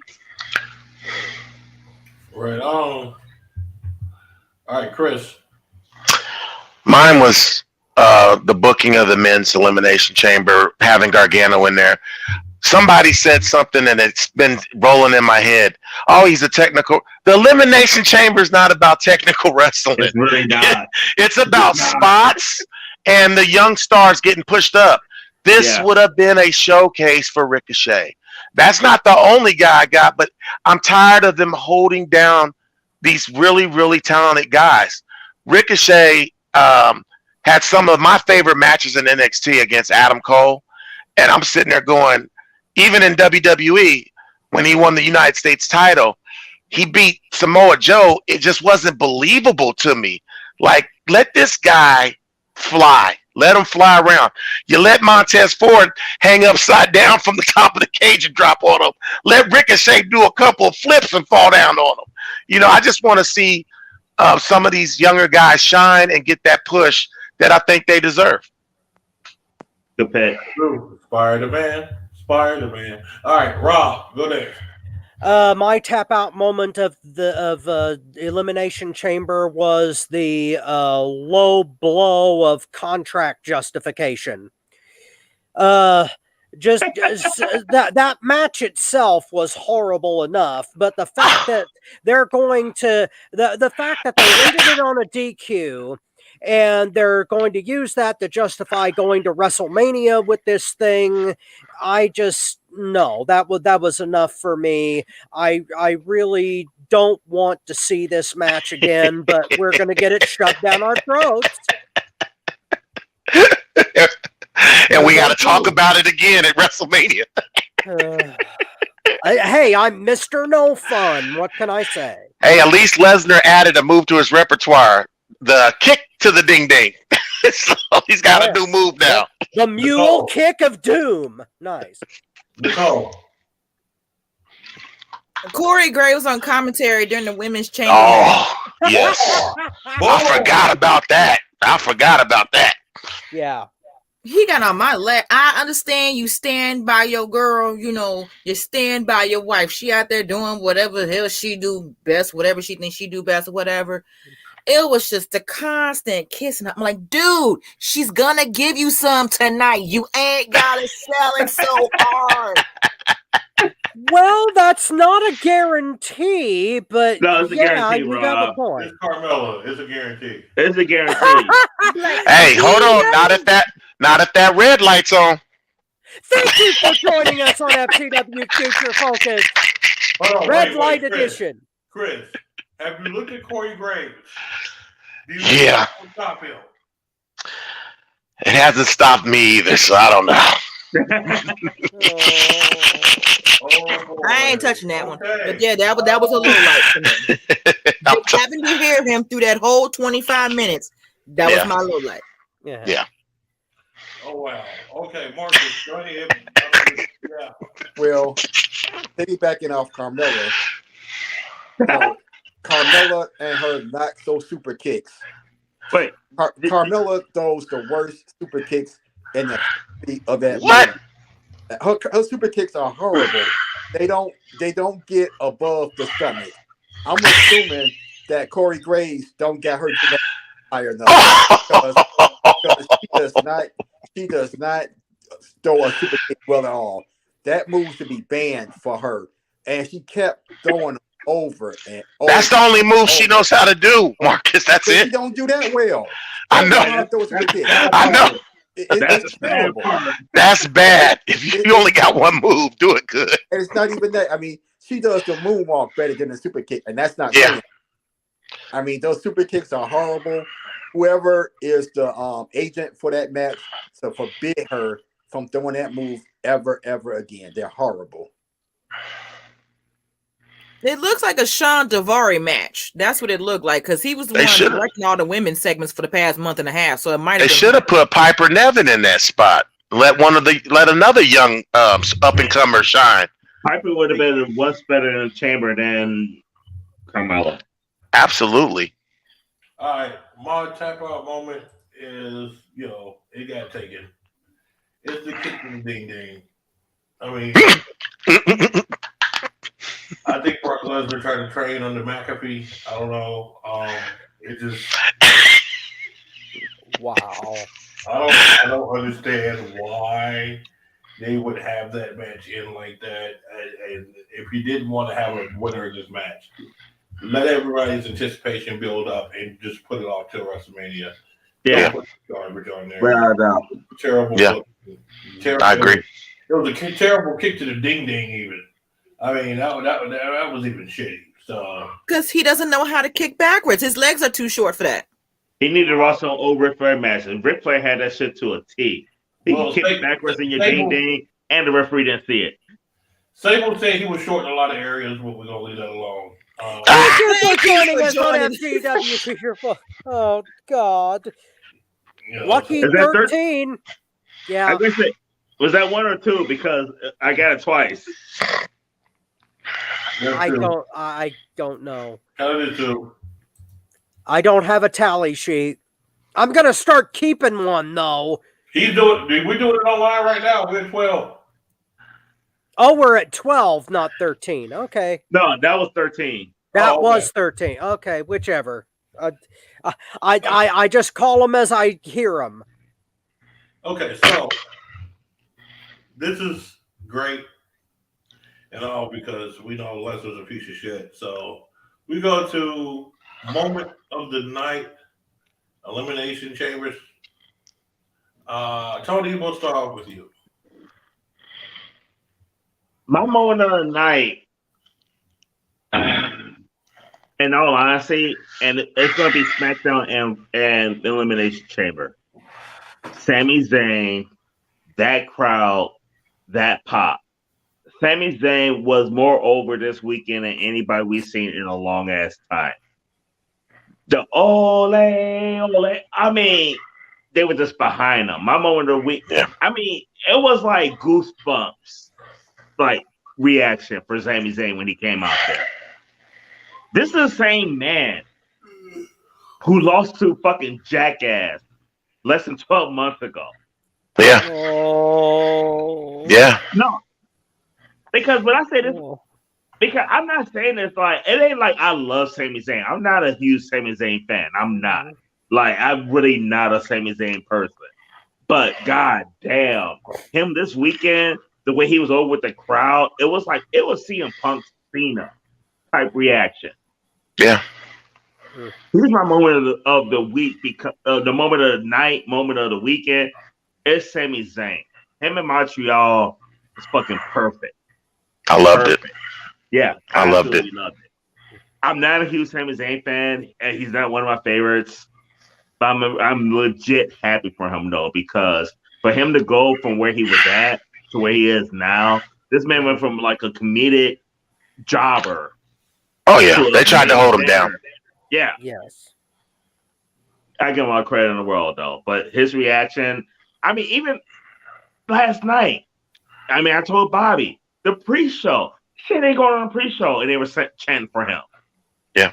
Right on. All right, Chris. Mine was the booking of the men's elimination chamber, having Gargano in there. Somebody said something and it's been rolling in my head. Oh, he's a technical. The elimination chamber is not about technical wrestling. It's really not. It's about spots and the young stars getting pushed up. This would have been a showcase for Ricochet. That's not the only guy I got, but I'm tired of them holding down these really, really talented guys. Ricochet had some of my favorite matches in NXT against Adam Cole, and I'm sitting there going, even in WWE, when he won the United States title, he beat Samoa Joe. It just wasn't believable to me. Like, let this guy fly. Let him fly around. You let Montez Ford hang upside down from the top of the cage and drop on him. Let Ricochet do a couple of flips and fall down on him. You know, I just want to see some of these younger guys shine and get that push that I think they deserve. The pet. Spider-Man. Spider-Man. All right, Rob, go there. My tap out moment of the Elimination Chamber was the low blow of contract justification. Just that match itself was horrible enough, but the fact that they're going to the fact that they ended it on a DQ and they're going to use that to justify going to WrestleMania with this thing, I just no, that was enough for me. I really don't want to see this match again, but we're going to get it shoved down our throats. And we got to talk about it again at WrestleMania. Hey, I'm Mr. No Fun. What can I say? Hey, at least Lesnar added a move to his repertoire. The kick to the ding ding. So he's got a new move now. The mule kick of doom. Nice. Nicole. Corey Graves on commentary during the women's chamber. Oh, yes. I forgot about that. Yeah. He got on my leg. I understand you stand by your girl, you know, you stand by your wife. She out there doing whatever the hell she do best, whatever she thinks she do best or whatever. It was just a constant kissing. I'm like, dude, she's gonna give you some tonight. You ain't gotta sell it so hard. Well, that's not a guarantee, but no, it's a guarantee, you got a point. It's Carmella. It's a guarantee. It's a guarantee. Hey, hold on. Not if that red light's on. Thank you for joining us on FTW Future Focus. Red Light Edition. Chris, have you looked at Corey Graves? Yeah. Stop him. It hasn't stopped me either, so I don't know. I ain't touching that one. But yeah, that was a little light for me. Having to hear him through that whole 25 minutes, that was my low light. Yeah. Oh, wow. Okay, Marcus, go ahead. Yeah. Well, piggybacking off Carmella, Carmella and her not so super kicks. Wait, Carmella throws the worst super kicks in the history of that. What? Her super kicks are horrible. They don't get above the stomach. I'm assuming that Corey Graves don't get her to that higher enough because she does not throw a super kick well at all. That move should be banned for her, and she kept throwing over and over. That's the only move she knows how to do, Marcus. That's it. She don't do that well. I know. I know. It's terrible. That's bad. If you only got one move, do it good. And it's not even that. I mean, she does the moonwalk better than the super kick, and that's not fair. I mean, those super kicks are horrible. Whoever is the agent for that match to forbid her from throwing that move ever again. They're horrible. It looks like a Sean Daivari match. That's what it looked like because he was the one directing all the women's segments for the past month and a half. So it might have. They should have put Piper Nevin in that spot. Let another young up and comer shine. Piper would have been much better in the chamber than Carmella. Absolutely. All right, my tap out moment is, it got taken. It's the kick to the ding ding. I mean, I think Brock Lesnar tried to train under McAfee. I don't know. It just Wow. I don't understand why they would have that match in like that. And if you didn't want to have a winner in this match, let everybody's anticipation build up and just put it off till WrestleMania. Yeah. Don't put garbage on there. Without a doubt. Terrible. Yeah. Terrible. I agree. It was a terrible kick to the ding ding. Even. I mean, that was even shitty. So Because he doesn't know how to kick backwards. His legs are too short for that. He needed to watch some old Ric Flair match, and Ric Flair had that shit to a T. He Well, can kick backwards in your ding ding, and the referee didn't see it. Sable said he was short in a lot of areas, but we're gonna leave that alone. Thank you for joining us on joining. FTW Future Focus. Oh God. You know, Lucky Is that 13. I Yeah. was gonna say, was that one or two? Because I got it twice. that's I true. don't know. Kind of too. I don't have a tally sheet. I'm gonna start keeping one though. We're doing it online right now. We're at 12. Oh, we're at 12, not 13. Okay. No, that was 13. That Oh, okay. was 13. Okay, whichever. I just call them as I hear them. Okay, so this is great and all because we know Les was a piece of shit. So we go to moment of the night, Elimination Chambers. Tony, we'll start off with you. My moment of the night, in all honesty, and it's going to be SmackDown and Elimination Chamber. Sami Zayn, that crowd, that pop. Sami Zayn was more over this weekend than anybody we've seen in a long ass time. The ole, ole. I mean, they were just behind him. My moment of the week. Yeah. I mean, it was like goosebumps, like reaction for Sami Zayn when he came out there. This is the same man who lost to fucking Jackass less than 12 months ago. Yeah. Oh. Yeah. No, because when I say this, because I'm not saying this like it ain't like I love Sami Zayn. I'm not a huge Sami Zayn fan. I'm not. Like I'm really not a Sami Zayn person. But god damn, him this weekend, the way he was over with the crowd, it was CM Punk's Cena type reaction. Yeah. Here's my moment of the week because the moment of the night, moment of the weekend. It's Sami Zayn. Him in Montreal is fucking perfect. I loved it. Yeah, I loved it. absolutely loved it. I'm not a huge Sami Zayn fan, and he's not one of my favorites. But I'm legit happy for him though, because for him to go from where he was at to where he is now, this man went from like a comedic jobber. Oh yeah, they tried to hold him down. Yeah, Yes. I give him all the credit in the world though. But his reaction, I mean, even last night, I mean, I told Bobby the pre-show, shit ain't going on the pre-show, and they were chanting for him. Yeah.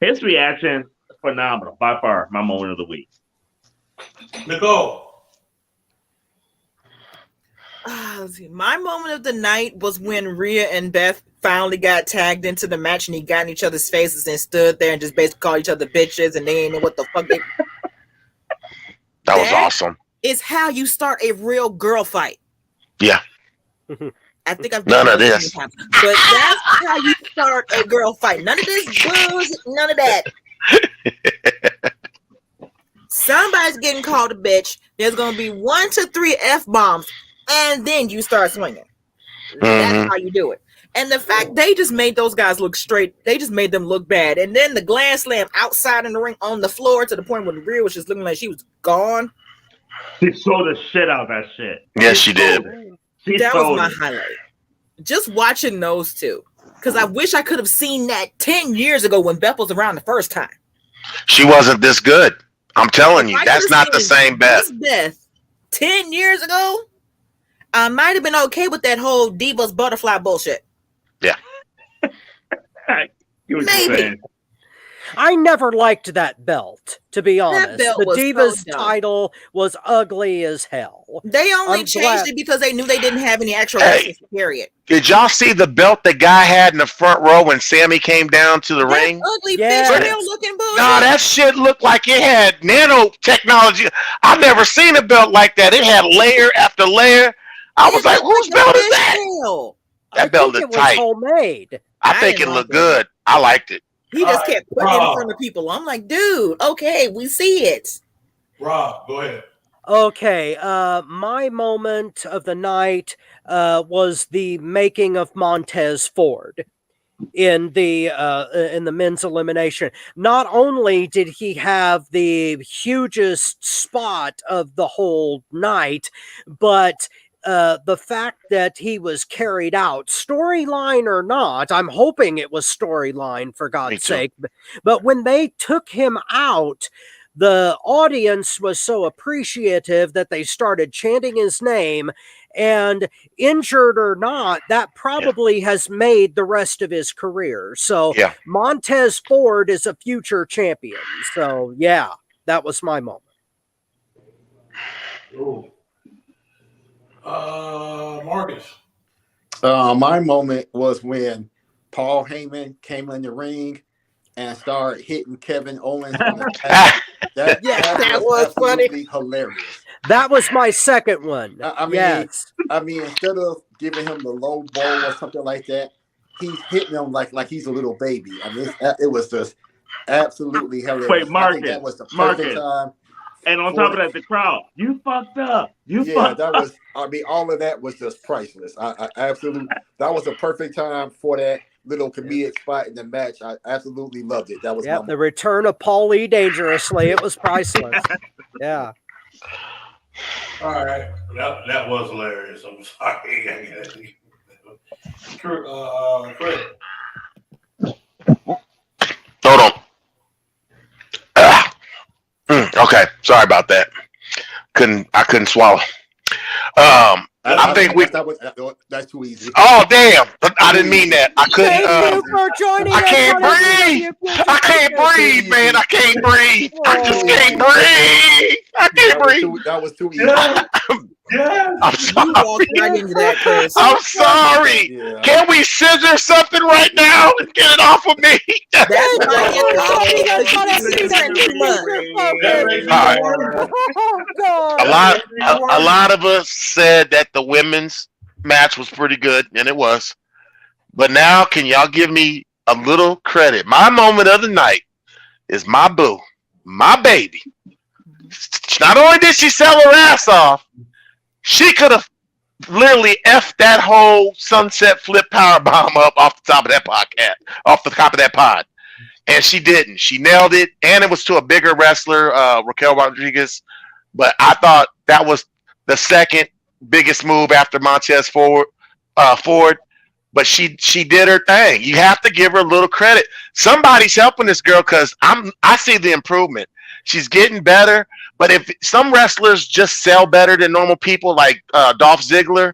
His reaction, phenomenal. By far, my moment of the week. Nicole. Let's see. My moment of the night was when Rhea and Beth finally got tagged into the match and they got in each other's faces and stood there and just basically called each other bitches and they ain't know what the fuck they. That was That awesome. is how you start a real girl fight. Yeah. I think I've None done of that this. many times. But that's how you start a girl fight. None of this bullshit, none of that. Somebody's getting called a bitch. There's gonna be 1 to 3 F-bombs, and then you start swinging. That's how you do it. And the fact they just made those guys look straight, they just made them look bad. And then the Grand Slam outside in the ring on the floor to the point where Rhea was just looking like she was gone. She sold the shit out of that shit. Yes, she did. That was my highlight. Just watching those two. Because I wish I could have seen that 10 years ago when Beth was around the first time. She wasn't this good. I'm telling you, If I that's could have not the seen same Beth. this Beth 10 years ago, I might have been okay with that whole Divas Butterfly bullshit. You know what you're Maybe. saying. I never liked that belt, to be honest. belt The was so Divas dumb. title was ugly as hell. They only I'm changed glad- it because they knew they didn't have any actual Hey. wrestlers, period. Did y'all see the belt the guy had in the front row when Sammy came down to the That ring? ugly Yes. fishtail looking bullshit. Nah, that shit looked like it had nanotechnology. I've never seen a belt like that. It had layer after layer. I was like, whose belt is that? Fishtail. That I belt think looked it was tight. homemade. I I think it didn't looked like it. good. I liked it. He just All kept right, putting it in Rob. front of people. I'm like, dude, okay, we see it. Rob, go ahead. Okay, my moment of the night was the making of Montez Ford in the men's elimination. Not only did he have the hugest spot of the whole night, but the fact that he was carried out, storyline or not, I'm hoping it was storyline for Me God's too. sake. But when they took him out, the audience was so appreciative that they started chanting his name. And injured or not, that probably has made the rest of his career. So Yeah. Montez Ford is a future champion. So yeah, that was my moment. Ooh. Marcus. My moment was when Paul Heyman came in the ring and started hitting Kevin Owens on the back. That was funny. absolutely hilarious. That was my second one. I mean, yes. Instead of giving him the low blow or something like that, he's hitting him like he's a little baby. I mean, it was just absolutely hilarious. Wait, I think Marcus, that was the perfect time. And on top of that, the crowd, you fucked up. Yeah, that was. I mean, all of that was just priceless. I absolutely. That was the perfect time for that little comedic spot in the match. I absolutely loved it. That was Yep, the return of Paul E. Dangerously. It was priceless. Yeah. All right. That was hilarious. I'm sorry. Chris. Hold on. Okay, sorry about that. I couldn't swallow. I think that's too easy. Oh damn! I didn't mean that. I couldn't. Thank you for joining I us can't on breathe. FTW I can't Future breathe, man. I can't breathe. I just can't breathe. I can't breathe. That was too easy. Yeah. I'm You walked sorry. right into that, Chris. I'm sorry. Yeah. Can we scissor something right now and get it off of me? That's why you it's called joining us on because you said too much. That makes me All right. worry. Oh God. A lot of us said that the women's match was pretty good, and it was. But now, can y'all give me a little credit? My moment of the night is my boo, my baby. Not only did she sell her ass off, she could have literally effed that whole sunset flip power bomb up off the top of that podcast, off the top of that pod. And she didn't. She nailed it, and it was to a bigger wrestler, Raquel Rodriguez. But I thought that was the second biggest move after Montez Ford. But she did her thing. You have to give her a little credit. Somebody's helping this girl because I see the improvement. She's getting better. But if some wrestlers just sell better than normal people, like Dolph Ziggler,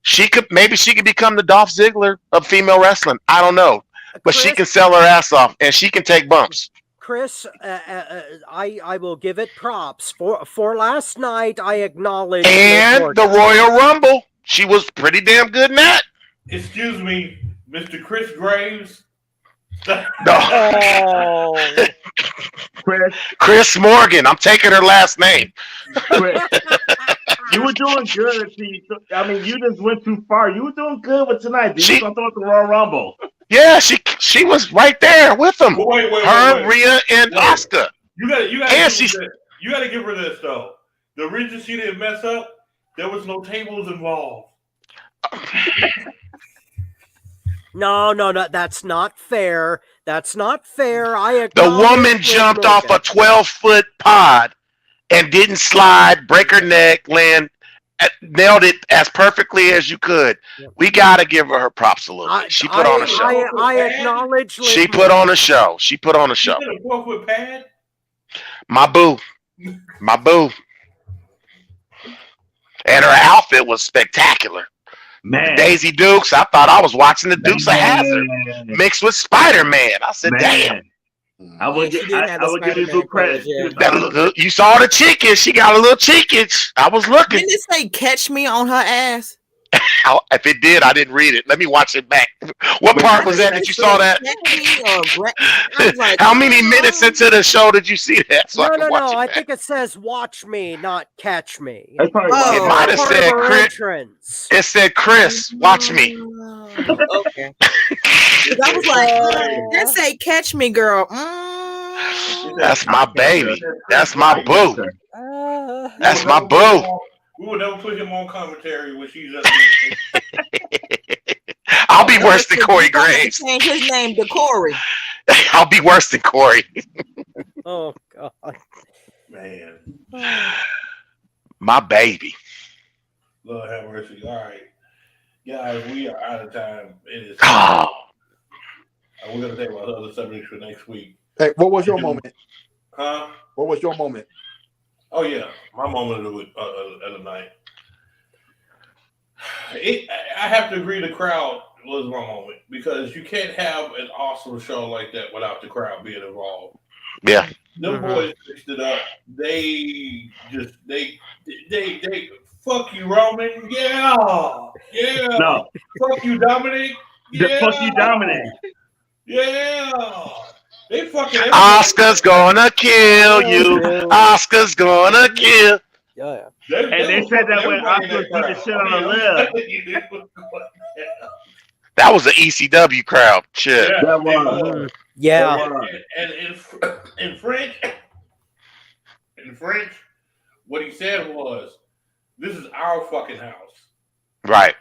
she could become the Dolph Ziggler of female wrestling. I don't know, but she can sell her ass off and she can take bumps. Chris, I will give it props for last night. I acknowledge And the Royal Rumble, she was pretty damn good in that. Excuse me, Mr. Chris Graves. No. Oh, Chris Morgan. I'm taking her last name. Chris, you were doing good. I mean, you just went too far. You were doing good with tonight. You thought the Royal Rumble. Yeah, she was right there with them. Wait. Rhea, and Asuka. You gotta give her this though. The reason she didn't mess up, there was no tables involved. no, that's not fair. That's not fair. The woman jumped off a 12-foot pod and didn't slide, break her neck, land, nailed it as perfectly as you could. We got to give her props a little bit. She put on a show. I acknowledge. She put on a show. She put on a show. You got a 12-foot pad? My boo. And her outfit was spectacular. Man. Daisy Dukes, I thought I was watching the Dukes of Hazzard mixed with Spider-Man. I said, damn. I would She give did have the you Spider-Man some credit. clothes, yeah. You saw the chicken. She got a little chickens. I was looking. Didn't it say "catch me" on her ass? If it did, I didn't read it. Let me watch it back. What part was that? Did you saw that? Catch me or I was like, How many minutes into the show did you see that? So I can watch it I back? think it says "watch me," not "catch me." That's probably Oh. It might have Part said of her Chris. entrance. It said Chris, watch me. Okay. 'Cause I was like, that say "catch me, girl." That's my baby. That's my boo. Uh, That's my boo. We would never put him on commentary when she's up. I'll be worse than Corey You gotta Graves. change his name to Corey. I'll be worse than Corey. oh God. Man, My baby. Lord have mercy. All right, guys, we are out of time. It is. Oh, We're gonna take about other subjects for next week. Hey, what was your moment? Huh? What was your moment? Oh yeah, my moment of the night. I have to agree. The crowd was my moment because you can't have an awesome show like that without the crowd being involved. yeah. Them boys fixed it up. They fuck you, Roman. Yeah. No. Fuck you, Dominic. Yeah. Fuck you, Dominic. Yeah. They fucking. Oscar's gonna kill you. Oscar's gonna kill. Yeah. And they said that when Oscar beat the shit on the lip. That was an ECW crowd. Shit. That was. Yeah. And in French, what he said was, "This is our fucking house," Right.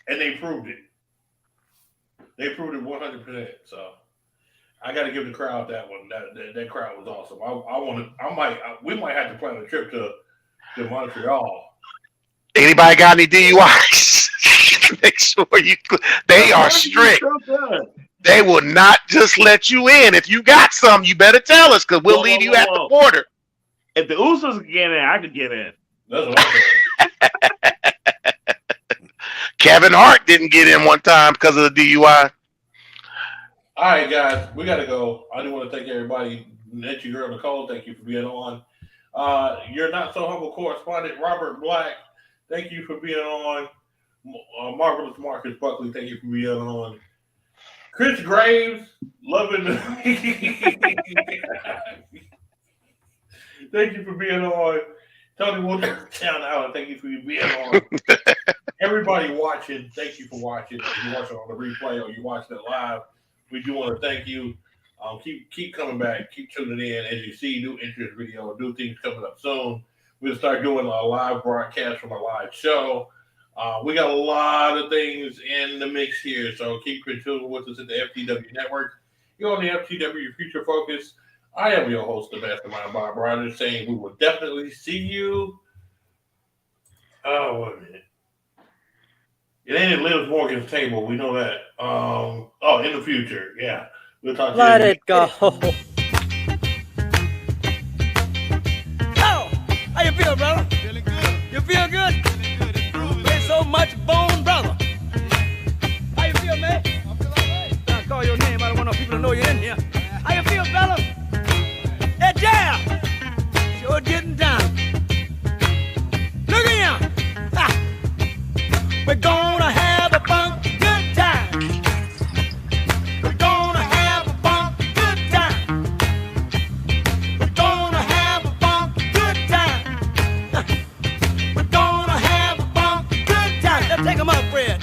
and they proved it. They proved it 100%. So I got to give the crowd that one. That crowd was awesome. We might have to plan a trip to Montreal. Anybody got any DUIs? Make sure they are strict. They will not just let you in. If you got some, you better tell us because we'll leave you at the border. If the Usos could get in, I could get in. That's what I'm saying. Kevin Hart didn't get in one time because of the DUI. All right, guys, we got to go. I do want to thank everybody. That's your girl, Nicole. Thank you for being on. Your not so humble correspondent, Robert Black. Thank you for being on. Marvelous Marcus Buckley. Thank you for being on. Chris Graves, loving the. Thank you for being on. Tony Woodtown Allen, thank you for being on. Everybody watching, thank you for watching. If you're watching on the replay or you're watching it live, we do want to thank you. Keep coming back. Keep tuning in. As you see, new interest video, new things coming up soon. We'll start doing a live broadcast from a live show. We got a lot of things in the mix here, so keep tuning with us at the FTW Network. You're on the FTW Future Focus. I am your host, the Mastermind Bob Rogers, saying we will definitely see you. Oh, wait a minute. It ain't at Liv Morgan's table. We know that. In the future. Yeah. We'll talk to you. Let it go. Oh, how you feel, brother? Feeling good. You feel good? There's so much bone, brother. How you feel, man? I feel all right. I call your name. I don't want no people to know you're in here. How you feel, fella? That jam. Sure getting down. Look at him. Ha. We're gonna have a funky good time. We're gonna have a funky good time. We're gonna have a funky good time. We're gonna have a funky good time. Let's take 'em up, Fred.